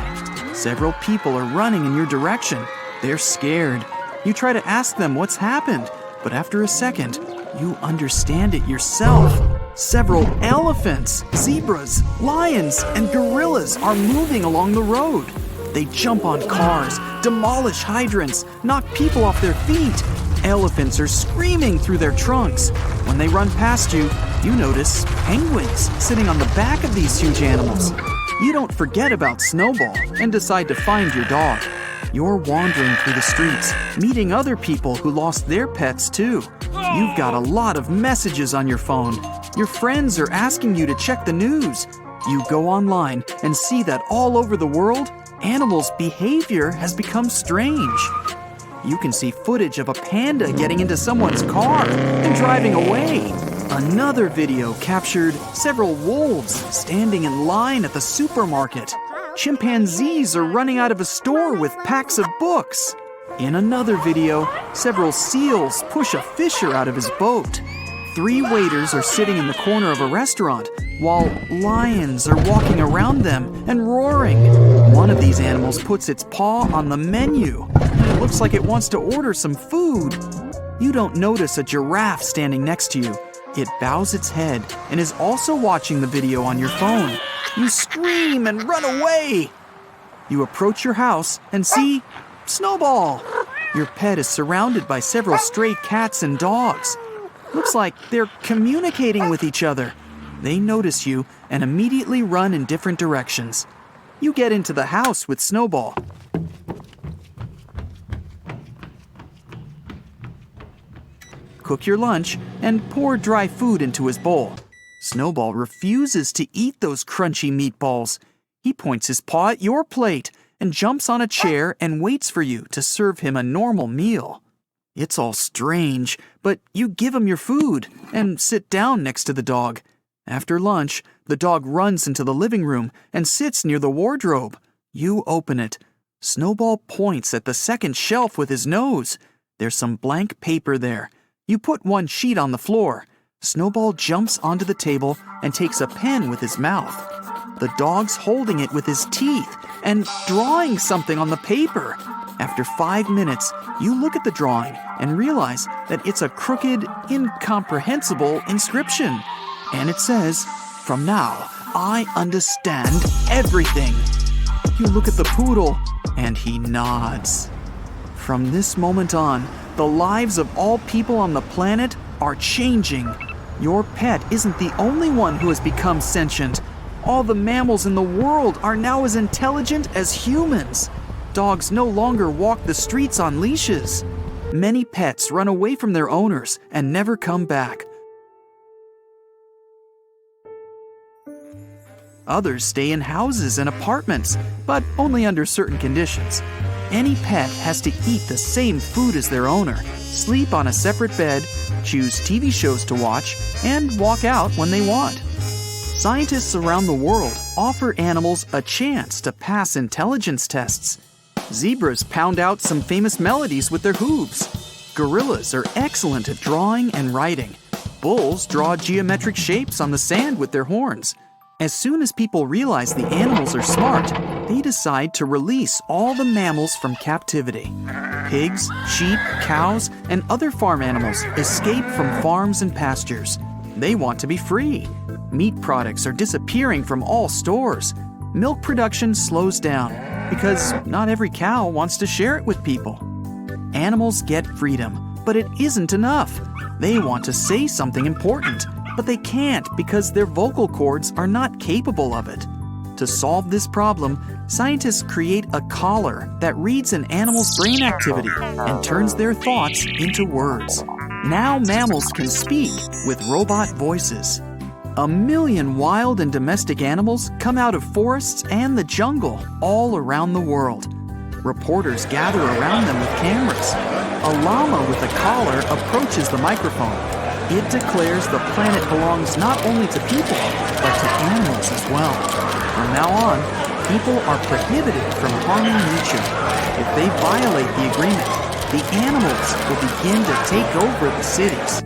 Several people are running in your direction. They're scared. You try to ask them what's happened, but after a second, you understand it yourself. Several elephants, zebras, lions, and gorillas are moving along the road. They jump on cars, demolish hydrants, knock people off their feet. Elephants are screaming through their trunks. When they run past you, you notice penguins sitting on the back of these huge animals. You don't forget about Snowball and decide to find your dog. You're wandering through the streets, meeting other people who lost their pets too. You've got a lot of messages on your phone. Your friends are asking you to check the news. You go online and see that all over the world, animals' behavior has become strange. You can see footage of a panda getting into someone's car and driving away. Another video captured several wolves standing in line at the supermarket. Chimpanzees are running out of a store with packs of books. In another video, several seals push a fisher out of his boat. 3 waiters are sitting in the corner of a restaurant, while lions are walking around them and roaring. One of these animals puts its paw on the menu. It looks like it wants to order some food. You don't notice a giraffe standing next to you. It bows its head and is also watching the video on your phone. You scream and run away. You approach your house and see Snowball. Your pet is surrounded by several stray cats and dogs. Looks like they're communicating with each other. They notice you and immediately run in different directions. You get into the house with Snowball. Cook your lunch and pour dry food into his bowl. Snowball refuses to eat those crunchy meatballs. He points his paw at your plate and jumps on a chair and waits for you to serve him a normal meal. It's all strange, but you give him your food and sit down next to the dog. After lunch, the dog runs into the living room and sits near the wardrobe. You open it. Snowball points at the second shelf with his nose. There's some blank paper there. You put one sheet on the floor. Snowball jumps onto the table and takes a pen with his mouth. The dog's holding it with his teeth and drawing something on the paper. After 5 minutes, you look at the drawing and realize that it's a crooked, incomprehensible inscription. And it says, "From now, I understand everything." You look at the poodle, and he nods. From this moment on, the lives of all people on the planet are changing. Your pet isn't the only one who has become sentient. All the mammals in the world are now as intelligent as humans. Dogs no longer walk the streets on leashes. Many pets run away from their owners and never come back. Others stay in houses and apartments, but only under certain conditions. Any pet has to eat the same food as their owner, sleep on a separate bed, choose TV shows to watch, and walk out when they want. Scientists around the world offer animals a chance to pass intelligence tests. Zebras pound out some famous melodies with their hooves. Gorillas are excellent at drawing and writing. Bulls draw geometric shapes on the sand with their horns. As soon as people realize the animals are smart, they decide to release all the mammals from captivity. Pigs, sheep, cows, and other farm animals escape from farms and pastures. They want to be free. Meat products are disappearing from all stores. Milk production slows down because not every cow wants to share it with people. Animals get freedom, but it isn't enough. They want to say something important, but they can't because their vocal cords are not capable of it. To solve this problem, scientists create a collar that reads an animal's brain activity and turns their thoughts into words. Now mammals can speak with robot voices. 1 million wild and domestic animals come out of forests and the jungle all around the world. Reporters gather around them with cameras. A llama with a collar approaches the microphone. It declares the planet belongs not only to people, but to animals as well. From now on, people are prohibited from harming nature. If they violate the agreement, the animals will begin to take over the cities.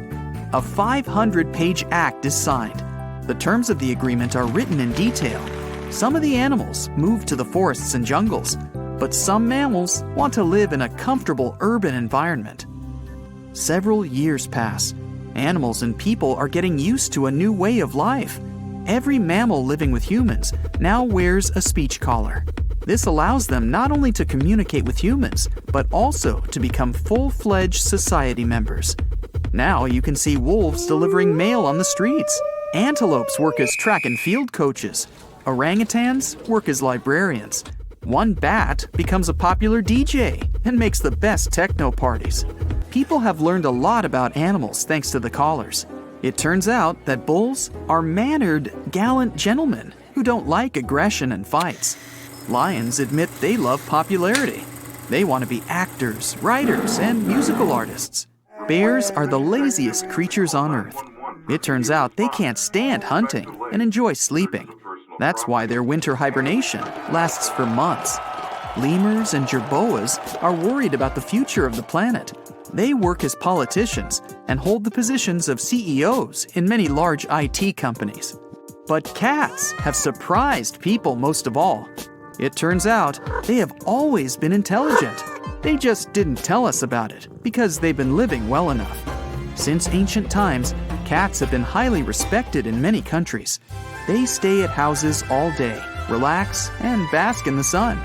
A 500-page act is signed. The terms of the agreement are written in detail. Some of the animals move to the forests and jungles, but some mammals want to live in a comfortable urban environment. Several years pass. Animals and people are getting used to a new way of life. Every mammal living with humans now wears a speech collar. This allows them not only to communicate with humans, but also to become full-fledged society members. Now you can see wolves delivering mail on the streets. Antelopes work as track and field coaches. Orangutans work as librarians. One bat becomes a popular DJ and makes the best techno parties. People have learned a lot about animals thanks to the collars. It turns out that bulls are mannered, gallant gentlemen who don't like aggression and fights. Lions admit they love popularity. They want to be actors, writers, and musical artists. Bears are the laziest creatures on earth. It turns out they can't stand hunting and enjoy sleeping. That's why their winter hibernation lasts for months. Lemurs and jerboas are worried about the future of the planet. They work as politicians and hold the positions of CEOs in many large IT companies. But cats have surprised people most of all. It turns out they have always been intelligent. They just didn't tell us about it because they've been living well enough. Since ancient times, cats have been highly respected in many countries. They stay at houses all day, relax, and bask in the sun.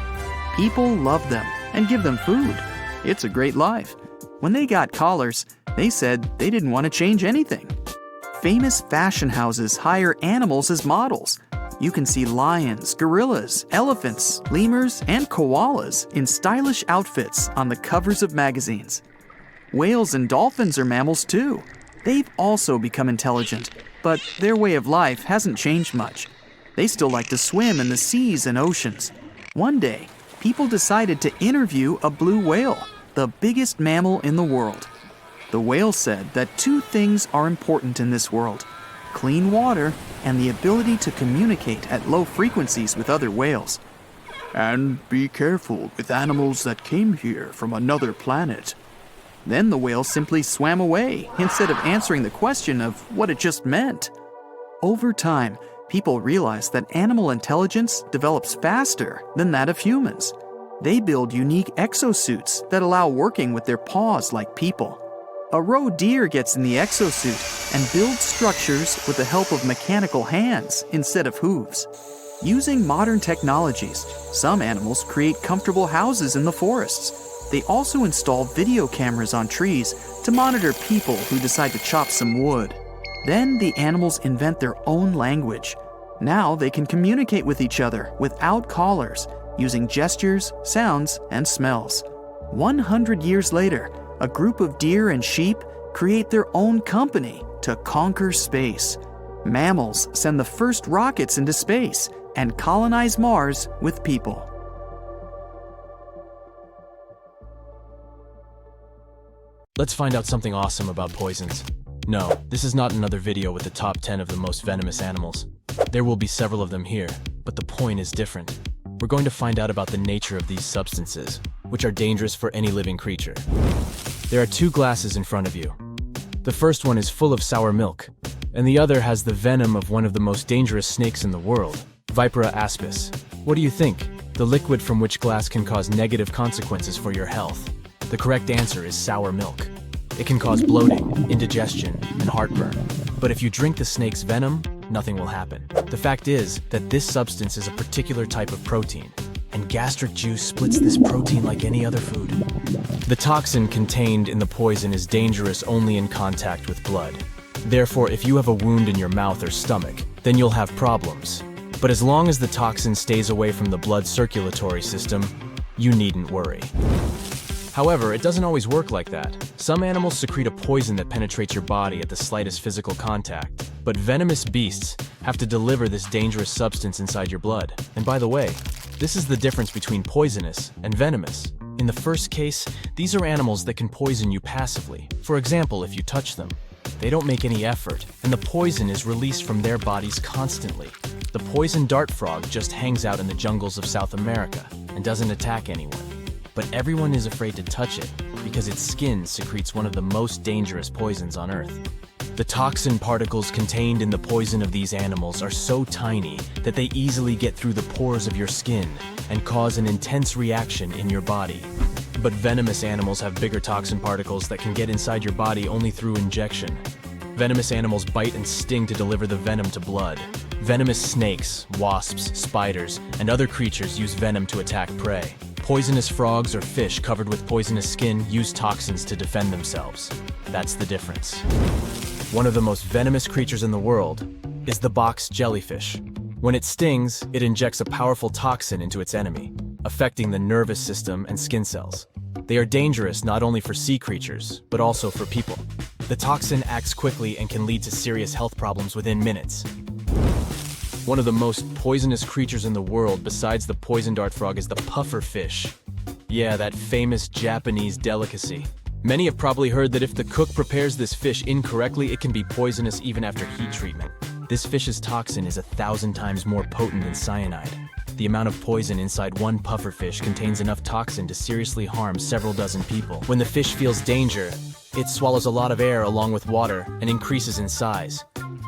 People love them and give them food. It's a great life. When they got collars, They said they didn't want to change anything. Famous fashion houses hire animals as models. You can see lions, gorillas, elephants, lemurs, and koalas in stylish outfits on the covers of magazines. Whales and dolphins are mammals too. They've also become intelligent, but their way of life hasn't changed much. They still like to swim in the seas and oceans. One day, people decided to interview a blue whale, the biggest mammal in the world. The whale said that two things are important in this world: clean water and the ability to communicate at low frequencies with other whales. And be careful with animals that came here from another planet. Then the whale simply swam away instead of answering the question of what it just meant. Over time, people realized that animal intelligence develops faster than that of humans. They build unique exosuits that allow working with their paws like people. A roe deer gets in the exosuit and builds structures with the help of mechanical hands instead of hooves. Using modern technologies, some animals create comfortable houses in the forests. They also install video cameras on trees to monitor people who decide to chop some wood. Then the animals invent their own language. Now they can communicate with each other without callers, using gestures, sounds, and smells. 100 years later, a group of deer and sheep create their own company to conquer space. Mammals send the first rockets into space and colonize Mars with people. Let's find out something awesome about poisons. No, this is not another video with the top 10 of the most venomous animals. There will be several of them here, but the point is different. We're going to find out about the nature of these substances, which are dangerous for any living creature. There are two glasses in front of you. The first one is full of sour milk, and the other has the venom of one of the most dangerous snakes in the world, Vipera aspis. What do you think? The liquid from which glass can cause negative consequences for your health? The correct answer is sour milk. It can cause bloating, indigestion, and heartburn. But if you drink the snake's venom, nothing will happen. The fact is that this substance is a particular type of protein, and gastric juice splits this protein like any other food. The toxin contained in the poison is dangerous only in contact with blood. Therefore, if you have a wound in your mouth or stomach, then you'll have problems. But as long as the toxin stays away from the blood circulatory system, you needn't worry. However, it doesn't always work like that. Some animals secrete a poison that penetrates your body at the slightest physical contact. But venomous beasts have to deliver this dangerous substance inside your blood. And by the way, this is the difference between poisonous and venomous. In the first case, these are animals that can poison you passively. For example, if you touch them. They don't make any effort, and the poison is released from their bodies constantly. The poison dart frog just hangs out in the jungles of South America and doesn't attack anyone. But everyone is afraid to touch it because its skin secretes one of the most dangerous poisons on Earth. The toxin particles contained in the poison of these animals are so tiny that they easily get through the pores of your skin and cause an intense reaction in your body. But venomous animals have bigger toxin particles that can get inside your body only through injection. Venomous animals bite and sting to deliver the venom to blood. Venomous snakes, wasps, spiders, and other creatures use venom to attack prey. Poisonous frogs or fish covered with poisonous skin use toxins to defend themselves. That's the difference. One of the most venomous creatures in the world is the box jellyfish. When it stings, it injects a powerful toxin into its enemy, affecting the nervous system and skin cells. They are dangerous not only for sea creatures, but also for people. The toxin acts quickly and can lead to serious health problems within minutes. One of the most poisonous creatures in the world besides the poison dart frog is the puffer fish. Yeah, that famous Japanese delicacy. Many have probably heard that if the cook prepares this fish incorrectly, it can be poisonous even after heat treatment. This fish's toxin is 1,000 times more potent than cyanide. The amount of poison inside one puffer fish contains enough toxin to seriously harm several dozen people. When the fish feels danger, it swallows a lot of air along with water and increases in size.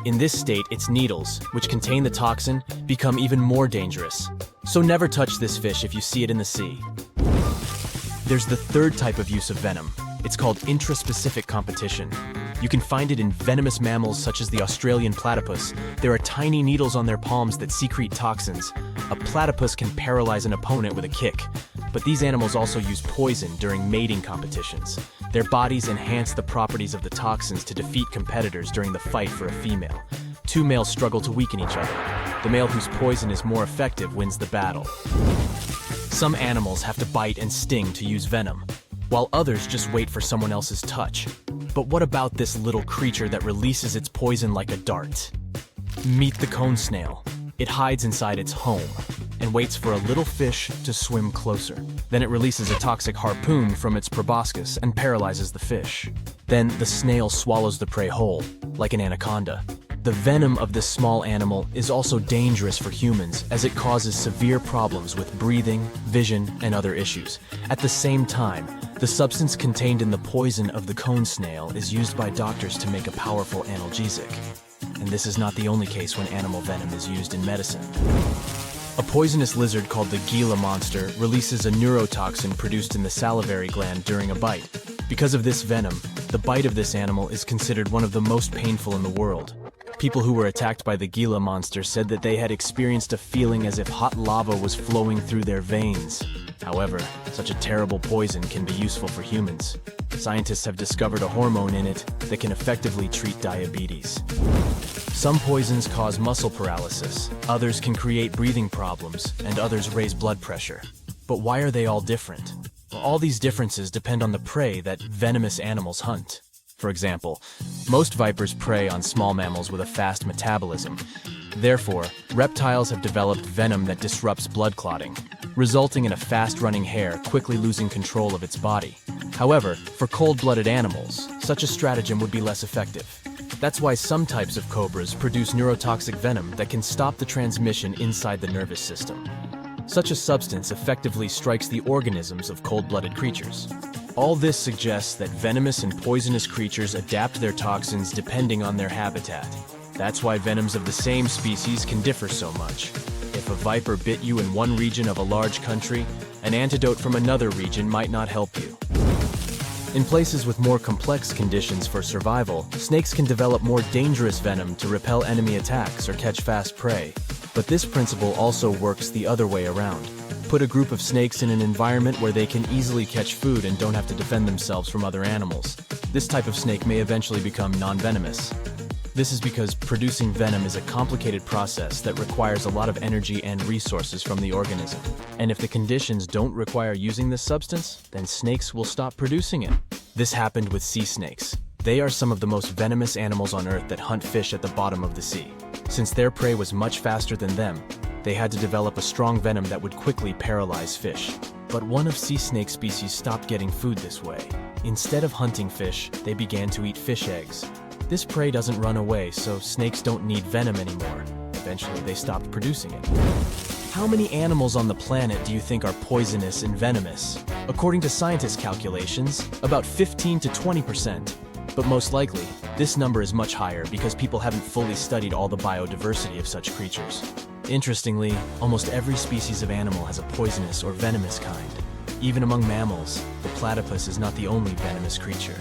In this state, its needles, which contain the toxin, become even more dangerous. So never touch this fish if you see it in the sea. There's the third type of use of venom. It's called intraspecific competition. You can find it in venomous mammals such as the Australian platypus. There are tiny needles on their palms that secrete toxins. A platypus can paralyze an opponent with a kick. But these animals also use poison during mating competitions. Their bodies enhance the properties of the toxins to defeat competitors during the fight for a female. Two males struggle to weaken each other. The male whose poison is more effective wins the battle. Some animals have to bite and sting to use venom, while others just wait for someone else's touch. But what about this little creature that releases its poison like a dart? Meet the cone snail. It hides inside its home and waits for a little fish to swim closer. Then it releases a toxic harpoon from its proboscis and paralyzes the fish. Then the snail swallows the prey whole, like an anaconda. The venom of this small animal is also dangerous for humans as it causes severe problems with breathing, vision, and other issues. At the same time, the substance contained in the poison of the cone snail is used by doctors to make a powerful analgesic. And this is not the only case when animal venom is used in medicine. A poisonous lizard called the Gila monster releases a neurotoxin produced in the salivary gland during a bite. Because of this venom, the bite of this animal is considered one of the most painful in the world. People who were attacked by the Gila monster said that they had experienced a feeling as if hot lava was flowing through their veins. However, such a terrible poison can be useful for humans. Scientists have discovered a hormone in it that can effectively treat diabetes. Some poisons cause muscle paralysis, others can create breathing problems, and others raise blood pressure. But why are they all different? Well, all these differences depend on the prey that venomous animals hunt. For example, most vipers prey on small mammals with a fast metabolism. Therefore, reptiles have developed venom that disrupts blood clotting, resulting in a fast-running hare quickly losing control of its body. However, for cold-blooded animals, such a stratagem would be less effective. That's why some types of cobras produce neurotoxic venom that can stop the transmission inside the nervous system. Such a substance effectively strikes the organisms of cold-blooded creatures. All this suggests that venomous and poisonous creatures adapt their toxins depending on their habitat. That's why venoms of the same species can differ so much. If a viper bit you in one region of a large country, an antidote from another region might not help you. In places with more complex conditions for survival, snakes can develop more dangerous venom to repel enemy attacks or catch fast prey. But this principle also works the other way around. Put a group of snakes in an environment where they can easily catch food and don't have to defend themselves from other animals. This type of snake may eventually become non-venomous. This is because producing venom is a complicated process that requires a lot of energy and resources from the organism. And if the conditions don't require using this substance, then snakes will stop producing it. This happened with sea snakes. They are some of the most venomous animals on Earth that hunt fish at the bottom of the sea. Since their prey was much faster than them, they had to develop a strong venom that would quickly paralyze fish. But one of sea snake species stopped getting food this way. Instead of hunting fish, they began to eat fish eggs. This prey doesn't run away, so snakes don't need venom anymore. Eventually, they stopped producing it. How many animals on the planet do you think are poisonous and venomous? According to scientists' calculations, about 15 to 20%. But most likely, this number is much higher because people haven't fully studied all the biodiversity of such creatures. Interestingly, almost every species of animal has a poisonous or venomous kind. Even among mammals, the platypus is not the only venomous creature.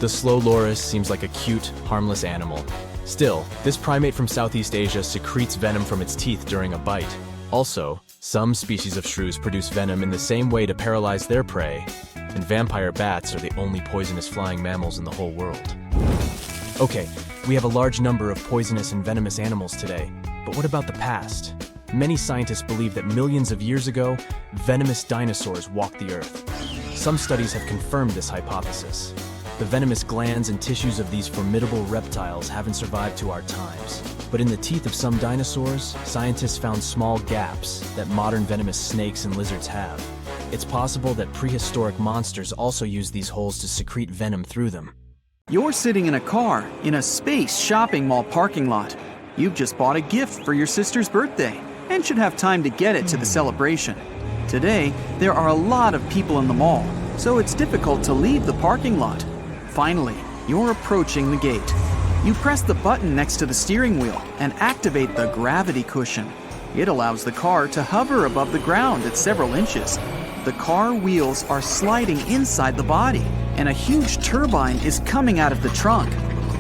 The slow loris seems like a cute, harmless animal. Still, this primate from Southeast Asia secretes venom from its teeth during a bite. Also, some species of shrews produce venom in the same way to paralyze their prey, and vampire bats are the only poisonous flying mammals in the whole world. Okay, we have a large number of poisonous and venomous animals today, but what about the past? Many scientists believe that millions of years ago, venomous dinosaurs walked the Earth. Some studies have confirmed this hypothesis. The venomous glands and tissues of these formidable reptiles haven't survived to our times. But in the teeth of some dinosaurs, scientists found small gaps that modern venomous snakes and lizards have. It's possible that prehistoric monsters also used these holes to secrete venom through them. You're sitting in a car in a space shopping mall parking lot. You've just bought a gift for your sister's birthday and should have time to get it to the celebration. Today, there are a lot of people in the mall, so it's difficult to leave the parking lot. Finally, you're approaching the gate. You press the button next to the steering wheel and activate the gravity cushion. It allows the car to hover above the ground at several inches. The car wheels are sliding inside the body, and a huge turbine is coming out of the trunk.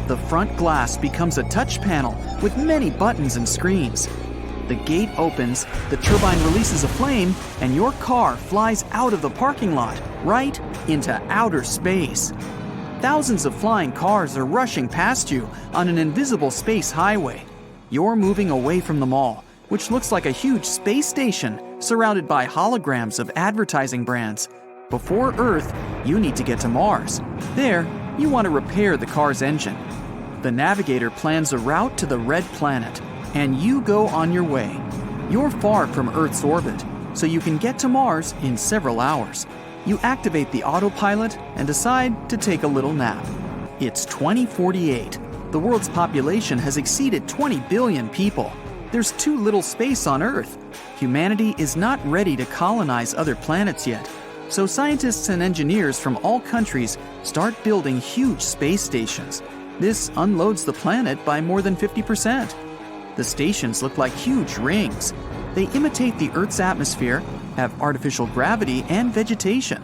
The front glass becomes a touch panel with many buttons and screens. The gate opens, the turbine releases a flame, and your car flies out of the parking lot, right into outer space. Thousands of flying cars are rushing past you on an invisible space highway. You're moving away from the mall, which looks like a huge space station surrounded by holograms of advertising brands. Before Earth, you need to get to Mars. There, you want to repair the car's engine. The navigator plans a route to the red planet, and you go on your way. You're far from Earth's orbit, so you can get to Mars in several hours. You activate the autopilot and decide to take a little nap. It's 2048. The world's population has exceeded 20 billion people. There's too little space on Earth. Humanity is not ready to colonize other planets yet, so scientists and engineers from all countries start building huge space stations. This unloads the planet by more than 50%. The stations look like huge rings. They imitate the Earth's atmosphere, have artificial gravity and vegetation.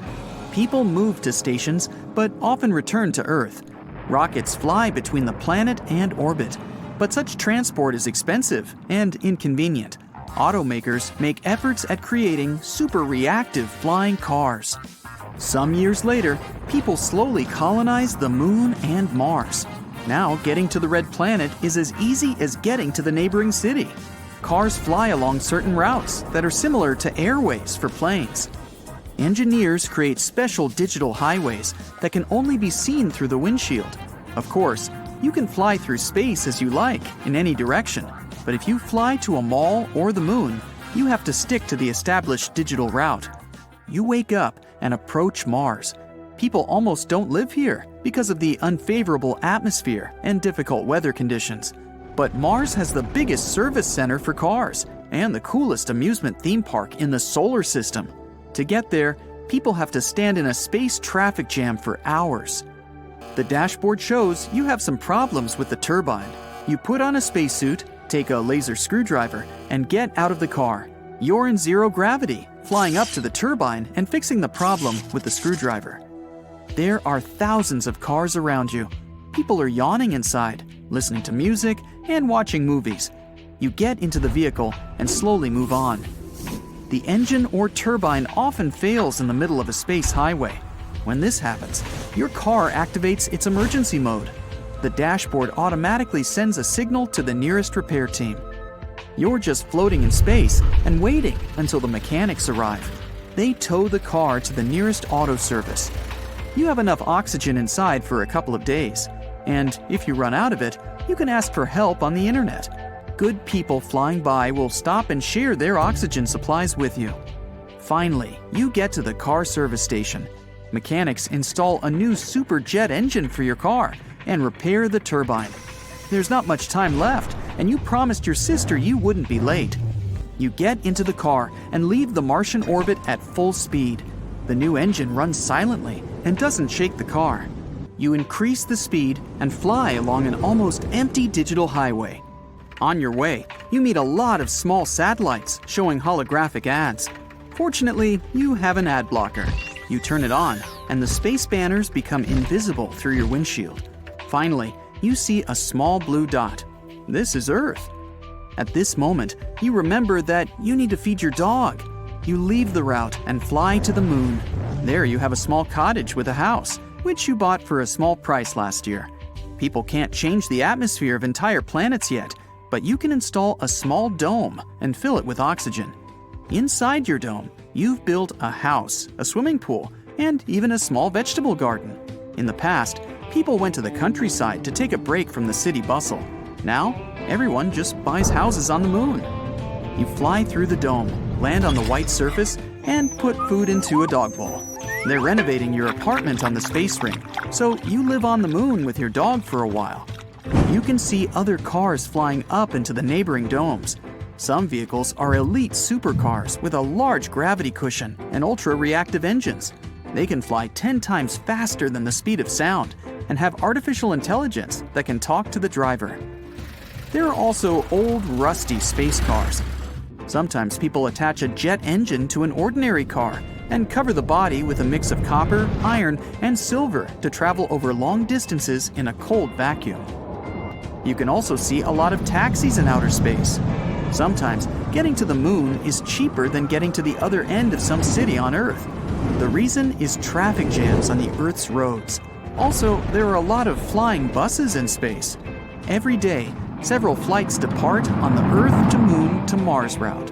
People move to stations, but often return to Earth. Rockets fly between the planet and orbit, but such transport is expensive and inconvenient. Automakers make efforts at creating super reactive flying cars. Some years later, people slowly colonize the Moon and Mars. Now, getting to the red planet is as easy as getting to the neighboring city. Cars fly along certain routes that are similar to airways for planes. Engineers create special digital highways that can only be seen through the windshield. Of course, you can fly through space as you like, in any direction. But if you fly to a mall or the moon, you have to stick to the established digital route. You wake up and approach Mars. People almost don't live here because of the unfavorable atmosphere and difficult weather conditions. But Mars has the biggest service center for cars and the coolest amusement theme park in the solar system. To get there, people have to stand in a space traffic jam for hours. The dashboard shows you have some problems with the turbine. You put on a spacesuit, take a laser screwdriver, and get out of the car. You're in zero gravity, flying up to the turbine and fixing the problem with the screwdriver. There are thousands of cars around you. People are yawning inside, listening to music, and watching movies. You get into the vehicle and slowly move on. The engine or turbine often fails in the middle of a space highway. When this happens, your car activates its emergency mode. The dashboard automatically sends a signal to the nearest repair team. You're just floating in space and waiting until the mechanics arrive. They tow the car to the nearest auto service. You have enough oxygen inside for a couple of days, and if you run out of it, you can ask for help on the internet. Good people flying by will stop and share their oxygen supplies with you. Finally, you get to the car service station. Mechanics install a new super jet engine for your car and repair the turbine. There's not much time left, and you promised your sister you wouldn't be late. You get into the car and leave the Martian orbit at full speed. The new engine runs silently and doesn't shake the car. You increase the speed and fly along an almost empty digital highway. On your way, you meet a lot of small satellites showing holographic ads. Fortunately, you have an ad blocker. You turn it on, and the space banners become invisible through your windshield. Finally, you see a small blue dot. This is Earth. At this moment, you remember that you need to feed your dog. You leave the route and fly to the moon. There you have a small cottage with a house, which you bought for a small price last year. People can't change the atmosphere of entire planets yet, but you can install a small dome and fill it with oxygen. Inside your dome, you've built a house, a swimming pool, and even a small vegetable garden. In the past, people went to the countryside to take a break from the city bustle. Now, everyone just buys houses on the moon. You fly through the dome, land on the white surface, and put food into a dog bowl. They're renovating your apartment on the space ring, so you live on the moon with your dog for a while. You can see other cars flying up into the neighboring domes. Some vehicles are elite supercars with a large gravity cushion and ultra-reactive engines. They can fly 10 times faster than the speed of sound and have artificial intelligence that can talk to the driver. There are also old, rusty space cars. Sometimes people attach a jet engine to an ordinary car and cover the body with a mix of copper, iron, and silver to travel over long distances in a cold vacuum. You can also see a lot of taxis in outer space. Sometimes getting to the moon is cheaper than getting to the other end of some city on Earth. The reason is traffic jams on the Earth's roads. Also, there are a lot of flying buses in space. Every day, several flights depart on the Earth to Moon to Mars route.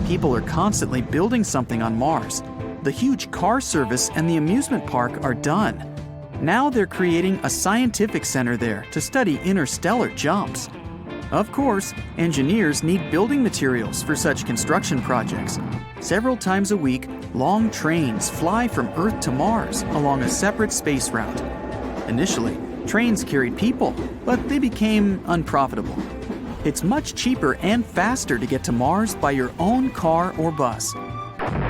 People are constantly building something on Mars. The huge car service and the amusement park are done. Now they're creating a scientific center there to study interstellar jumps. Of course, engineers need building materials for such construction projects. Several times a week, long trains fly from Earth to Mars along a separate space route. Initially, trains carried people, but they became unprofitable. It's much cheaper and faster to get to Mars by your own car or bus.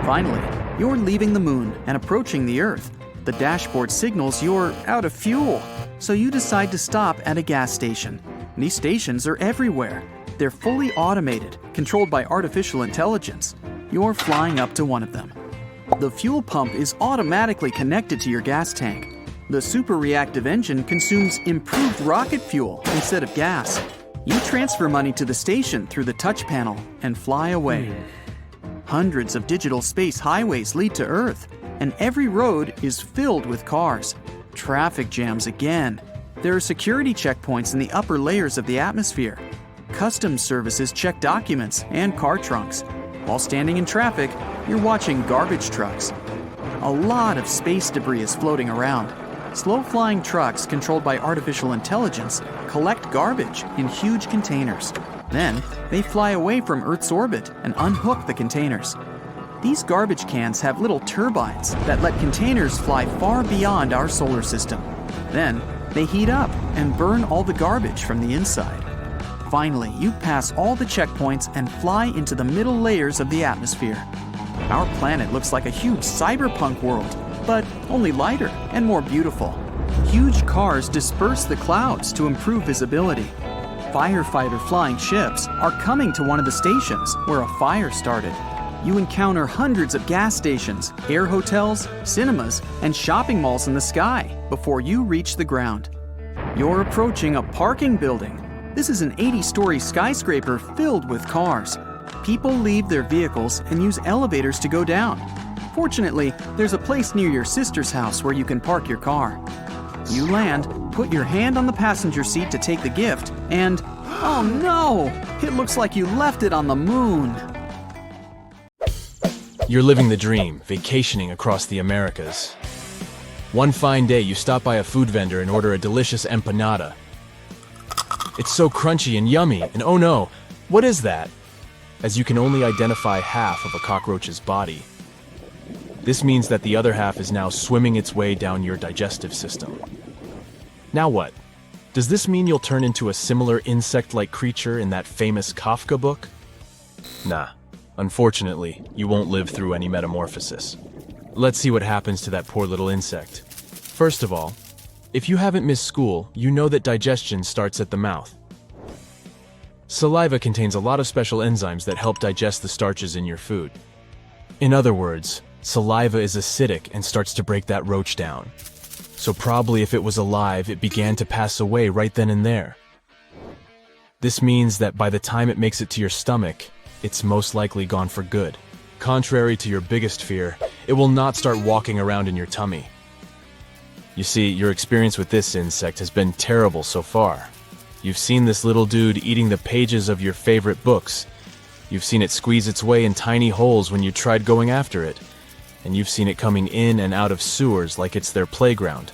Finally, you're leaving the moon and approaching the Earth. The dashboard signals you're out of fuel, so you decide to stop at a gas station. These stations are everywhere. They're fully automated, controlled by artificial intelligence. You're flying up to one of them. The fuel pump is automatically connected to your gas tank. The super-reactive engine consumes improved rocket fuel instead of gas. You transfer money to the station through the touch panel and fly away. Hundreds of digital space highways lead to Earth, and every road is filled with cars. Traffic jams again. There are security checkpoints in the upper layers of the atmosphere. Customs services check documents and car trunks. While standing in traffic, you're watching garbage trucks. A lot of space debris is floating around. Slow-flying trucks controlled by artificial intelligence collect garbage in huge containers. Then, they fly away from Earth's orbit and unhook the containers. These garbage cans have little turbines that let containers fly far beyond our solar system. Then, they heat up and burn all the garbage from the inside. Finally, you pass all the checkpoints and fly into the middle layers of the atmosphere. Our planet looks like a huge cyberpunk world, but only lighter and more beautiful. Huge cars disperse the clouds to improve visibility. Firefighter flying ships are coming to one of the stations where a fire started. You encounter hundreds of gas stations, air hotels, cinemas, and shopping malls in the sky before you reach the ground. You're approaching a parking building. This is an 80-story skyscraper filled with cars. People leave their vehicles and use elevators to go down. Fortunately, there's a place near your sister's house where you can park your car. You land, put your hand on the passenger seat to take the gift, and oh no! It looks like you left it on the moon. You're living the dream, vacationing across the Americas. One fine day, you stop by a food vendor and order a delicious empanada. It's so crunchy and yummy, and oh no, what is that? As you can only identify half of a cockroach's body. This means that the other half is now swimming its way down your digestive system. Now what? Does this mean you'll turn into a similar insect-like creature in that famous Kafka book? Nah. Unfortunately, you won't live through any metamorphosis. Let's see what happens to that poor little insect. First of all, if you haven't missed school, you know that digestion starts at the mouth. Saliva contains a lot of special enzymes that help digest the starches in your food. In other words, saliva is acidic and starts to break that roach down. So probably if it was alive, it began to pass away right then and there. This means that by the time it makes it to your stomach, it's most likely gone for good. Contrary to your biggest fear, it will not start walking around in your tummy. You see, your experience with this insect has been terrible so far. You've seen this little dude eating the pages of your favorite books. You've seen it squeeze its way in tiny holes when you tried going after it. And you've seen it coming in and out of sewers like it's their playground.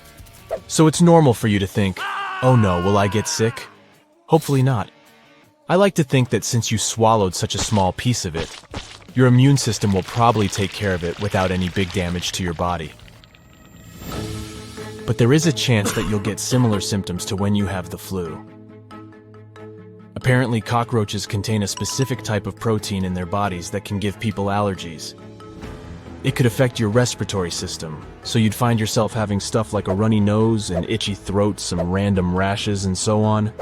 So it's normal for you to think, oh no, will I get sick? Hopefully not. I like to think that since you swallowed such a small piece of it, your immune system will probably take care of it without any big damage to your body. But there is a chance that you'll get similar symptoms to when you have the flu. Apparently, cockroaches contain a specific type of protein in their bodies that can give people allergies. It could affect your respiratory system, so you'd find yourself having stuff like a runny nose, an itchy throat, some random rashes, and so on.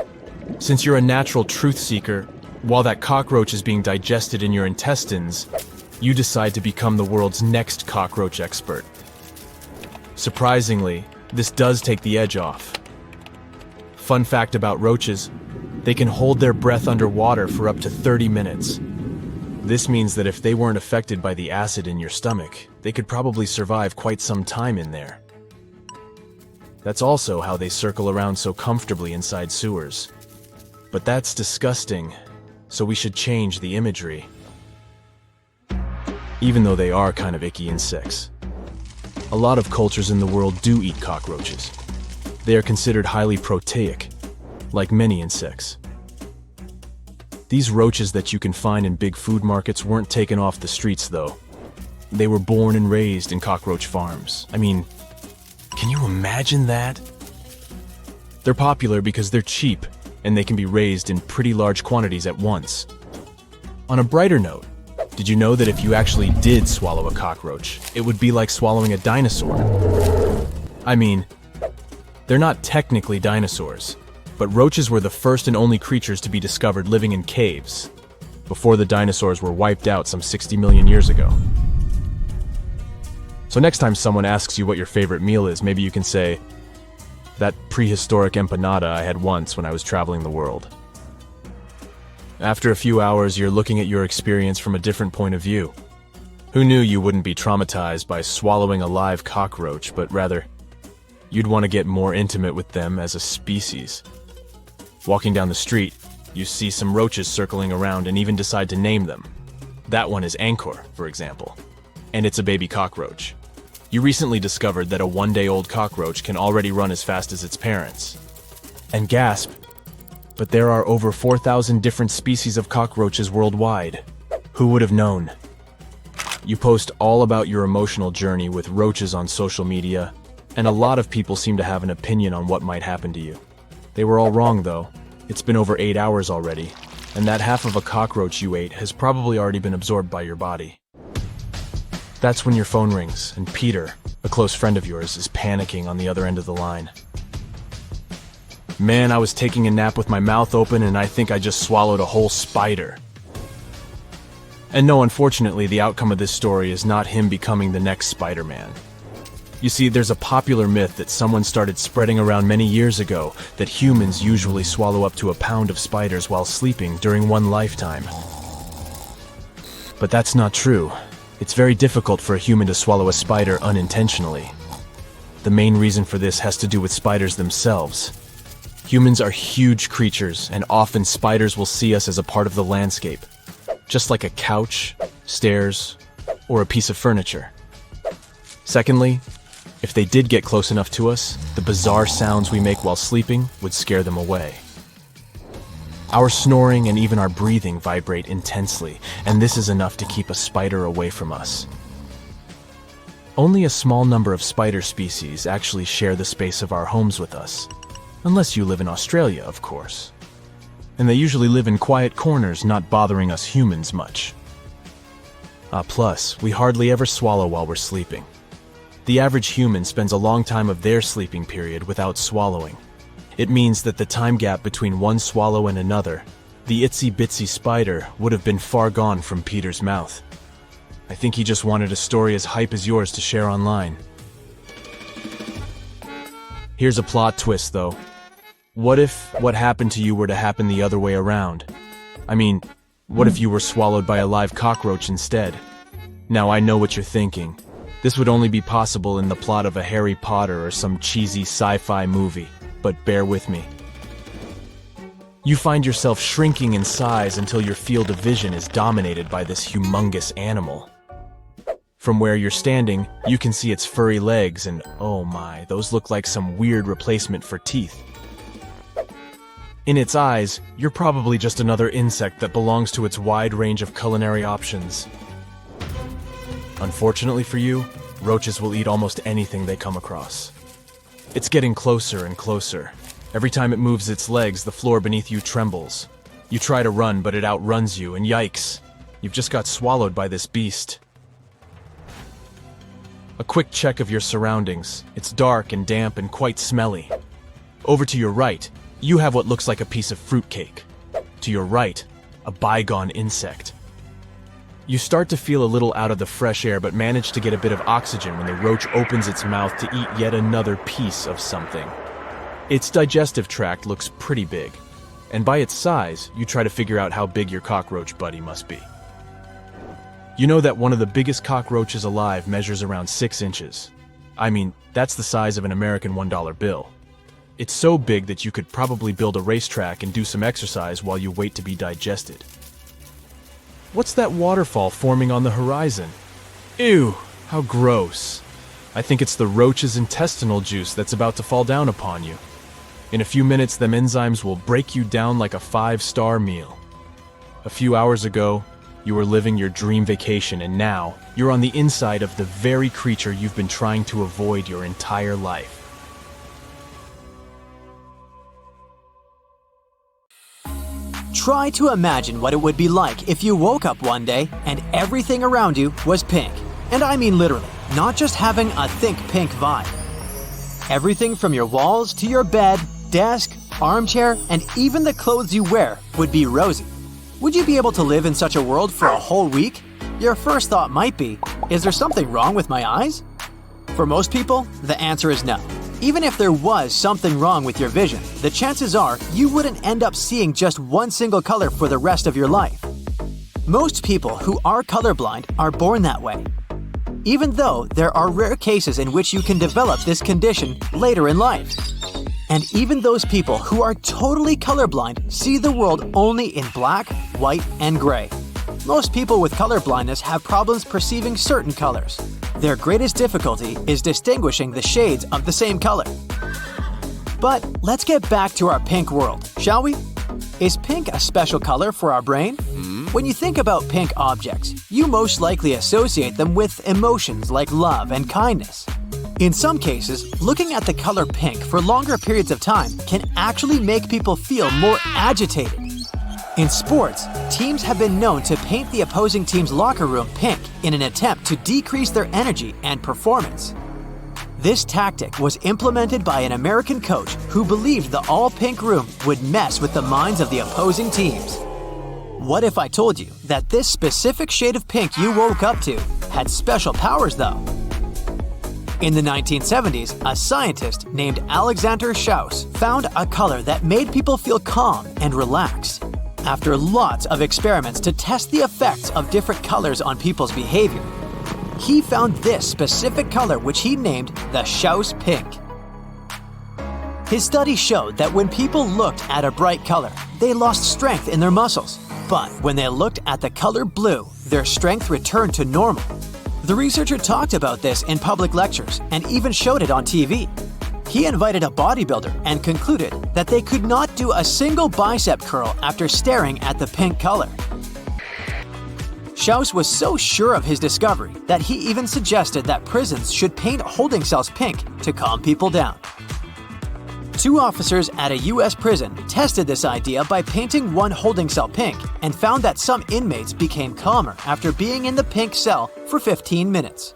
Since you're a natural truth seeker, while that cockroach is being digested in your intestines, you decide to become the world's next cockroach expert. Surprisingly, this does take the edge off. Fun fact about roaches, they can hold their breath underwater for up to 30 minutes. This means that if they weren't affected by the acid in your stomach, they could probably survive quite some time in there. That's also how they circle around so comfortably inside sewers. But that's disgusting, so we should change the imagery. Even though they are kind of icky insects. A lot of cultures in the world do eat cockroaches. They are considered highly proteic, like many insects. These roaches that you can find in big food markets weren't taken off the streets, though. They were born and raised in cockroach farms. I mean, can you imagine that? They're popular because they're cheap, and they can be raised in pretty large quantities at once. On a brighter note, did you know that if you actually did swallow a cockroach, it would be like swallowing a dinosaur? I mean, they're not technically dinosaurs, but roaches were the first and only creatures to be discovered living in caves, before the dinosaurs were wiped out some 60 million years ago. So next time someone asks you what your favorite meal is, maybe you can say, "That prehistoric empanada I had once when I was traveling the world." After a few hours, you're looking at your experience from a different point of view. Who knew you wouldn't be traumatized by swallowing a live cockroach, but rather, you'd want to get more intimate with them as a species. Walking down the street, you see some roaches circling around and even decide to name them. That one is Anchor, for example, and it's a baby cockroach. You recently discovered that a one-day-old cockroach can already run as fast as its parents. And gasp, but there are over 4,000 different species of cockroaches worldwide. Who would have known? You post all about your emotional journey with roaches on social media, and a lot of people seem to have an opinion on what might happen to you. They were all wrong, though. It's been over 8 hours already, and that half of a cockroach you ate has probably already been absorbed by your body. That's when your phone rings, and Peter, a close friend of yours, is panicking on the other end of the line. "Man, I was taking a nap with my mouth open and I think I just swallowed a whole spider." And no, unfortunately, the outcome of this story is not him becoming the next Spider-Man. You see, there's a popular myth that someone started spreading around many years ago that humans usually swallow up to a pound of spiders while sleeping during one lifetime. But that's not true. It's very difficult for a human to swallow a spider unintentionally. The main reason for this has to do with spiders themselves. Humans are huge creatures, and often spiders will see us as a part of the landscape, just like a couch, stairs, or a piece of furniture. Secondly, if they did get close enough to us, the bizarre sounds we make while sleeping would scare them away. Our snoring and even our breathing vibrate intensely, and this is enough to keep a spider away from us. Only a small number of spider species actually share the space of our homes with us. Unless you live in Australia, of course. And they usually live in quiet corners, not bothering us humans much. Plus, we hardly ever swallow while we're sleeping. The average human spends a long time of their sleeping period without swallowing. It means that the time gap between one swallow and another, the itsy-bitsy spider would have been far gone from Peter's mouth. I think he just wanted a story as hype as yours to share online. Here's a plot twist, though. What if what happened to you were to happen the other way around? I mean, what if you were swallowed by a live cockroach instead? Now I know what you're thinking. This would only be possible in the plot of a Harry Potter or some cheesy sci-fi movie, but bear with me. You find yourself shrinking in size until your field of vision is dominated by this humongous animal. From where you're standing, you can see its furry legs and oh my, those look like some weird replacement for teeth. In its eyes, you're probably just another insect that belongs to its wide range of culinary options. Unfortunately for you, roaches will eat almost anything they come across. It's getting closer and closer. Every time it moves its legs, the floor beneath you trembles. You try to run, but it outruns you, and yikes, you've just got swallowed by this beast. A quick check of your surroundings. It's dark and damp and quite smelly. Over to your right, you have what looks like a piece of fruitcake. To your right, a bygone insect. You start to feel a little out of the fresh air, but manage to get a bit of oxygen when the roach opens its mouth to eat yet another piece of something. Its digestive tract looks pretty big, and by its size, you try to figure out how big your cockroach buddy must be. You know that one of the biggest cockroaches alive measures around 6 inches. I mean, that's the size of an American $1 bill. It's so big that you could probably build a racetrack and do some exercise while you wait to be digested. What's that waterfall forming on the horizon? Ew, how gross. I think it's the roach's intestinal juice that's about to fall down upon you. In a few minutes, them enzymes will break you down like a 5-star meal. A few hours ago, you were living your dream vacation, and now you're on the inside of the very creature you've been trying to avoid your entire life. Try to imagine what it would be like if you woke up one day and everything around you was pink. And I mean literally, not just having a think pink vibe. Everything from your walls to your bed, desk, armchair, and even the clothes you wear would be rosy. Would you be able to live in such a world for a whole week? Your first thought might be, is there something wrong with my eyes? For most people, the answer is no. Even if there was something wrong with your vision, the chances are you wouldn't end up seeing just one single color for the rest of your life. Most people who are colorblind are born that way, even though there are rare cases in which you can develop this condition later in life. And even those people who are totally colorblind see the world only in black, white, and gray. Most people with color blindness have problems perceiving certain colors. Their greatest difficulty is distinguishing the shades of the same color. But let's get back to our pink world, shall we? Is pink a special color for our brain? When you think about pink objects, you most likely associate them with emotions like love and kindness. In some cases, looking at the color pink for longer periods of time can actually make people feel more agitated. In sports, teams have been known to paint the opposing team's locker room pink in an attempt to decrease their energy and performance. This tactic was implemented by an American coach who believed the all-pink room would mess with the minds of the opposing teams. What if I told you that this specific shade of pink you woke up to had special powers, though? In the 1970s, a scientist named Alexander Schaus found a color that made people feel calm and relaxed. After lots of experiments to test the effects of different colors on people's behavior, he found this specific color which he named the Schaus pink. His study showed that when people looked at a bright color, they lost strength in their muscles. But when they looked at the color blue, their strength returned to normal. The researcher talked about this in public lectures and even showed it on TV. He invited a bodybuilder and concluded that they could not do a single bicep curl after staring at the pink color. Schaus was so sure of his discovery that he even suggested that prisons should paint holding cells pink to calm people down. 2 officers at a U.S. prison tested this idea by painting one holding cell pink and found that some inmates became calmer after being in the pink cell for 15 minutes.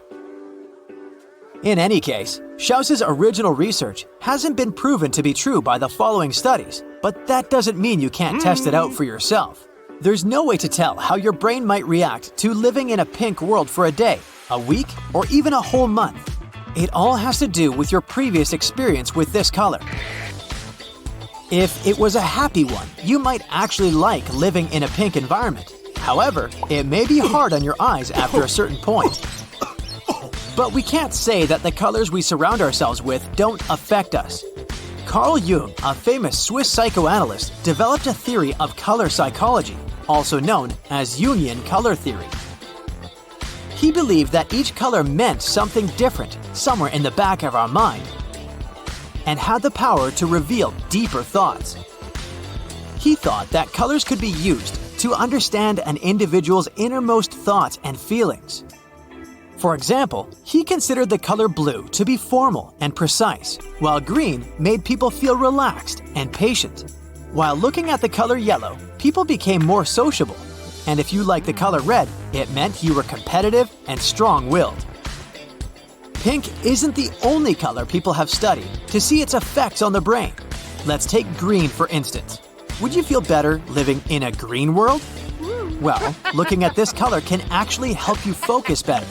In any case, Schaus's original research hasn't been proven to be true by the following studies, but that doesn't mean you can't test it out for yourself. There's no way to tell how your brain might react to living in a pink world for a day, a week, or even a whole month. It all has to do with your previous experience with this color. If it was a happy one, you might actually like living in a pink environment. However, it may be hard on your eyes after a certain point. But we can't say that the colors we surround ourselves with don't affect us. Carl Jung, a famous Swiss psychoanalyst, developed a theory of color psychology, also known as Jungian color theory. He believed that each color meant something different somewhere in the back of our mind and had the power to reveal deeper thoughts. He thought that colors could be used to understand an individual's innermost thoughts and feelings. For example, he considered the color blue to be formal and precise, while green made people feel relaxed and patient. While looking at the color yellow, people became more sociable. And if you liked the color red, it meant you were competitive and strong-willed. Pink isn't the only color people have studied to see its effects on the brain. Let's take green for instance. Would you feel better living in a green world? Well, looking at this color can actually help you focus better.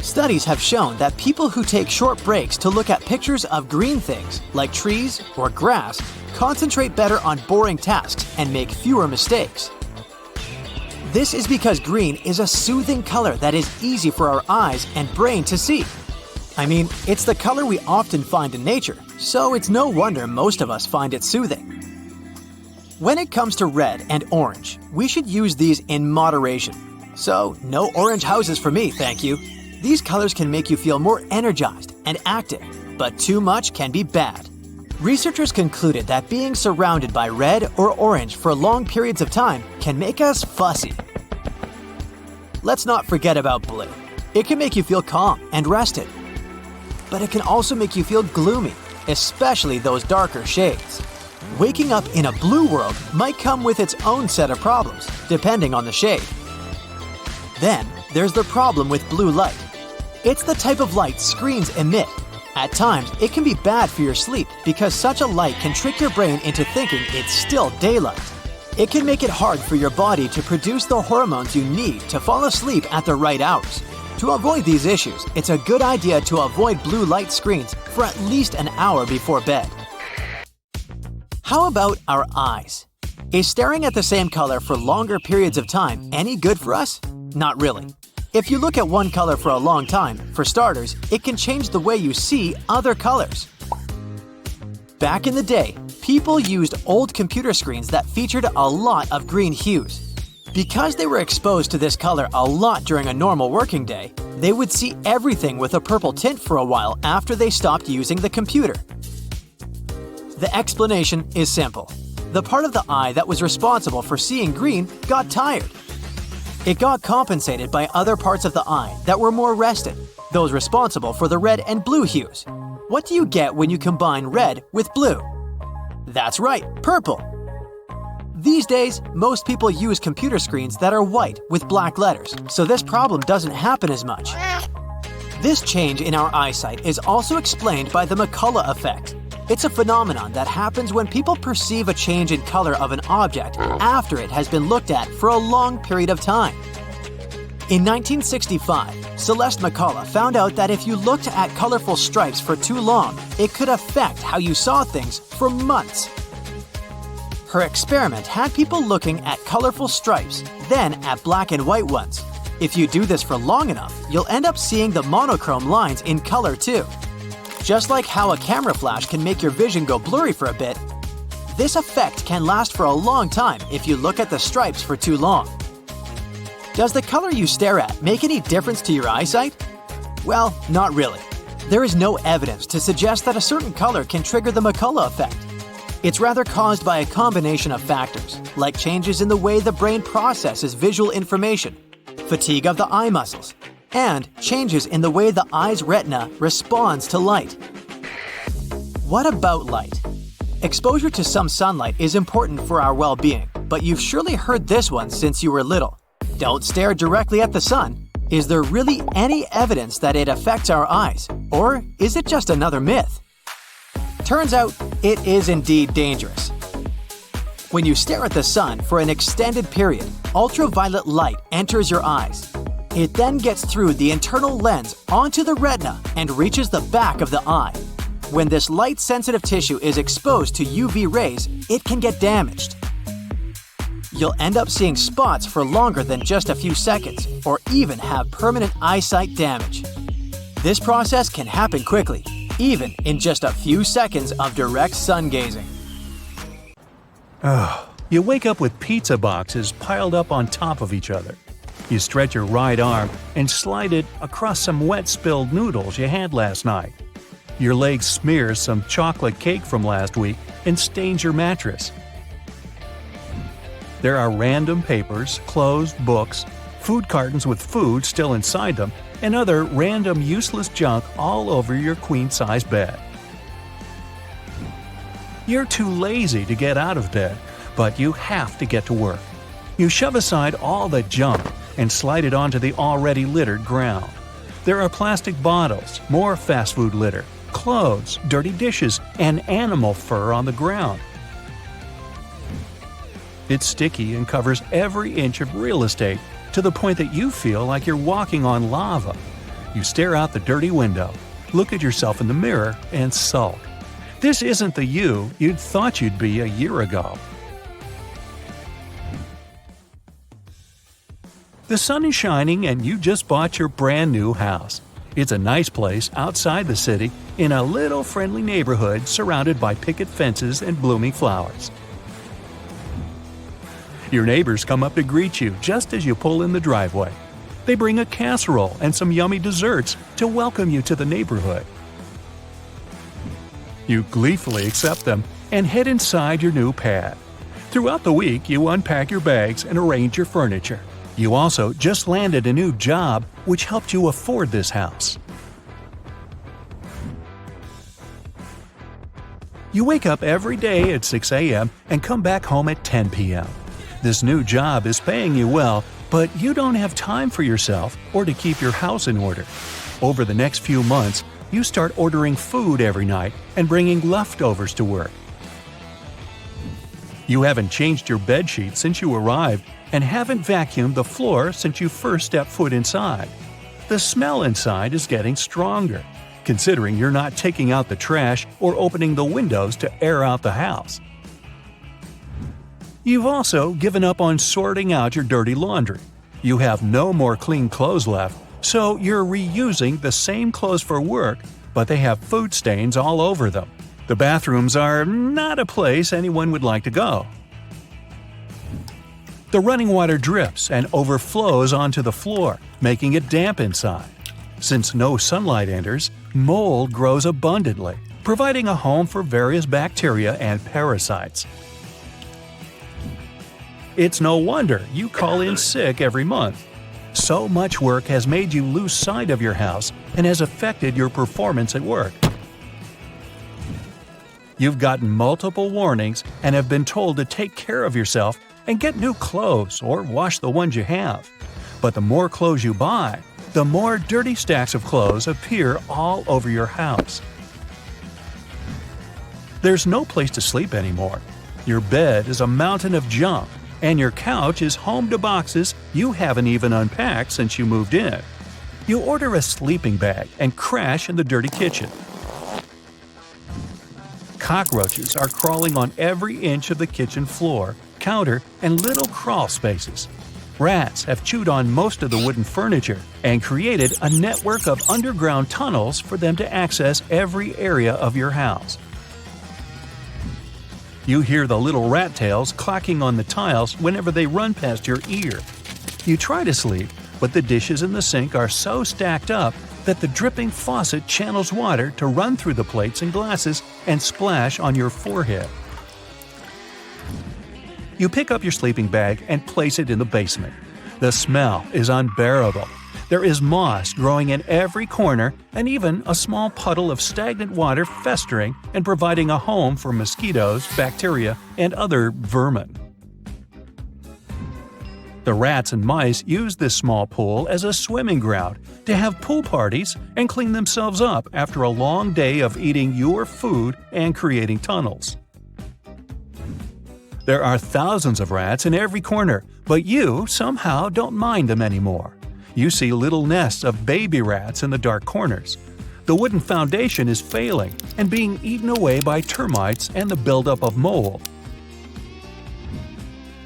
Studies have shown that people who take short breaks to look at pictures of green things, like trees or grass, concentrate better on boring tasks and make fewer mistakes. This is because green is a soothing color that is easy for our eyes and brain to see. I mean, it's the color we often find in nature, so it's no wonder most of us find it soothing. When it comes to red and orange, we should use these in moderation. So, no orange houses for me, thank you. These colors can make you feel more energized and active, but too much can be bad. Researchers concluded that being surrounded by red or orange for long periods of time can make us fussy. Let's not forget about blue. It can make you feel calm and rested. But it can also make you feel gloomy, especially those darker shades. Waking up in a blue world might come with its own set of problems, depending on the shade. Then, there's the problem with blue light. It's the type of light screens emit. At times, it can be bad for your sleep because such a light can trick your brain into thinking it's still daylight. It can make it hard for your body to produce the hormones you need to fall asleep at the right hours. To avoid these issues, it's a good idea to avoid blue light screens for at least an hour before bed. How about our eyes? Is staring at the same color for longer periods of time any good for us? Not really. If you look at one color for a long time, for starters, it can change the way you see other colors. Back in the day, people used old computer screens that featured a lot of green hues. Because they were exposed to this color a lot during a normal working day, they would see everything with a purple tint for a while after they stopped using the computer. The explanation is simple. The part of the eye that was responsible for seeing green got tired. It got compensated by other parts of the eye that were more rested, those responsible for the red and blue hues. What do you get when you combine red with blue? That's right, purple. These days, most people use computer screens that are white with black letters, so this problem doesn't happen as much. This change in our eyesight is also explained by the McCullough effect. It's a phenomenon that happens when people perceive a change in color of an object after it has been looked at for a long period of time. In 1965, Celeste McCullough found out that if you looked at colorful stripes for too long, it could affect how you saw things for months. Her experiment had people looking at colorful stripes, then at black and white ones. If you do this for long enough, you'll end up seeing the monochrome lines in color too. Just like how a camera flash can make your vision go blurry for a bit, this effect can last for a long time if you look at the stripes for too long. Does the color you stare at make any difference to your eyesight? Well, not really. There is no evidence to suggest that a certain color can trigger the McCullough effect. It's rather caused by a combination of factors, like changes in the way the brain processes visual information, fatigue of the eye muscles, and changes in the way the eye's retina responds to light. What about light? Exposure to some sunlight is important for our well-being, but you've surely heard this one since you were little. Don't stare directly at the sun. Is there really any evidence that it affects our eyes, or is it just another myth? Turns out, it is indeed dangerous. When you stare at the sun for an extended period, ultraviolet light enters your eyes. It then gets through the internal lens onto the retina and reaches the back of the eye. When this light-sensitive tissue is exposed to UV rays, it can get damaged. You'll end up seeing spots for longer than just a few seconds, or even have permanent eyesight damage. This process can happen quickly, even in just a few seconds of direct sun gazing. You wake up with pizza boxes piled up on top of each other. You stretch your right arm and slide it across some wet spilled noodles you had last night. Your leg smears some chocolate cake from last week and stains your mattress. There are random papers, clothes, books, food cartons with food still inside them, and other random useless junk all over your queen-size bed. You're too lazy to get out of bed, but you have to get to work. You shove aside all the junk and slide it onto the already littered ground. There are plastic bottles, more fast food litter, clothes, dirty dishes, and animal fur on the ground. It's sticky and covers every inch of real estate to the point that you feel like you're walking on lava. You stare out the dirty window, look at yourself in the mirror, and sulk. This isn't the you you'd thought you'd be a year ago. The sun is shining and you just bought your brand new house. It's a nice place outside the city in a little friendly neighborhood surrounded by picket fences and blooming flowers. Your neighbors come up to greet you just as you pull in the driveway. They bring a casserole and some yummy desserts to welcome you to the neighborhood. You gleefully accept them and head inside your new pad. Throughout the week, you unpack your bags and arrange your furniture. You also just landed a new job which helped you afford this house. You wake up every day at 6 a.m. and come back home at 10 p.m. This new job is paying you well, but you don't have time for yourself or to keep your house in order. Over the next few months, you start ordering food every night and bringing leftovers to work. You haven't changed your bedsheet since you arrived and haven't vacuumed the floor since you first stepped foot inside. The smell inside is getting stronger, considering you're not taking out the trash or opening the windows to air out the house. You've also given up on sorting out your dirty laundry. You have no more clean clothes left, so you're reusing the same clothes for work, but they have food stains all over them. The bathrooms are not a place anyone would like to go. The running water drips and overflows onto the floor, making it damp inside. Since no sunlight enters, mold grows abundantly, providing a home for various bacteria and parasites. It's no wonder you call in sick every month. So much work has made you lose sight of your house and has affected your performance at work. You've gotten multiple warnings and have been told to take care of yourself and get new clothes or wash the ones you have. But the more clothes you buy, the more dirty stacks of clothes appear all over your house. There's no place to sleep anymore. Your bed is a mountain of junk, and your couch is home to boxes you haven't even unpacked since you moved in. You order a sleeping bag and crash in the dirty kitchen. Cockroaches are crawling on every inch of the kitchen floor, counter, and little crawl spaces. Rats have chewed on most of the wooden furniture and created a network of underground tunnels for them to access every area of your house. You hear the little rat tails clacking on the tiles whenever they run past your ear. You try to sleep, but the dishes in the sink are so stacked up that the dripping faucet channels water to run through the plates and glasses and splash on your forehead. You pick up your sleeping bag and place it in the basement. The smell is unbearable. There is moss growing in every corner and even a small puddle of stagnant water festering and providing a home for mosquitoes, bacteria, and other vermin. The rats and mice use this small pool as a swimming ground to have pool parties and clean themselves up after a long day of eating your food and creating tunnels. There are thousands of rats in every corner, but you somehow don't mind them anymore. You see little nests of baby rats in the dark corners. The wooden foundation is failing and being eaten away by termites and the buildup of mold.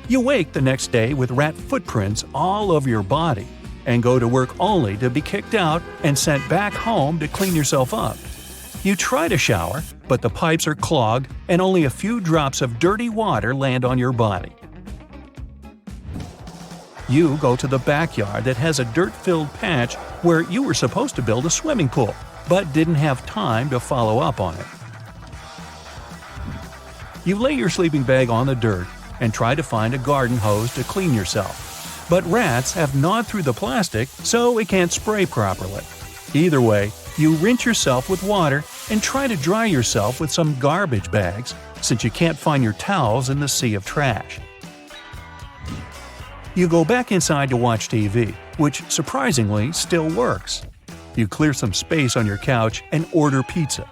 You wake the next day with rat footprints all over your body and go to work only to be kicked out and sent back home to clean yourself up. You try to shower, but the pipes are clogged and only a few drops of dirty water land on your body. You go to the backyard that has a dirt-filled patch where you were supposed to build a swimming pool, but didn't have time to follow up on it. You lay your sleeping bag on the dirt and try to find a garden hose to clean yourself. But rats have gnawed through the plastic, so it can't spray properly. Either way, you rinse yourself with water and try to dry yourself with some garbage bags, since you can't find your towels in the sea of trash. You go back inside to watch TV, which surprisingly still works. You clear some space on your couch and order pizza.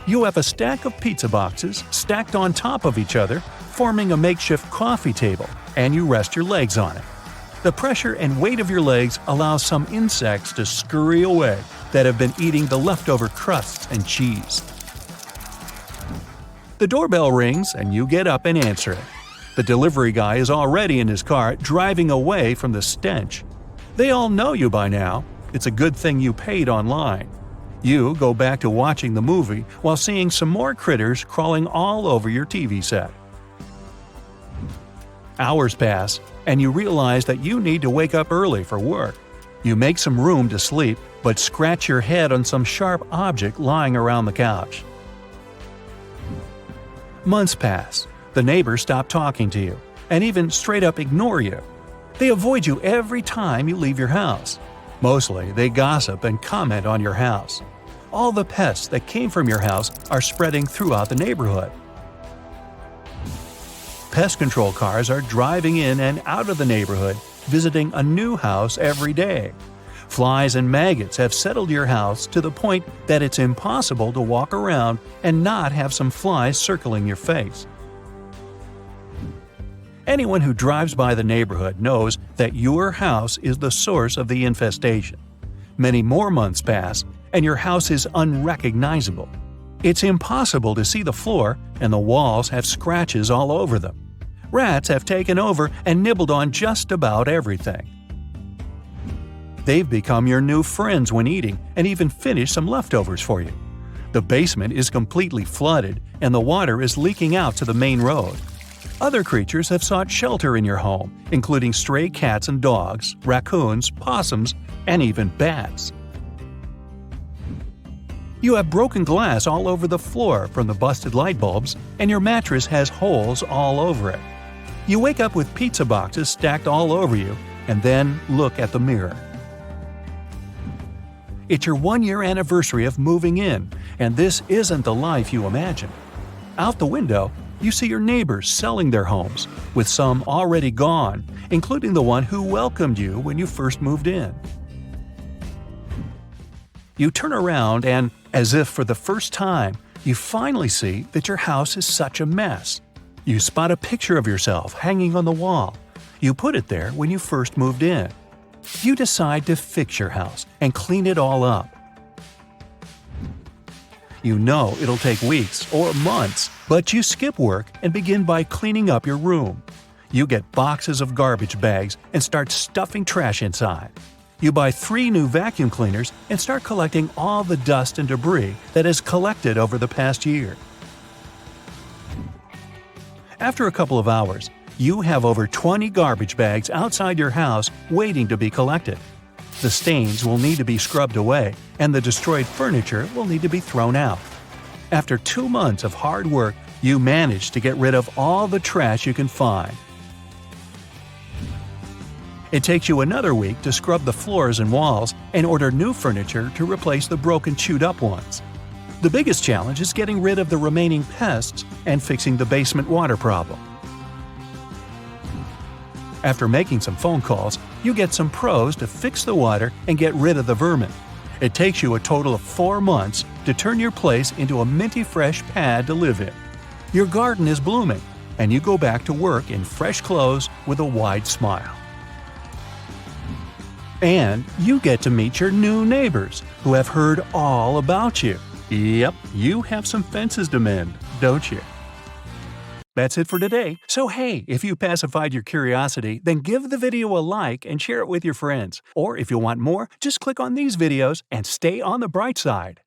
You have a stack of pizza boxes stacked on top of each other, forming a makeshift coffee table, and you rest your legs on it. The pressure and weight of your legs allows some insects to scurry away that have been eating the leftover crusts and cheese. The doorbell rings and you get up and answer it. The delivery guy is already in his car driving away from the stench. They all know you by now. It's a good thing you paid online. You go back to watching the movie while seeing some more critters crawling all over your TV set. Hours pass, and you realize that you need to wake up early for work. You make some room to sleep, but scratch your head on some sharp object lying around the couch. Months pass. The neighbors stop talking to you, and even straight up ignore you. They avoid you every time you leave your house. Mostly, they gossip and comment on your house. All the pests that came from your house are spreading throughout the neighborhood. Pest control cars are driving in and out of the neighborhood, visiting a new house every day. Flies and maggots have settled your house to the point that it's impossible to walk around and not have some flies circling your face. Anyone who drives by the neighborhood knows that your house is the source of the infestation. Many more months pass, and your house is unrecognizable. It's impossible to see the floor, and the walls have scratches all over them. Rats have taken over and nibbled on just about everything. They've become your new friends when eating and even finish some leftovers for you. The basement is completely flooded, and the water is leaking out to the main road. Other creatures have sought shelter in your home, including stray cats and dogs, raccoons, possums, and even bats. You have broken glass all over the floor from the busted light bulbs, and your mattress has holes all over it. You wake up with pizza boxes stacked all over you, and then look at the mirror. It's your 1-year anniversary of moving in, and this isn't the life you imagined. Out the window, you see your neighbors selling their homes, with some already gone, including the one who welcomed you when you first moved in. You turn around and, as if for the first time, you finally see that your house is such a mess. You spot a picture of yourself hanging on the wall. You put it there when you first moved in. You decide to fix your house and clean it all up. You know it'll take weeks or months, but you skip work and begin by cleaning up your room. You get boxes of garbage bags and start stuffing trash inside. You buy 3 new vacuum cleaners and start collecting all the dust and debris that has collected over the past year. After a couple of hours, you have over 20 garbage bags outside your house waiting to be collected. The stains will need to be scrubbed away, and the destroyed furniture will need to be thrown out. After 2 months of hard work, you manage to get rid of all the trash you can find. It takes you another week to scrub the floors and walls and order new furniture to replace the broken, chewed-up ones. The biggest challenge is getting rid of the remaining pests and fixing the basement water problem. After making some phone calls, you get some pros to fix the water and get rid of the vermin. It takes you a total of 4 months to turn your place into a minty fresh pad to live in. Your garden is blooming, and you go back to work in fresh clothes with a wide smile. And you get to meet your new neighbors, who have heard all about you. Yep, you have some fences to mend, don't you? That's it for today. So hey, if you pacified your curiosity, then give the video a like and share it with your friends. Or if you want more, just click on these videos and stay on the bright side.